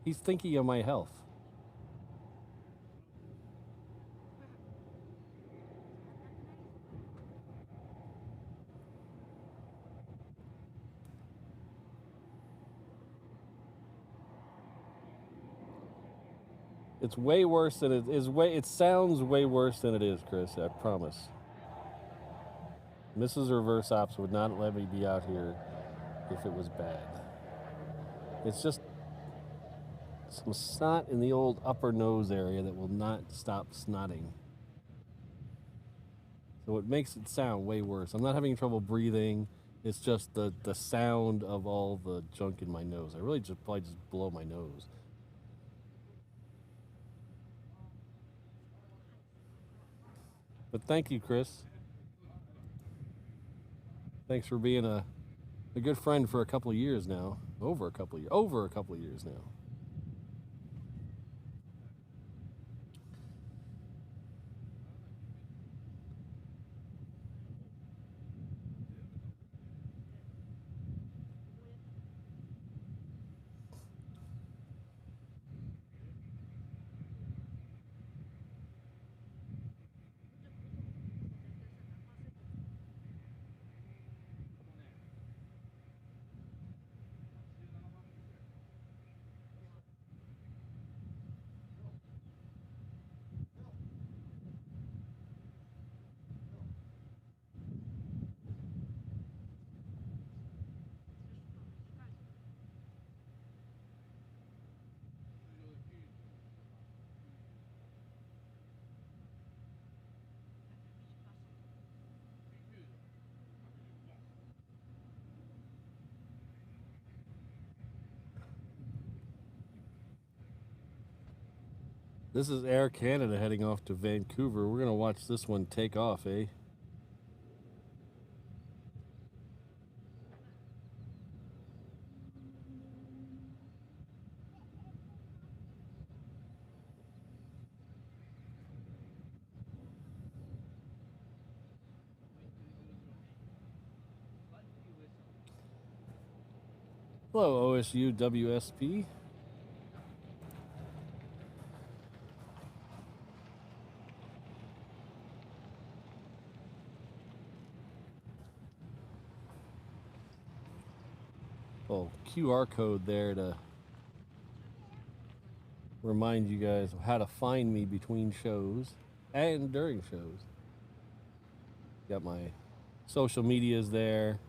He's thinking of my health. It's way worse than it is. It sounds way worse than it is, Chris. I promise. Mrs. Reverse Ops would not let me be out here if it was bad. It's just some snot in the old upper nose area that will not stop snotting. So it makes it sound way worse. I'm not having trouble breathing. It's just the sound of all the junk in my nose. I really probably just blow my nose. But thank you, Chris. Thanks for being a good friend for a couple of years now. Over a couple of years now. This is Air Canada heading off to Vancouver. We're going to watch this one take off, eh? Hello, OSU WSP. Oh, QR code there to remind you guys of how to find me between shows and during shows. Got my social medias there.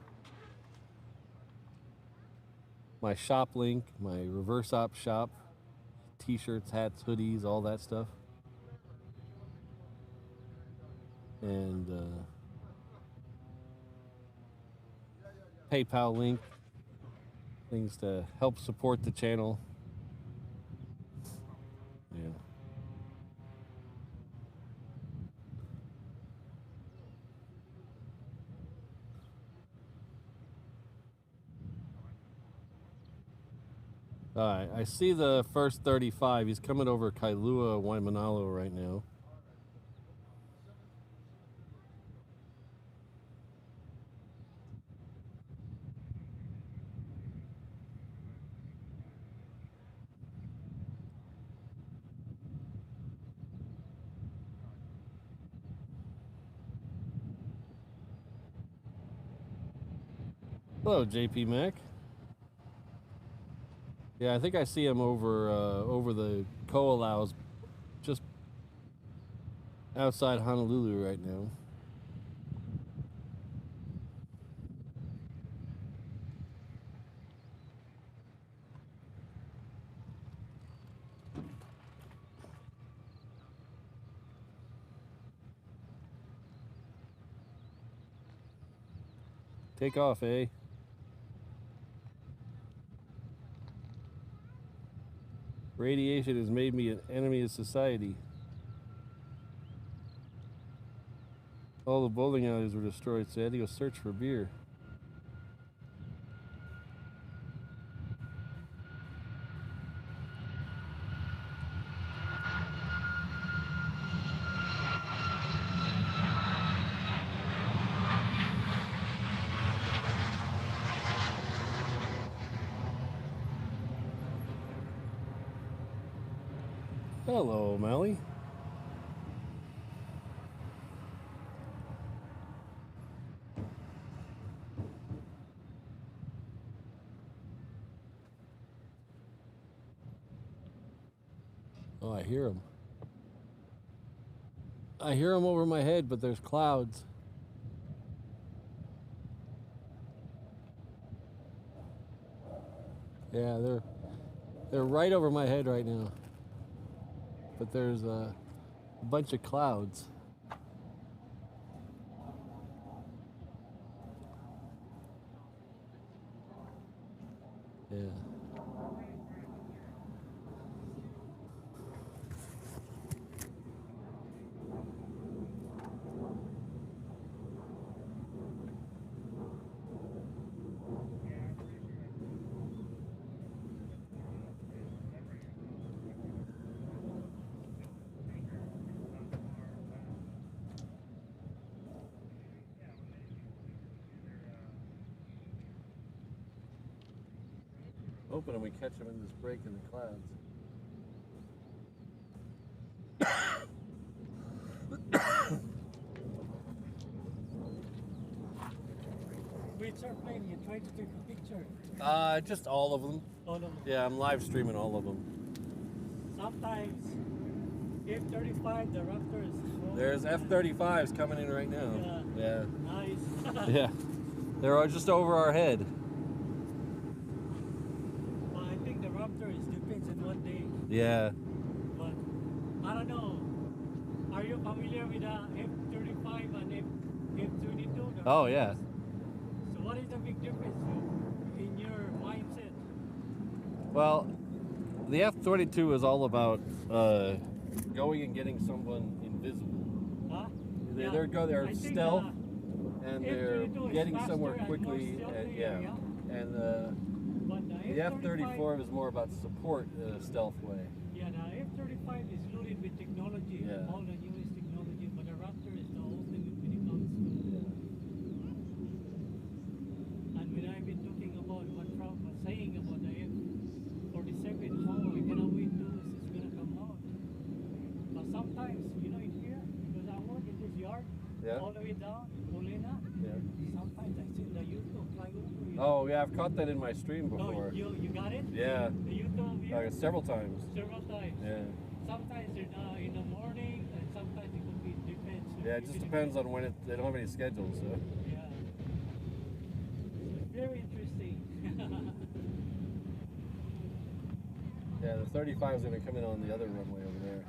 My shop link, my reverse op shop, t-shirts, hats, hoodies, all that stuff. and PayPal link, things to help support the channel. Yeah. All right, I see the first 35. He's coming over Kailua, Waimanalo right now. Hello, JP Mac. Yeah, I think I see him over the Ko'olaus, just outside Honolulu right now. Take off, eh? Radiation has made me an enemy of society. All the bowling alleys were destroyed, so I had to go search for beer. Hello, Melly. Oh, I hear him. I hear him over my head, but there's clouds. Yeah, they're right over my head right now. But there's a bunch of clouds. Yeah. Hoping we catch him in this break in the clouds. Which airplane you trying to take a picture? Just all of them. All of them. Yeah, I'm live streaming all of them. Sometimes F-35, the Raptor is slow. There's F-35s coming in right now. Yeah. Nice. Yeah. They're all just over our head. Well, I think the Raptor is depends on what day. Yeah. But I don't know. Are you familiar with the F-35 and F-22? Oh, yeah. So what is the big difference in your mindset? Well, the F-22 is all about going and getting someone invisible. Huh? They're I think, stealth, and they're F-22 is getting faster somewhere and more quickly. stealthy, And yeah. And But the F-34 is more about support stealth way. Yeah, the F-35 is loaded with technology, Yeah. all the newest technology, but the Raptor is the ultimate when it comes to. And when I've been talking about what Trump was saying about the F-47, oh, we cannot wait till this is gonna come out. But sometimes, you know, in here, because I work in this yard, Yeah. all the way down, Olena, Yeah. sometimes I see the YouTube fly over. Oh, yeah, I've caught that in my stream before. No, you got it? Yeah. The YouTube here? Several times. Several times. Yeah. Sometimes they're in the morning, and sometimes it could be depends. Yeah, it just depends on when they don't have any schedules. So. Yeah. So very interesting. Yeah, the 35 is going to come in on the other runway over there.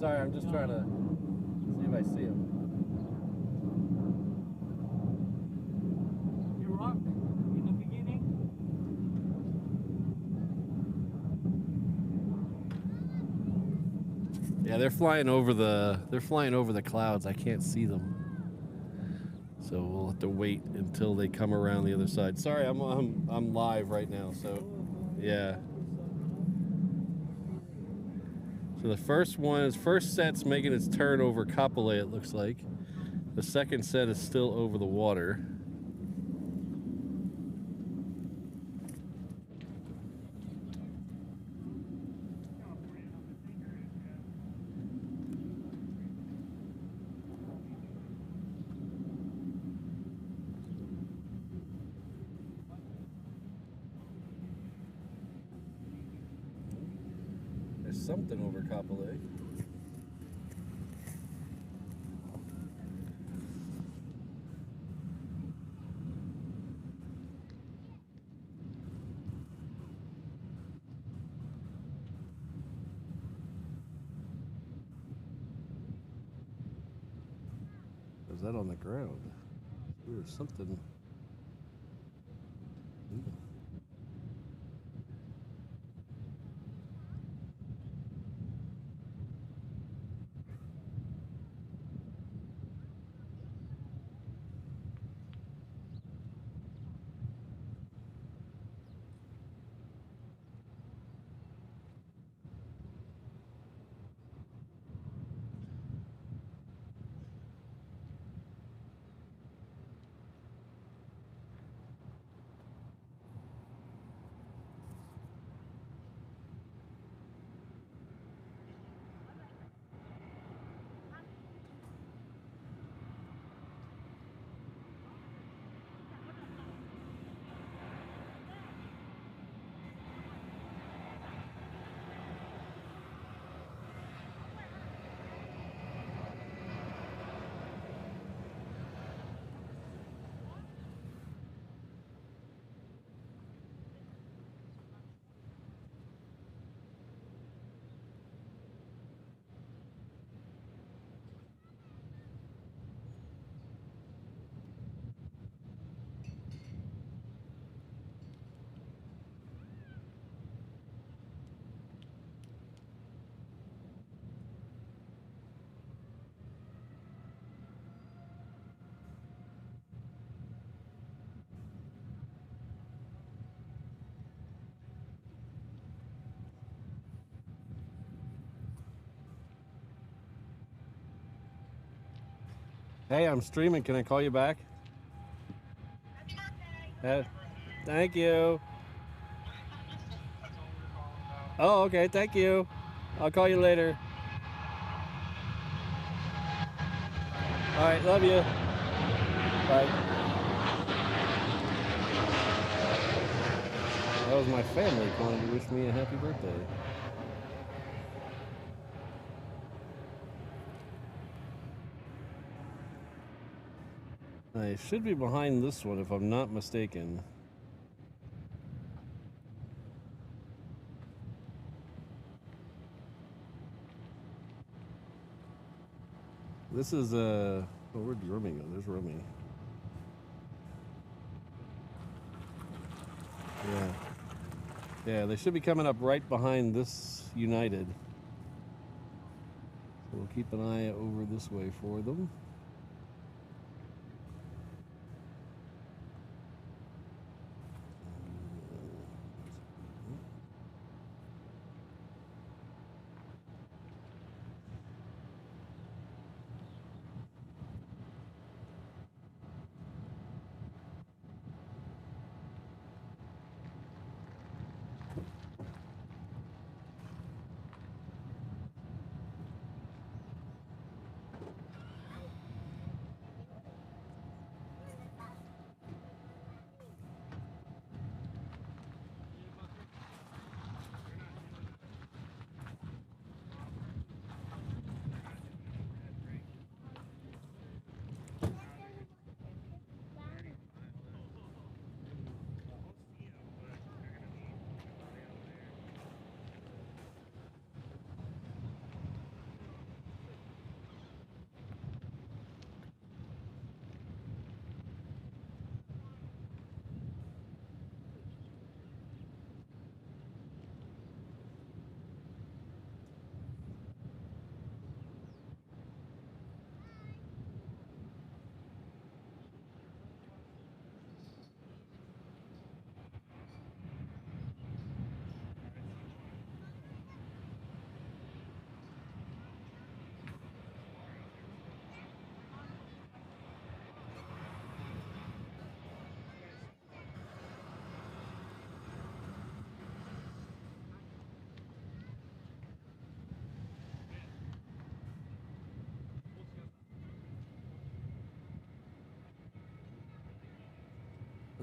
Sorry, I'm just trying to see if I see him. You rock in the beginning. Yeah, they're flying over the clouds. I can't see them. So we'll have to wait until they come around the other side. Sorry, I'm live right now, so yeah. So the first set's making its turn over Kapolei, it looks like. The second set is still over the water. There's something over Kapolei. Is that on the ground? There's something. Hey, I'm streaming. Can I call you back? Thank you. Oh, okay. Thank you. I'll call you later. All right. Love you. Bye. That was my family calling to wish me a happy birthday. I should be behind this one if I'm not mistaken. This is oh, where'd Rummy go? There's Rummy. Yeah. Yeah, they should be coming up right behind this United. So we'll keep an eye over this way for them.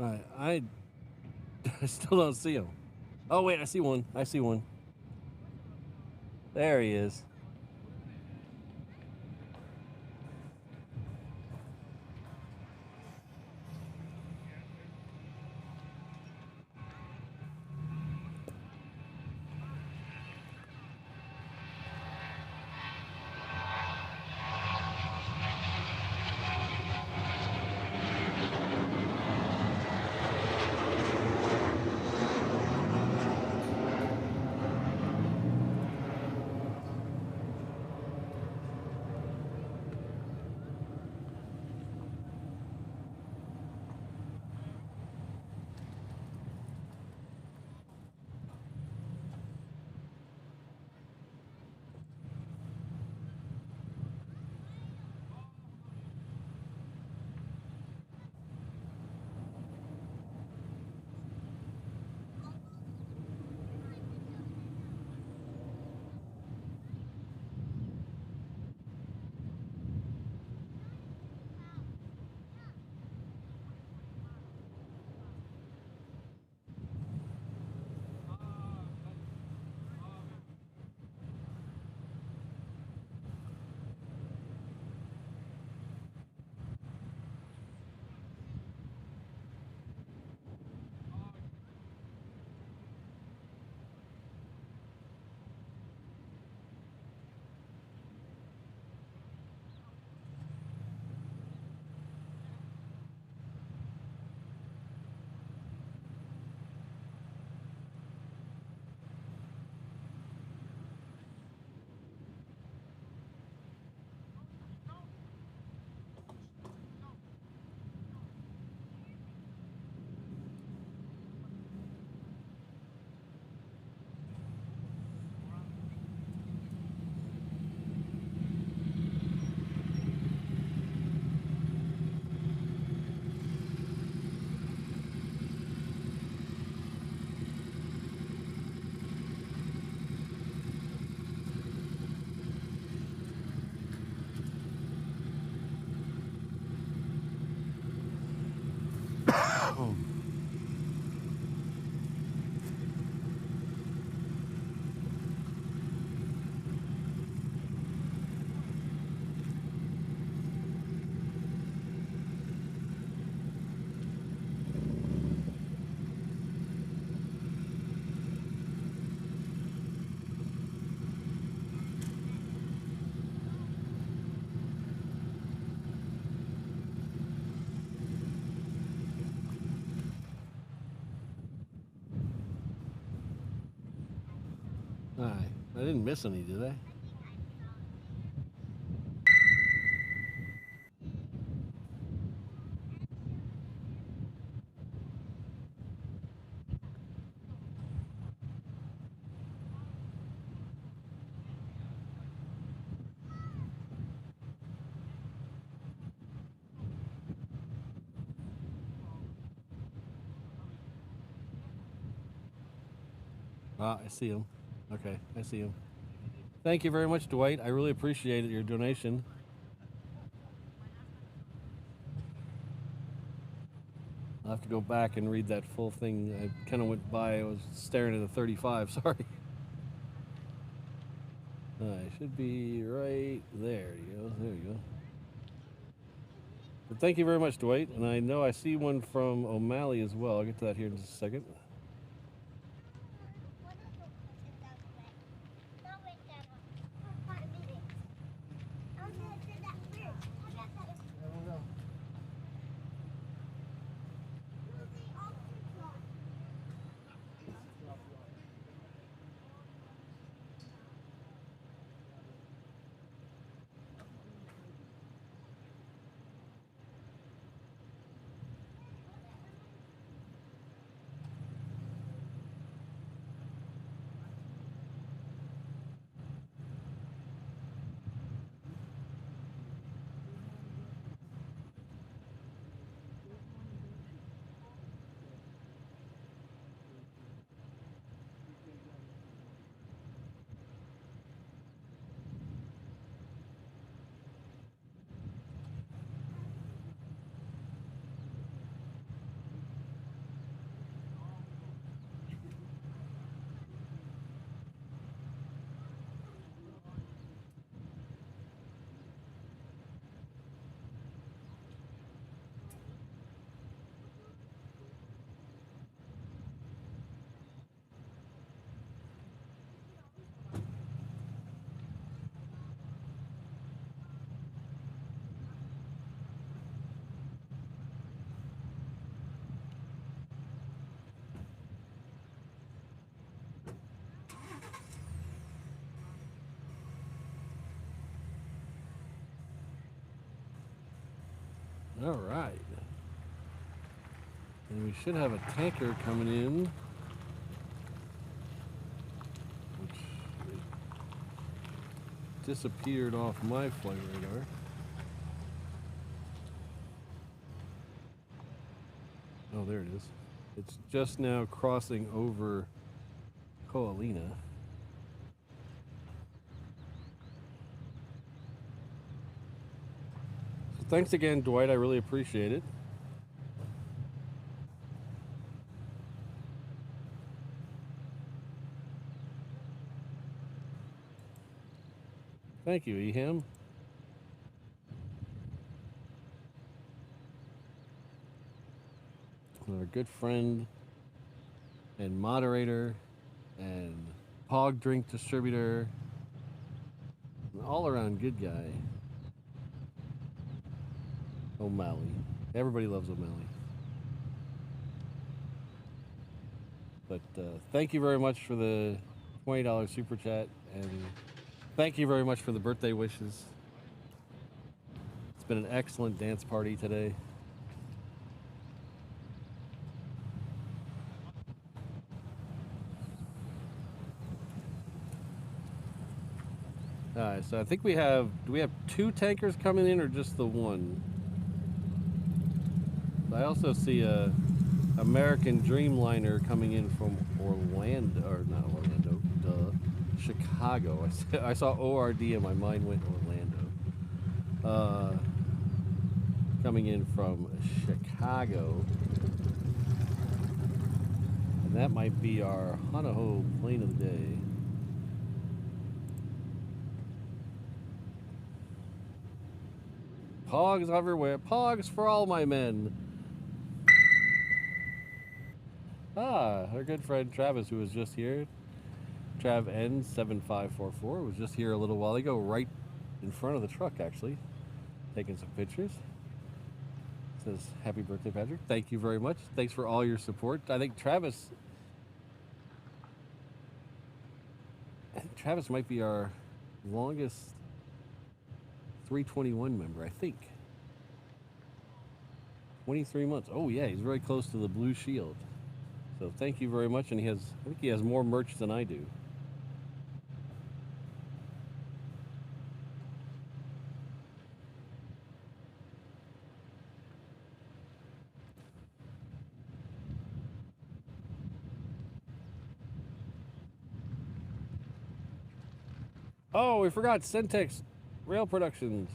All right, I still don't see him. Oh wait, I see one. I see one. There he is. All right, I didn't miss any, did I? Ah, I see him. Okay, I see him. Thank you very much, Dwight. I really appreciate it, your donation. I'll have to go back and read that full thing. I kind of went by. I was staring at the 35. Sorry. I should be right there. You go. There you go. But thank you very much, Dwight. And I know I see one from O'Malley as well. I'll get to that here in just a second. All right. And we should have a tanker coming in, which disappeared off my flight radar. Oh, there it is. It's just now crossing over Ko'olina. So thanks again, Dwight. I really appreciate it. Thank you, Eham. Our good friend and moderator and hog drink distributor, an all-around good guy, O'Malley. Everybody loves O'Malley. But thank you very much for the $20 super chat, and thank you very much for the birthday wishes. It's been an excellent dance party today. All right, so I think do we have 2 tankers coming in or just the one? I also see a American Dreamliner coming in from Orlando, or not Orlando, Chicago. I saw ORD and my mind went Orlando. Coming in from Chicago. And that might be our Honolulu plane of the day. Pogs everywhere. Pogs for all my men. Ah, our good friend Travis, who was just here. Trav N7544 was just here a little while ago, right in front of the truck, actually, taking some pictures. Says, happy birthday, Patrick. Thank you very much. Thanks for all your support. I think Travis might be our longest 321 member, I think. 23 months. Oh yeah, he's very close to the Blue Shield. So thank you very much, and I think he has more merch than I do. Oh, we forgot Centex Rail Productions.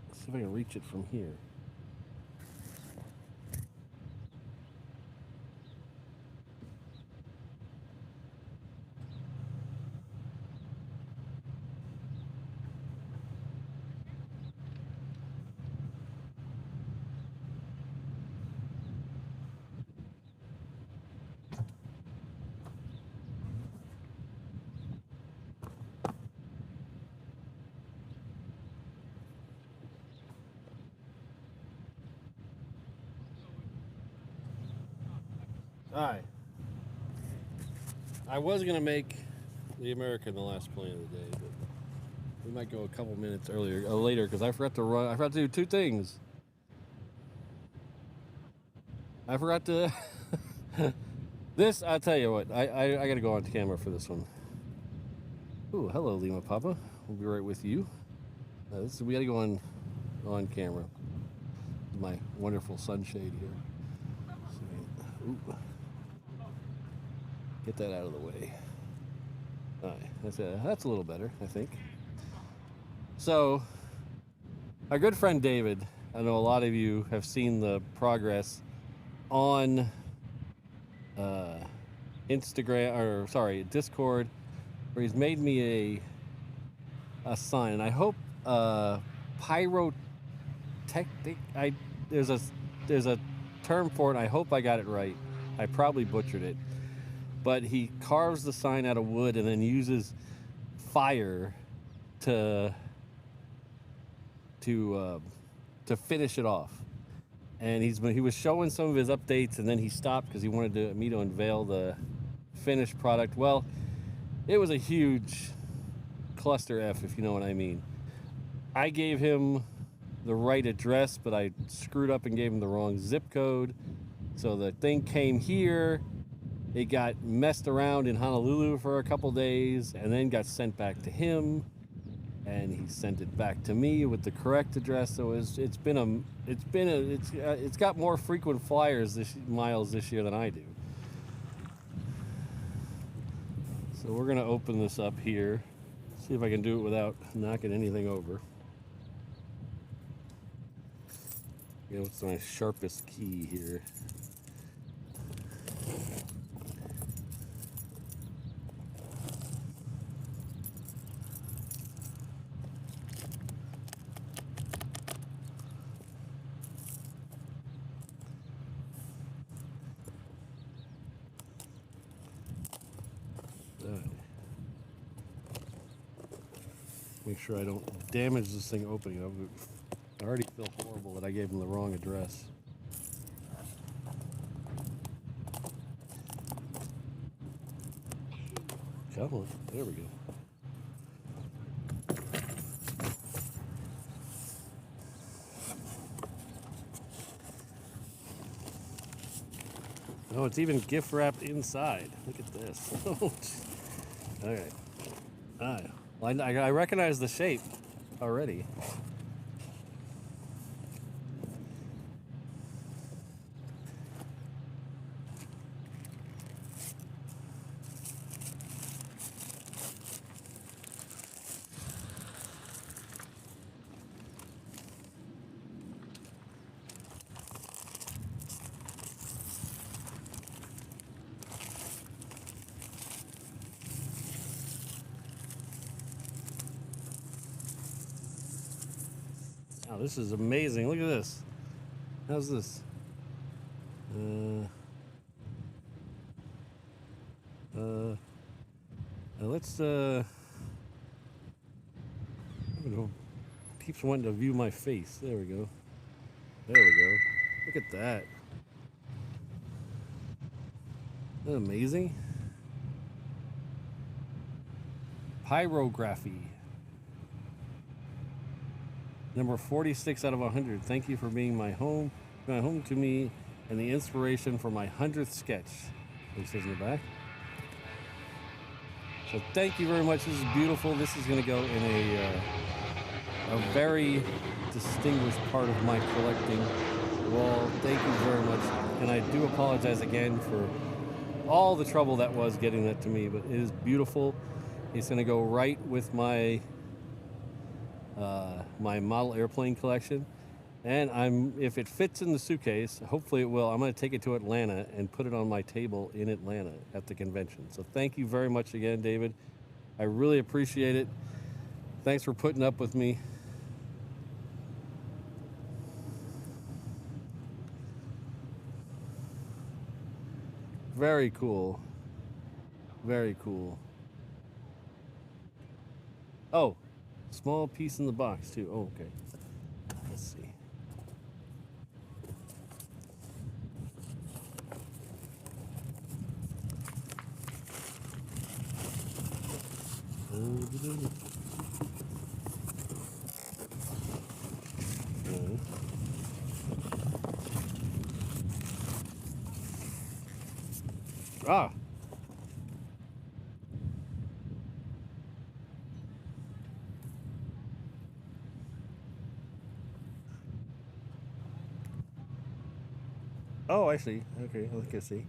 Let's see if I can reach it from here. Alright. I was going to make the American the last plane of the day, but we might go a couple minutes later because I forgot to do 2 things. I forgot to this, I'll tell you what, I got to go on camera for this one. Ooh, hello Lima Papa. We'll be right with you. We got to go on camera. My wonderful sunshade here. Ooh. Get that out of the way. All right, that's a little better, I think. So, our good friend David, I know a lot of you have seen the progress on Discord, where he's made me a sign, and I hope pyrotechnic. There's a term for it. And I hope I got it right. I probably butchered it. But he carves the sign out of wood and then uses fire to to finish it off. And he was showing some of his updates, and then he stopped because he wanted me to unveil the finished product. Well, it was a huge cluster F, if you know what I mean. I gave him the right address, but I screwed up and gave him the wrong zip code. So the thing came here, it got messed around in Honolulu for a couple days, and then got sent back to him, and he sent it back to me with the correct address. So it's got more frequent miles this year than I do. So we're gonna open this up here, see if I can do it without knocking anything over. What's my sharpest key here? Make sure I don't damage this thing opening up. I already feel horrible that I gave him the wrong address. Come on, there we go. Oh, it's even gift wrapped inside. Look at this. Okay. Well, I recognize the shape already. Oh, this is amazing. Look at this. How's this? Let's I don't know. Keeps wanting to view my face. There we go. There we go. Look at that. Isn't that amazing? Pyrography. Number 46 out of 100. Thank you for being my home to me, and the inspiration for my 100th sketch. It says in the back. So thank you very much. This is beautiful. This is going to go in a very distinguished part of my collecting wall. Thank you very much, and I do apologize again for all the trouble that was getting that to me. But it is beautiful. It's going to go right with my my model airplane collection, and if it fits in the suitcase, hopefully it will, I'm going to take it to Atlanta and put it on my table in Atlanta at the convention. So thank you very much again, David. I really appreciate it. Thanks for putting up with me. Very cool. Very cool. Oh, small piece in the box too. Oh, okay. Let's see. Ah. Oh, I see. Okay, I can see.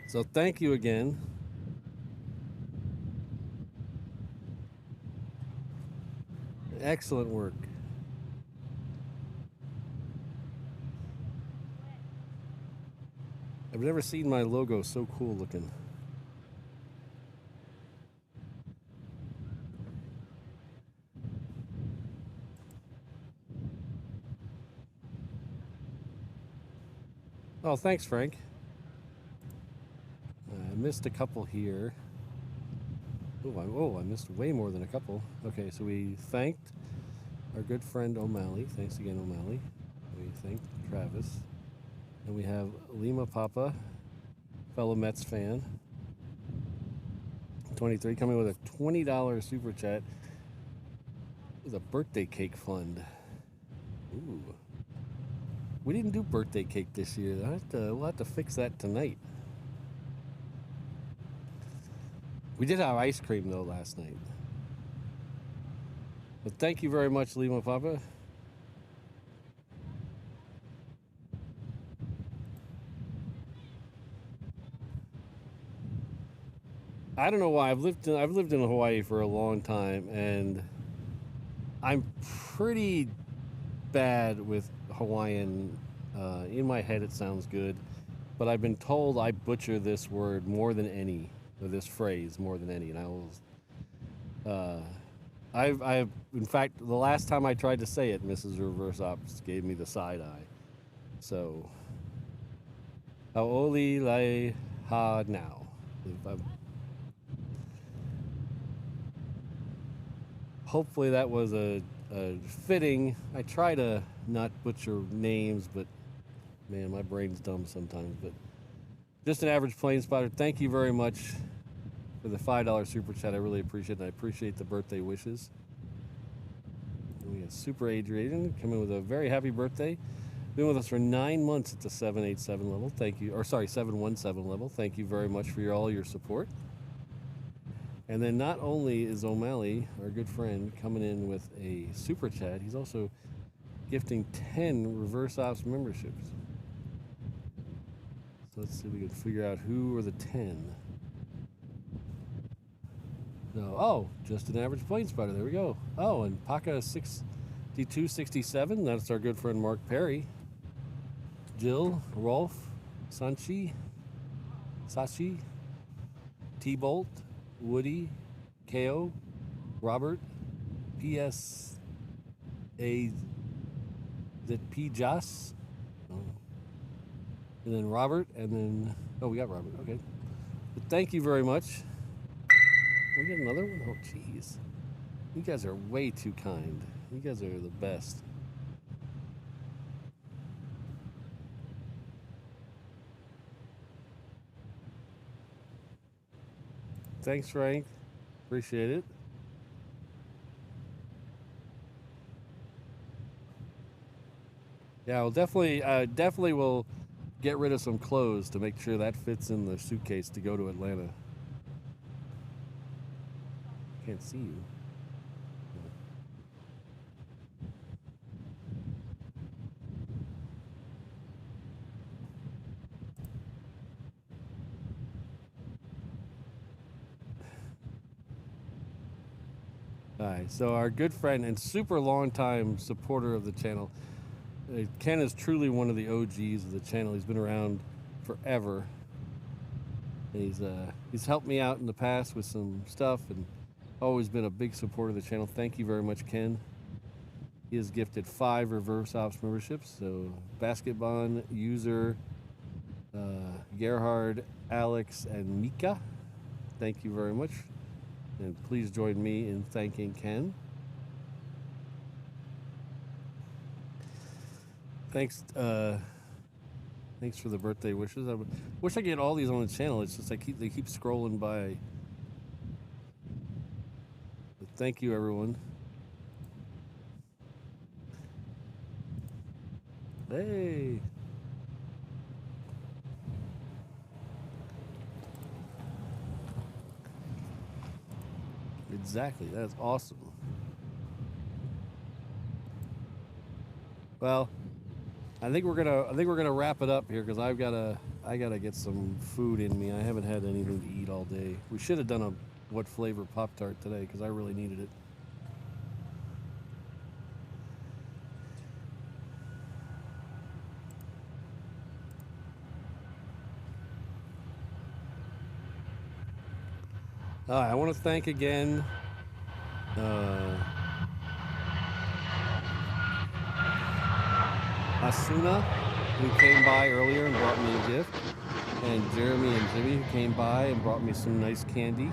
So thank you again. Excellent work. I've never seen my logo so cool looking. Oh, thanks, Frank. I missed a couple here. Oh, I missed way more than a couple. Okay, so we thanked our good friend O'Malley. Thanks again, O'Malley. We thanked Travis. And we have Lima Papa, fellow Mets fan. 23 coming with a $20 super chat with a birthday cake fund. Ooh. We didn't do birthday cake this year. We'll have to fix that tonight. We did have ice cream though last night. But thank you very much, Lima Papa. I don't know why I've lived in Hawaii for a long time, and I'm pretty bad with Hawaiian. In my head, it sounds good, but I've been told I butcher this word more than any, or this phrase more than any, and I've in fact, the last time I tried to say it, Mrs. Reverse Ops gave me the side eye. So, Aoli lai ha now. Hopefully that was a fitting. I try to not butcher names, but man, my brain's dumb sometimes. But just an average plane spotter. Thank you very much for the $5 super chat. I really appreciate it. I appreciate the birthday wishes. And we got Super Adrian coming with a very happy birthday. Been with us for 9 months at the 787 level. Thank you. Or sorry, 717 level. Thank you very much for all your support. And then not only is O'Malley, our good friend, coming in with a super chat, he's also gifting 10 Reverse Ops memberships. So let's see if we can figure out who are the 10. No, oh, just an average plane spotter. There we go. Oh, and Paka 6267. That's our good friend Mark Perry. Jill, Rolf, Sachi, T-Bolt, Woody, KO, Robert, PS, is it P. Joss? Oh. And then Robert, and then, oh, we got Robert, okay. But thank you very much. We get another one? Oh, jeez. You guys are way too kind. You guys are the best. Thanks, Frank. Appreciate it. Yeah, we'll definitely will get rid of some clothes to make sure that fits in the suitcase to go to Atlanta. Can't see you. All right, so our good friend and super long time supporter of the channel, Ken is truly one of the OGs of the channel. He's been around forever. He's helped me out in the past with some stuff and always been a big supporter of the channel. Thank you very much, Ken. He has gifted 5 Reverse Ops memberships. So Basketball user, Gerhard, Alex, and Mika. Thank you very much. And please join me in thanking Ken. Thanks thanks for the birthday wishes. I wish I could get all these on the channel. It's just they keep scrolling by. But thank you, everyone. Hey. Exactly. That's awesome. Well, I think we're gonna wrap it up here because I gotta get some food in me. I haven't had anything to eat all day. We should have done a what flavor Pop-Tart today because I really needed it. All right, I want to thank again Asuna who came by earlier and brought me a gift, and Jeremy and Jimmy who came by and brought me some nice candy.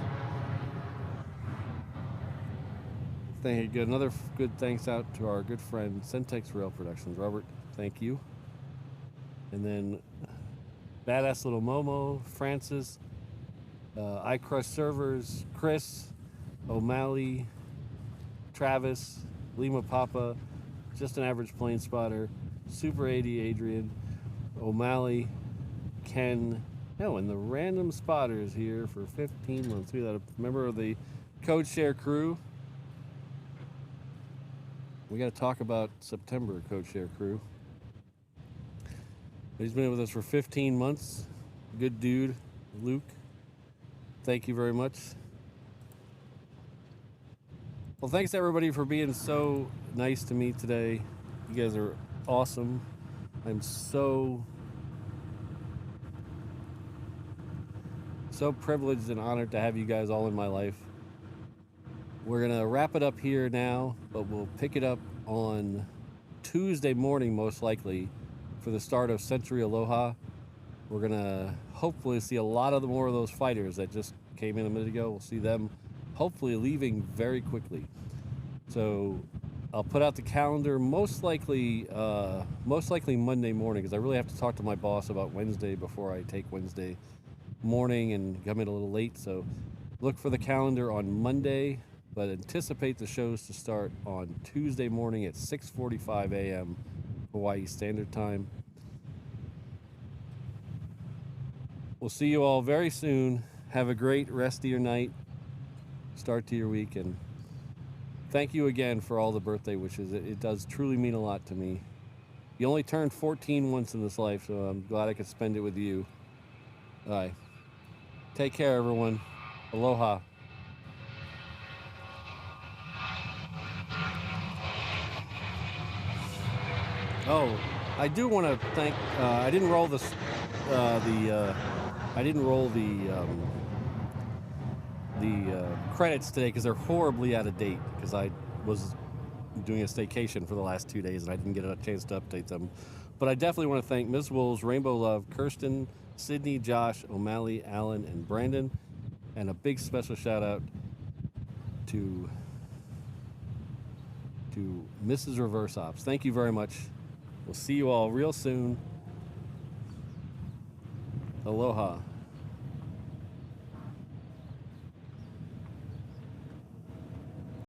Another good thanks out to our good friend Centex Rail Productions. Robert, thank you. And then Badass Little Momo, Francis, I Crush Servers, Chris, O'Malley, Travis, Lima Papa, Just an Average Plane Spotter, Super 80 Adrian, O'Malley, Ken, and the Random Spotters here for 15 months. We got a member of the Code Share crew. We got to talk about September Code Share crew. He's been with us for 15 months. Good dude, Luke. Thank you very much. Well, thanks everybody for being so nice to me today. You guys are awesome. I'm so privileged and honored to have you guys all in my life. We're gonna wrap it up here now, but we'll pick it up on Tuesday morning, most likely, for the start of Century Aloha. We're gonna hopefully see a lot of more of those fighters that just came in a minute ago. We'll see them hopefully leaving very quickly. So I'll put out the calendar most likely Monday morning, because I really have to talk to my boss about Wednesday before I take Wednesday morning and come in a little late. So look for the calendar on Monday, but anticipate the shows to start on Tuesday morning at 6:45 a.m. Hawaii Standard Time. We'll see you all very soon. Have a great rest of your night, start to your week, and thank you again for all the birthday wishes. It does truly mean a lot to me. You only turn 14 once in this life, so I'm glad I could spend it with you. All right. Take care, everyone. Aloha. Oh, I do want to thank. I didn't roll this. I didn't roll the credits today because they're horribly out of date. Because I was doing a staycation for the last 2 days and I didn't get a chance to update them. But I definitely want to thank Ms. Wolves, Rainbow Love, Kirsten, Sydney, Josh, O'Malley, Alan, and Brandon, and a big special shout out to Mrs. Reverse Ops. Thank you very much. We'll see you all real soon. Aloha.